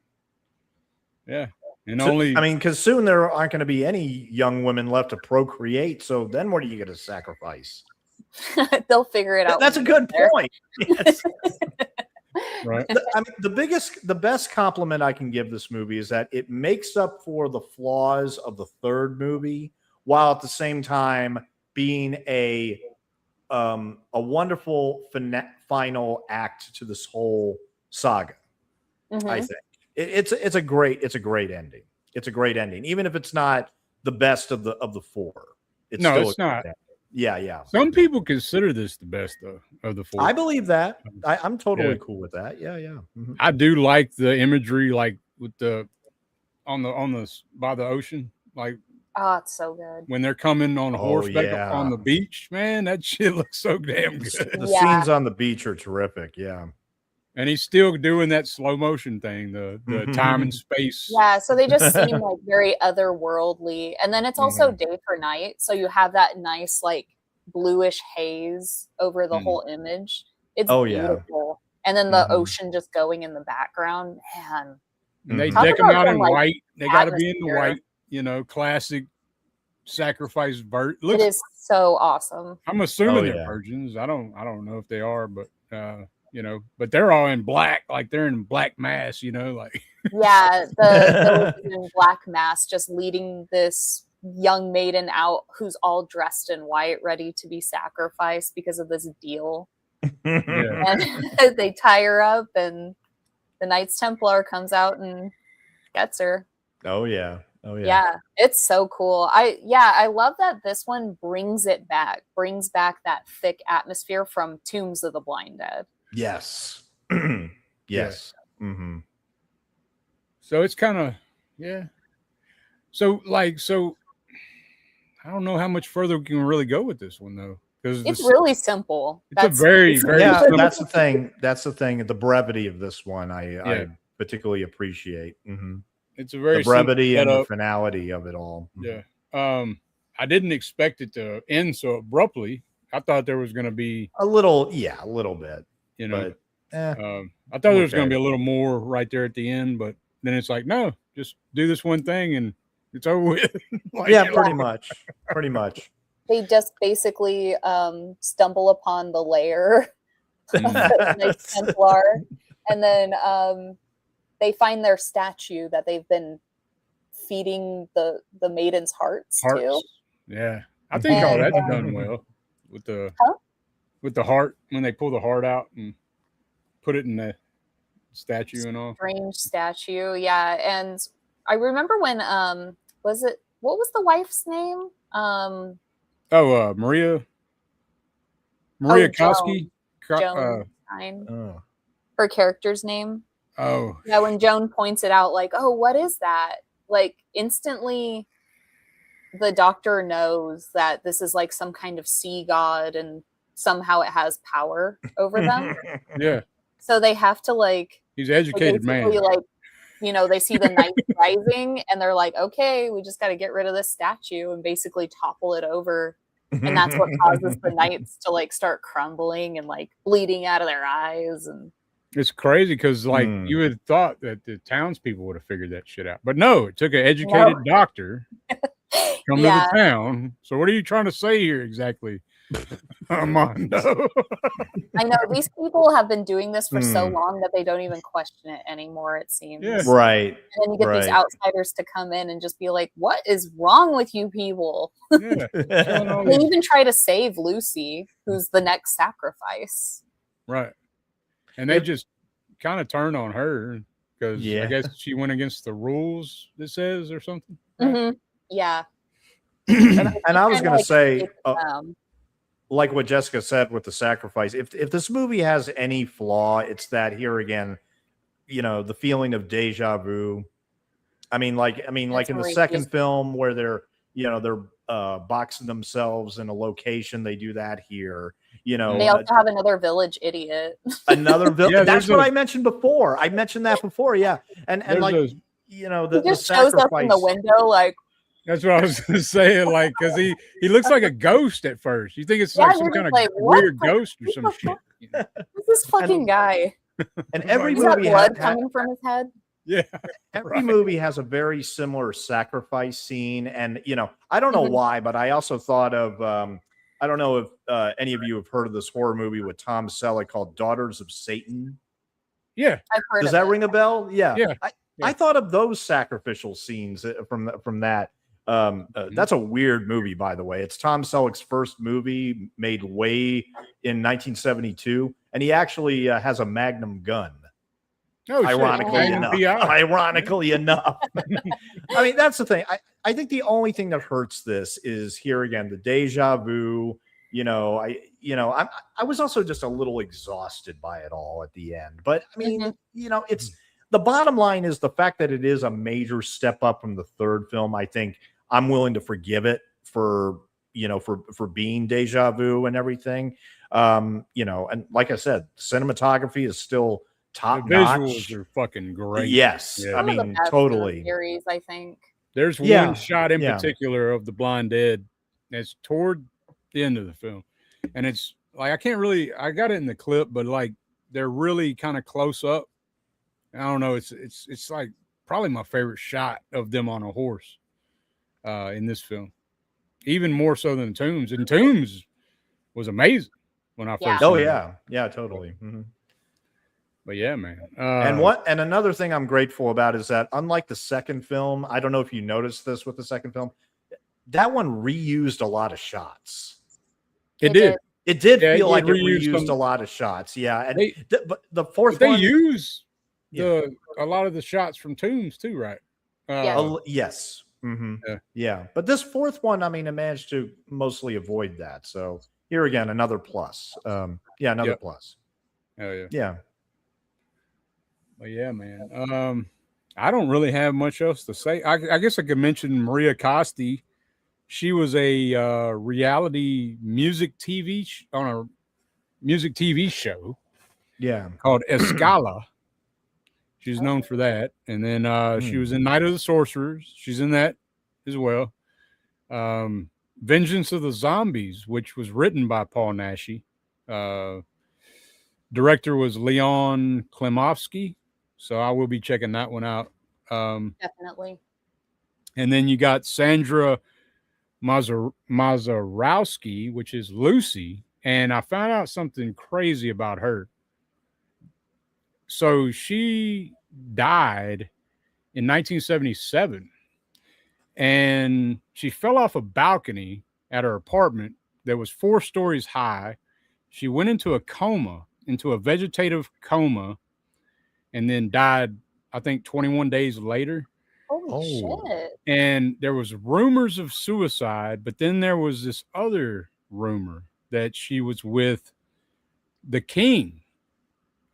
Yeah. And because soon there aren't going to be any young women left to procreate. So then what are you going to sacrifice? They'll figure it out. That's a good point. Yes. Right. The best compliment I can give this movie is that it makes up for the flaws of the third movie while at the same time being a wonderful final act to this whole saga. I think it's a great ending. It's a great ending, even if it's not the best of the four. It's not. Yeah. Some people consider this the best of the four. I believe that. I'm totally cool with that. Yeah. Mm-hmm. I do like the imagery, like with the on the by the ocean, like. Oh, it's so good. When they're coming on horseback on the beach, man, that shit looks so damn good. The scenes on the beach are terrific, yeah. And he's still doing that slow motion thing, the time and space. Yeah, so they just seem like very otherworldly. And then it's also day for night, so you have that nice like bluish haze over the whole image. It's beautiful. And then the ocean just going in the background, man. And they deck them out in white. They got to be in the white. Classic sacrifice it is so awesome. I'm assuming they're virgins. I don't know if they are, but but they're all in black, like they're in black mass, like the in black mass just leading this young maiden out who's all dressed in white, ready to be sacrificed because of this deal. And they tie her up, and the Knights Templar comes out and gets her. Oh yeah, it's so cool. I love that this one brings back that thick atmosphere from Tombs of the Blind Dead. Yes. Yes. Mm-hmm. So it's kind of So I don't know how much further we can really go with this one though, because it's really simple. It's very simple. That's the thing. The brevity of this one, I particularly appreciate. Mm-hmm. It's a very the brevity and the finality of it all. Yeah. I didn't expect it to end so abruptly. I thought there was going to be a little bit. But, I thought there was going to be a little more right there at the end, but then it's like, no, just do this one thing and it's over with. Pretty much. They just basically stumble upon the lair of the Templar, and then they find their statue that they've been feeding the maiden's hearts to. Yeah, I think all that's done well with the heart, when they pull the heart out and put it in the statue and all. Strange statue, yeah. And I remember when what was the wife's name? Maria Koski. Joan. Her character's name. Oh. Yeah, when Joan points it out, like, oh, what is that? Like, instantly the doctor knows that this is like some kind of sea god and somehow it has power over them. Yeah. So they have to like... He's an educated man. Like, they see the night rising and they're like, okay, we just got to get rid of this statue and basically topple it over. And that's what causes the knights to like start crumbling and like bleeding out of their eyes. And it's crazy because like you would have thought that the townspeople would have figured that shit out. But no, it took an educated doctor come to the town. So what are you trying to say here exactly, Amando? I know these people have been doing this for so long that they don't even question it anymore, it seems. Yeah. Right. And then you get these outsiders to come in and just be like, what is wrong with you people? Yeah. They even try to save Lucy, who's the next sacrifice. Right. And they just kind of turn on her because I guess she went against the rules, it says, or something. Mm-hmm. Yeah. And I was going to say, like what Jessica said with the sacrifice, if this movie has any flaw, it's that here again, the feeling of deja vu. I mean, like in the second film where they're boxing themselves in a location, they do that here. They also have another village idiot. Another village. That's what I mentioned before. I mentioned that before. Yeah, and like the just shows up in the window like. That's what I was going to say. Like, because he looks like a ghost at first. You think it's like some kind of weird ghost or some shit. Who's this fucking guy? And every movie has blood coming from his head. Yeah. Every movie has a very similar sacrifice scene. And, I don't know why, but I also thought of, I don't know if any of you have heard of this horror movie with Tom Selleck called Daughters of Satan. Yeah. I've heard Does that ring a bell? Yeah. Yeah. I thought of those sacrificial scenes from that. That's a weird movie, by the way. It's Tom Selleck's first movie, made way in 1972, and he actually has a Magnum gun. Oh, ironically enough. Ironically enough. I mean, that's the thing. I think the only thing that hurts this is here again the deja vu. I was also just a little exhausted by it all at the end. But I mean, it's the bottom line is the fact that it is a major step up from the third film. I think I'm willing to forgive it for being deja vu and everything. And like I said, cinematography is still top notch. Visuals are fucking great. Yes, yeah. I mean totally. Series, I think There's one shot in particular of the blind dead that's toward the end of the film, and it's like I got it in the clip, but like they're really kind of close up. I don't know. It's like probably my favorite shot of them on a horse in this film, even more so than Tombs. And Tombs was amazing when I first. Oh yeah, totally. Mm-hmm. But yeah, man. And another thing I'm grateful about is that unlike the second film, I don't know if you noticed this with the second film, that one reused a lot of shots. It did. It did feel like it reused a lot of shots. Yeah, and but the fourth one, they use a lot of the shots from Tombs too, right? Yes. Mm-hmm. Yeah, but this fourth one, I mean, it managed to mostly avoid that. So here again, another plus. Another plus. Oh yeah. Yeah. Well, yeah, man. I don't really have much else to say. I guess I could mention Maria Costi. She was a reality music TV on a music TV show. Yeah, called Escala. She's known for that, and then she was in Night of the Sorcerers. She's in that as well. Vengeance of the Zombies, which was written by Paul Naschy. Director was Leon Klimovsky. So I will be checking that one out. Definitely. And then you got Sandra Mazarowski, which is Lucy. And I found out something crazy about her. So she died in 1977. And she fell off a balcony at her apartment that was 4 stories high. She went into a vegetative coma, and then died, I think, 21 days later. Holy shit. And there was rumors of suicide, but then there was this other rumor that she was with the king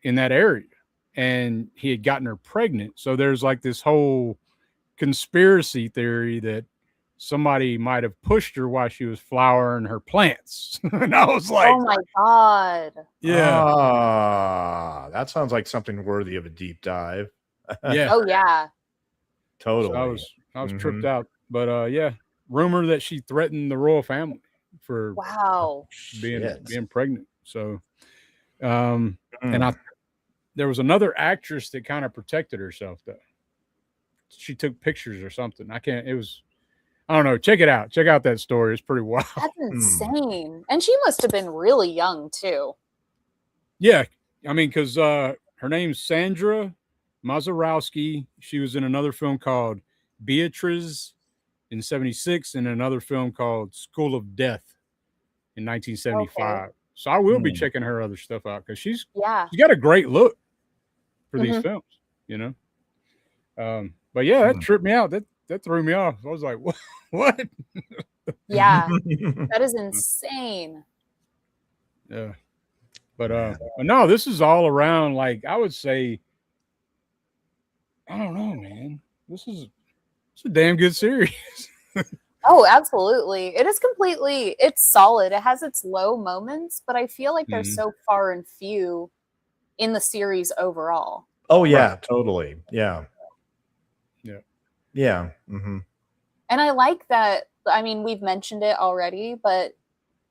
in that area, and he had gotten her pregnant. So there's like this whole conspiracy theory that somebody might have pushed her while she was flowering her plants. And I was like, oh my God. Yeah. That sounds like something worthy of a deep dive. Yeah. Oh yeah. Totally. So I was tripped out. But rumor that she threatened the royal family for being pregnant. So and there was another actress that kind of protected herself though. She took pictures or something. I don't know. Check it out. Check out that story. It's pretty wild. That's insane. And she must have been really young too. Yeah. I mean, because her name's Sandra Mazarowski. She was in another film called Beatrice in 1976 and another film called School of Death in 1975. Okay. So I will be checking her other stuff out because she's got a great look for these films, you know. But yeah, that tripped me out. That threw me off. I was like, what? Yeah, that is insane. Yeah. But no, this is all around, like, I would say, I don't know, man. It's a damn good series. Oh, absolutely. It's solid. It has its low moments, but I feel like they're so far and few in the series overall. Oh, yeah, totally. Yeah. Yeah. Yeah. Mm-hmm. And I like that. I mean, we've mentioned it already, but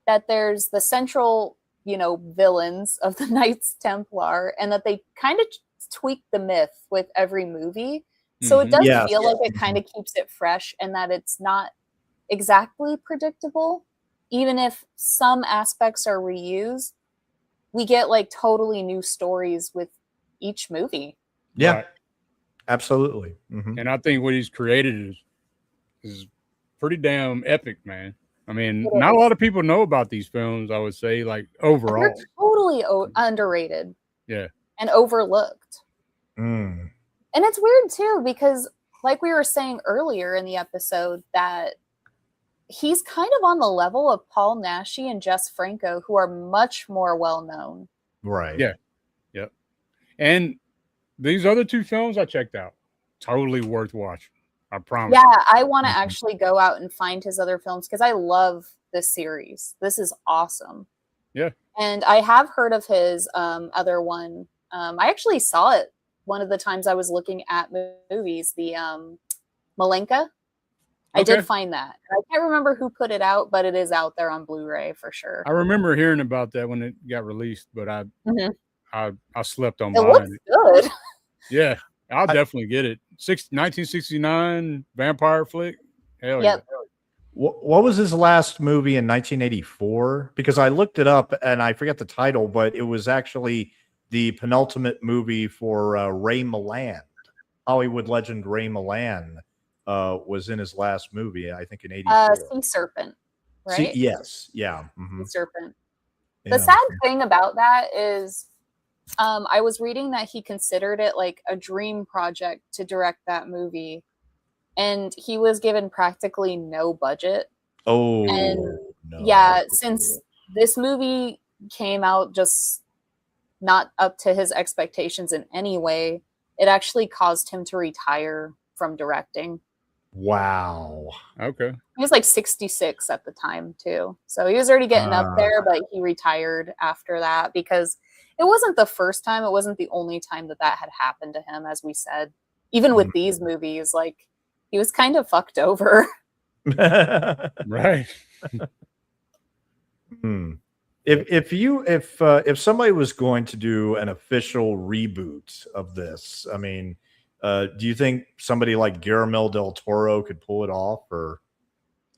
that there's the central, villains of the Knights Templar, and that they kind of tweak the myth with every movie. So it does feel like it kind of keeps it fresh, and that it's not exactly predictable. Even if some aspects are reused, we get like totally new stories with each movie. Yeah. Right. Absolutely. Mm-hmm. And I think what he's created is pretty damn epic, man. I mean, not a lot of people know about these films, I would say, like overall. They're totally underrated. Yeah. And overlooked. Mm. And it's weird too, because like we were saying earlier in the episode, that he's kind of on the level of Paul Naschy and Jess Franco, who are much more well known. Right. Yeah. Yep. And these other 2 films I checked out. Totally worth watching. I promise. Yeah, I want to actually go out and find his other films because I love this series. This is awesome. Yeah. And I have heard of his other one. I actually saw it one of the times I was looking at movies, the Malenka. I did find that. I can't remember who put it out, but it is out there on Blu-ray for sure. I remember hearing about that when it got released, but I slept on it. Looks good. Yeah, I'll definitely get it. 1969 vampire flick. Hell yeah. What was his last movie in 1984? Because I looked it up and I forget the title, but it was actually the penultimate movie for Ray Milland. Hollywood legend Ray Milland was in his last movie, I think in 84. Sea Serpent, right? Yes. Yeah. Sea Serpent. The sad thing about that is I was reading that he considered it like a dream project to direct that movie. And he was given practically no budget. Oh, and no. Yeah, since this movie came out just not up to his expectations in any way, it actually caused him to retire from directing. Wow. Okay. He was like 66 at the time too. So he was already getting up there, but he retired after that because it wasn't the first time. It wasn't the only time that had happened to him, as we said. Even with these movies, like, he was kind of fucked over. Right. If somebody was going to do an official reboot of this, I mean, do you think somebody like Guillermo del Toro could pull it off? Or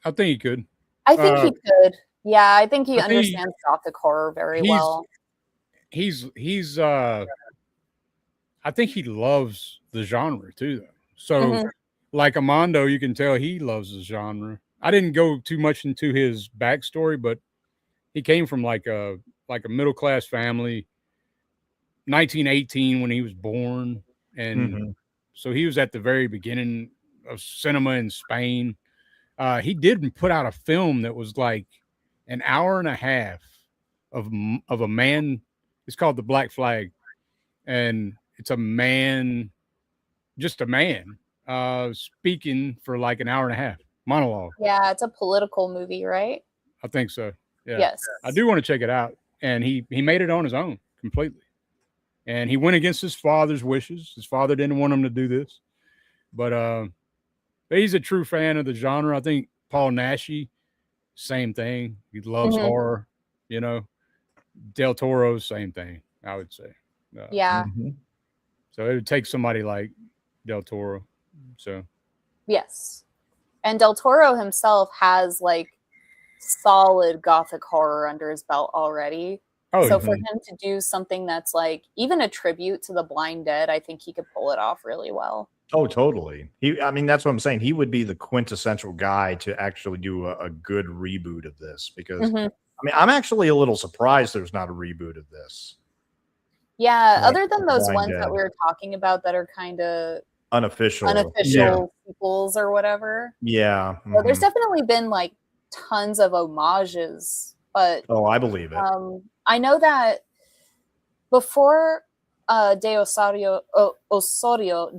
I think he could. I think he could. Yeah, I think he understands Gothic horror very well. I think he loves the genre too, though. So like Amando, you can tell he loves the genre. I didn't go too much into his backstory, but he came from like a middle-class family, 1918 when he was born. And so he was at the very beginning of cinema in Spain. He did put out a film that was like an hour and a half of a man. It's called The Black Flag. And it's a man, just a man, speaking for like an hour and a half, monologue. Yeah, it's a political movie, right? I think so. Yeah. Yes. I do want to check it out. And he made it on his own completely. And he went against his father's wishes. His father didn't want him to do this. But he's a true fan of the genre. I think Paul Naschy, same thing. He loves horror, you know. Del Toro, same thing, I would say. Yeah. So it would take somebody like Del Toro. So yes. And Del Toro himself has like solid Gothic horror under his belt already. So for him to do something that's like even a tribute to the Blind Dead, I think he could pull it off really well. Oh, totally. I mean, that's what I'm saying. He would be the quintessential guy to actually do a good reboot of this because I mean, I'm actually a little surprised there's not a reboot of this. Yeah, like, other than those ones that we were talking about that are kind of unofficial sequels or whatever. Yeah. So there's definitely been like tons of homages, but I believe it. I know that before De Ossorio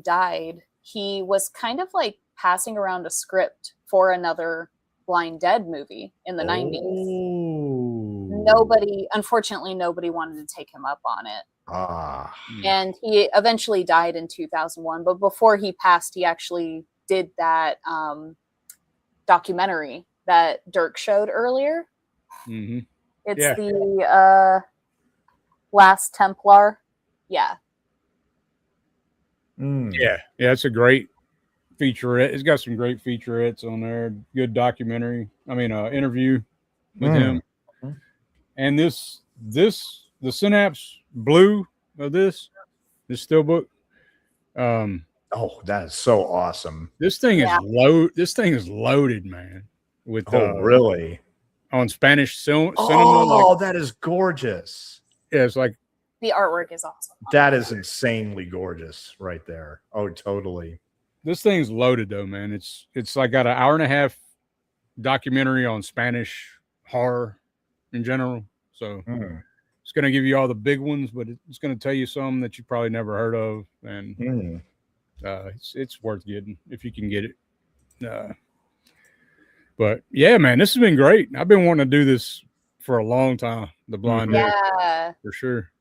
died, he was kind of like passing around a script for another Blind Dead movie in the 90s. Unfortunately, nobody wanted to take him up on it. And he eventually died in 2001. But before he passed, he actually did that documentary that Dirk showed earlier. It's the Last Templar. Yeah. Yeah, it's a great featurette. It's got some great featurettes on there. Good documentary. I mean, interview with him. And the Synapse Blue of this Steelbook. Oh, that is so awesome. This thing is This thing is loaded, man. With really on Spanish cinema. Oh, that is gorgeous. Yeah, it's like the artwork is awesome. That is insanely gorgeous right there. Oh, totally. This thing's loaded though, man. It's like got an 1.5 hour documentary on Spanish horror in general. So it's going to give you all the big ones, but it's going to tell you some that you probably never heard of, and it's worth getting if you can get it. But yeah, man, this has been great. I've been wanting to do this for a long time. The Blind Dead, for sure.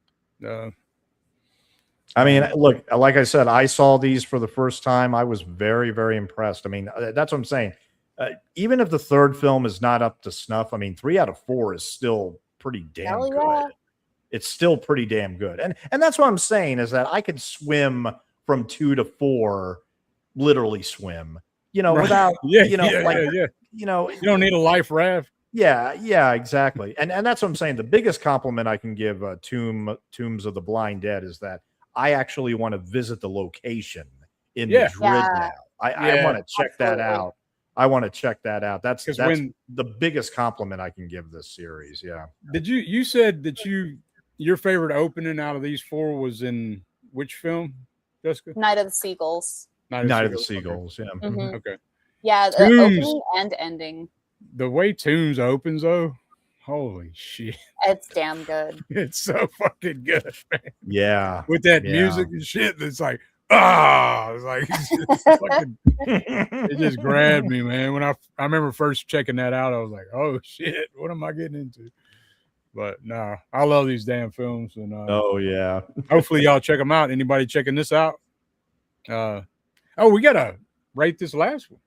I mean, look, like I said, I saw these for the first time. I was very, very impressed. I mean, that's what I'm saying. Even if the third film is not up to snuff, I mean, 3 out of 4 is still pretty damn good. Yeah. It's still pretty damn good. And that's what I'm saying is that I could swim from 2 to 4, literally swim, without, you don't need a life raft. Yeah, exactly. And that's what I'm saying. The biggest compliment I can give Tombs of the Blind Dead is that I actually want to visit the location in Madrid now. I want to check that out. I want to check that out. That's the biggest compliment I can give this series. Yeah. Did you said that your favorite opening out of these 4 was in which film, Jessica? Night of the Seagulls. Night of the Seagulls. Yeah. Mm-hmm. Okay. Yeah, the opening and ending. The way Tombs opens, though, holy shit. It's damn good. It's so fucking good, man. Yeah. With that music and shit, it's like, it's like, it just grabbed me, man. When I remember first checking that out, I was like, oh shit, what am I getting into? But no, I love these damn films. And oh yeah. Hopefully y'all check them out. Anybody checking this out? We gotta rate this last one.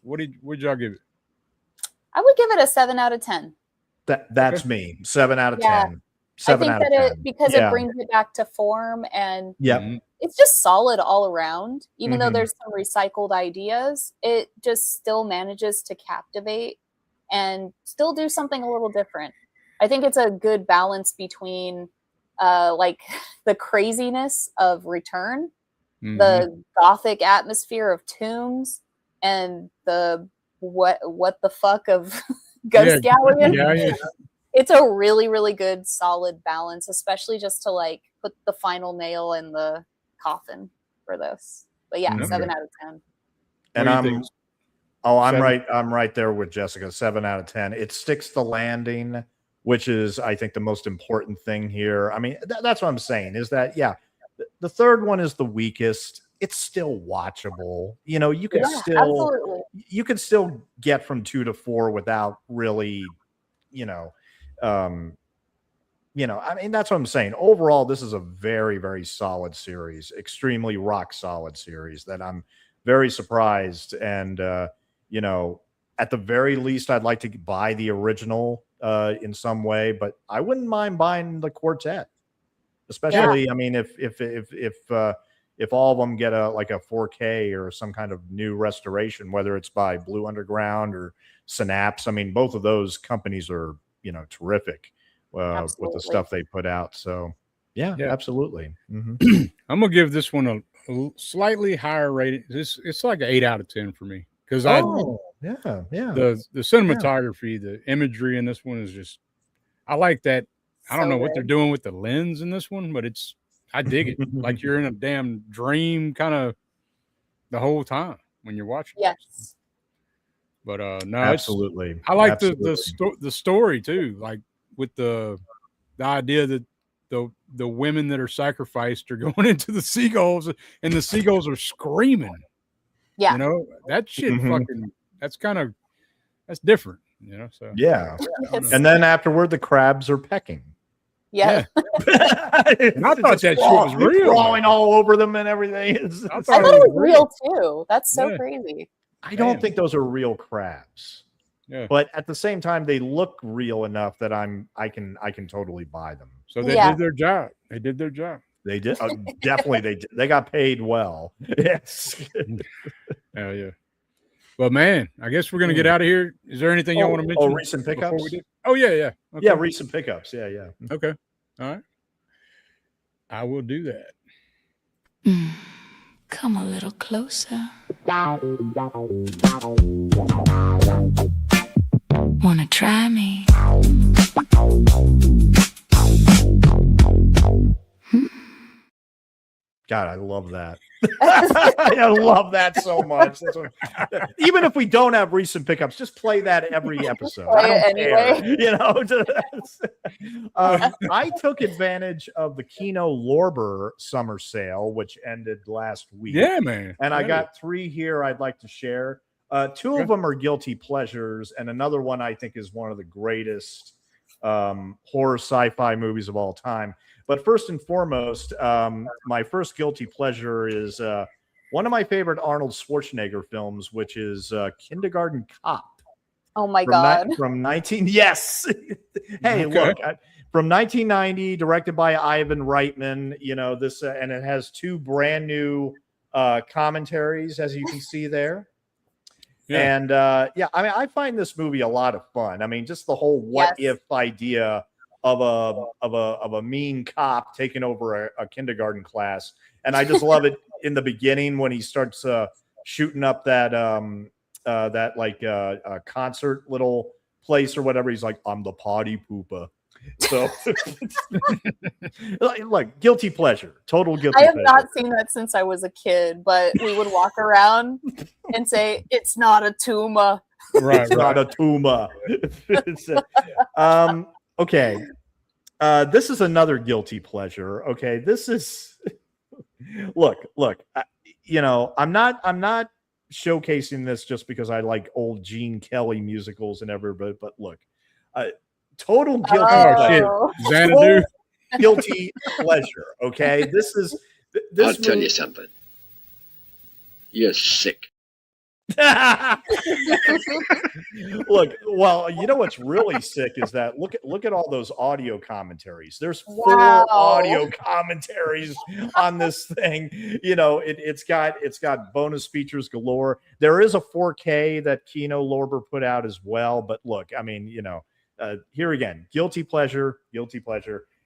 What'd y'all give it? I would give it a 7 out of 10. That's me. 7 out of 10. 7 out of 10. Because it brings it back to form, and it's just solid all around. Even though there's some recycled ideas, it just still manages to captivate and still do something a little different. I think it's a good balance between like the craziness of Return, the gothic atmosphere of Tombs, and the what the fuck of Ghost Galleon. Yeah. It's a really, really good, solid balance, especially just to like put the final nail in the coffin for this. But yeah, 7 out of 10. And I'm right there with Jessica. 7 out of 10. It sticks the landing, which is, I think, the most important thing here. I mean, that's what I'm saying is that, the third one is the weakest. It's still watchable. You could still get from 2 to 4 without really, I mean, that's what I'm saying. Overall, this is a very, very solid series, extremely rock solid series that I'm very surprised. And, at the very least, I'd like to buy the original in some way, but I wouldn't mind buying the quartet, especially, I mean, if all of them get a 4K or some kind of new restoration, whether it's by Blue Underground or Synapse. I mean, both of those companies are, terrific with the stuff they put out. So yeah. Absolutely. I'm gonna give this one a slightly higher rating. It's like an 8 out of 10 for me because the cinematography, the imagery in this one is just, I like that. I don't know what they're doing with the lens in this one, but I dig it. Like you're in a damn dream kind of the whole time when you're watching. Yes. But no, absolutely. I like the story too. Like with the idea that the women that are sacrificed are going into the seagulls and the seagulls are screaming. Yeah. That shit fucking, that's different, so. Yeah. And then afterward, the crabs are pecking. Yeah. And I thought that shit was real. Crawling all over them and everything. I thought it was real too. That's so crazy. I don't think those are real crabs. Yeah. But at the same time, they look real enough that I can totally buy them. So they did their job. They did their job. They did. Definitely they did. They got paid well. Yes. Hell yeah. Well, man, I guess we're gonna get out of here. Is there anything y'all want to mention? Recent pickups? Oh yeah. Okay. Yeah, recent pickups. Yeah. Okay. All right. I will do that. Come a little closer. Wanna try me? God, I love that. I love that so much. Even if we don't have recent pickups, just play that every episode. I don't care. You know, I took advantage of the Kino Lorber summer sale, which ended last week. Yeah, man. And I got 3 here I'd like to share. 2 of them are guilty pleasures, and another one I think is one of the greatest horror sci-fi movies of all time. But first and foremost, my first guilty pleasure is one of my favorite Arnold Schwarzenegger films, which is Kindergarten Cop. Oh my God. From 19 Yes. Hey, look, from 1990, directed by Ivan Reitman. You know this, and it has 2 brand new commentaries, as you can see there. Yeah. And yeah, I mean, I find this movie a lot of fun. I mean, just the whole what if idea of a mean cop taking over a kindergarten class, and I just love it in the beginning when he starts shooting up that concert little place or whatever. He's like, "I'm the potty pooper." So, like, guilty pleasure, total guilty pleasure. I have not seen that since I was a kid, but we would walk around and say, "It's not a tumor." Right, not a tumor. Okay. This is another guilty pleasure. Okay. This is look, you know, I'm not showcasing this just because I like old Gene Kelly musicals and everybody, but look, total guilty pleasure. Total guilty pleasure. Okay. I'll tell you something. You're sick. Look, well, you know what's really sick is that look at all those audio commentaries. There's 4 audio commentaries on this thing. You know, it's got bonus features galore. There is a 4K that Kino Lorber put out as well. But look, I mean, you know, here again, guilty pleasure.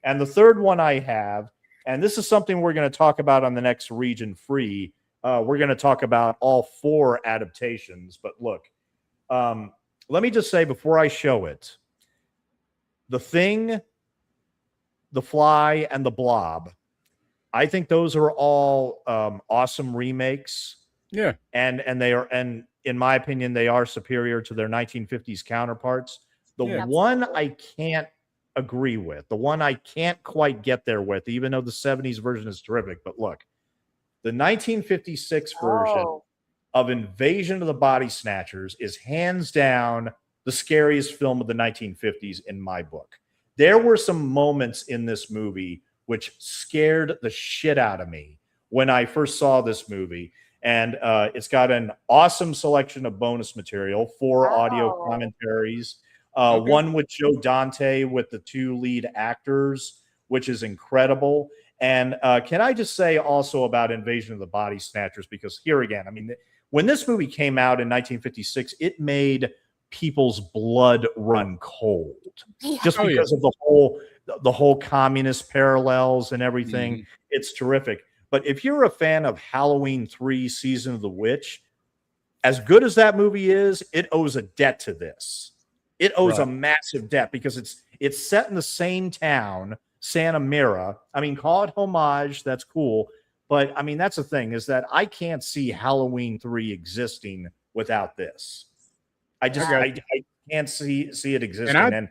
And the third one I have, and this is something we're going to talk about on the next Region Free. We're going to talk about all 4 adaptations, but look, let me just say before I show it, The Thing, The Fly, and The Blob, I think those are all awesome remakes. Yeah. And in my opinion, they are superior to their 1950s counterparts. The one I can't agree with, the one I can't quite get there with, even though the 70s version is terrific, but look, the 1956 version of Invasion of the Body Snatchers is hands down the scariest film of the 1950s in my book. There were some moments in this movie which scared the shit out of me when I first saw this movie. And it's got an awesome selection of bonus material, 4 audio commentaries, one with Joe Dante with the 2 lead actors, which is incredible. And can I just say also about Invasion of the Body Snatchers, because here again, I mean, when this movie came out in 1956, it made people's blood run cold just because of the whole communist parallels and everything. Mm-hmm. It's terrific. But if you're a fan of Halloween 3 Season of the Witch, as good as that movie is, it owes a debt to this. It owes a massive debt because it's set in the same town, Santa Mira. I mean, call it homage. That's cool. But I mean, that's the thing, is that I can't see Halloween 3 existing without this. I just I can't see it existing. And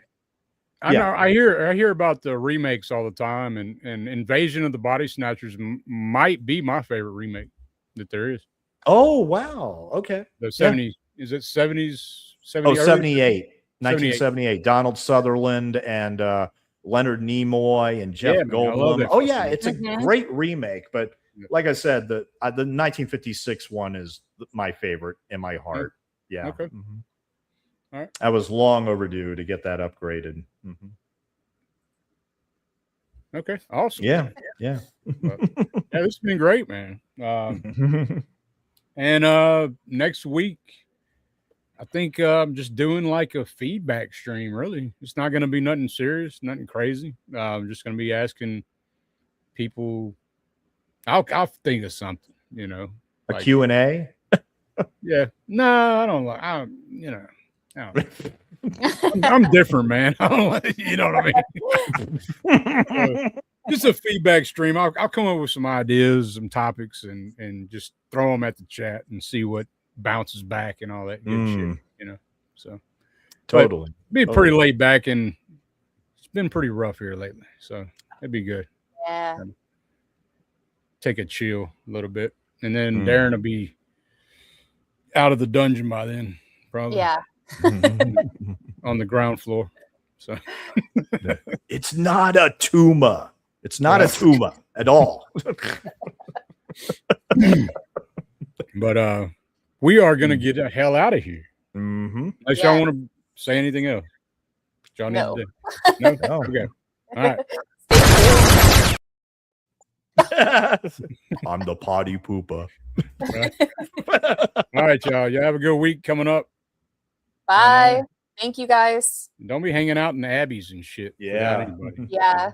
I know I hear about the remakes all the time, and Invasion of the Body Snatchers might be my favorite remake that there is. Oh wow. Okay. The 70s. Is it 70s? 78. 1978. Donald Sutherland and Leonard Nimoy and Jeff Goldblum. Oh yeah, it's a great remake, but like I said, the 1956 one is my favorite in my heart. Yeah. Okay. Mm-hmm. All right. I was long overdue to get that upgraded. Mm-hmm. Okay. Awesome. Yeah. Yeah, this has been great, man. And next week, I think I'm just doing like a feedback stream, really. It's not going to be nothing serious, nothing crazy. I'm just going to be asking people. I'll think of something. you know, a Q&A. Yeah, no, I don't like. I don't, you know, I don't, I'm different, man. I don't, you know what I mean? Just a feedback stream. I'll come up with some ideas, some topics, and just throw them at the chat and see what bounces back and all that good shit. You know, so totally be pretty laid back, and it's been pretty rough here lately, so it'd be good. Yeah. Take a chill a little bit, and then Darren will be out of the dungeon by then, probably. Yeah. On the ground floor. So it's not a tumor. It's not a tumor at all. But we are gonna get the hell out of here. Unless y'all want to say anything else. Y'all need to do. No? Okay. All right. I'm the potty pooper. All right, y'all. You have a good week coming up. Bye. Thank you, guys. Don't be hanging out in the abbeys and shit. Yeah. Yeah.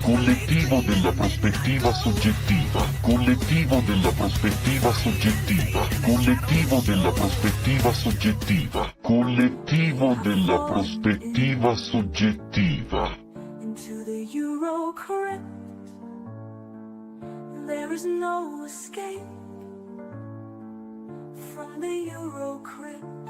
Collettivo della prospettiva soggettiva. Collettivo della prospettiva soggettiva. Collettivo della prospettiva soggettiva. Collettivo della prospettiva soggettiva. Into the EuroCrypt, there is no escape from the EuroCrypt.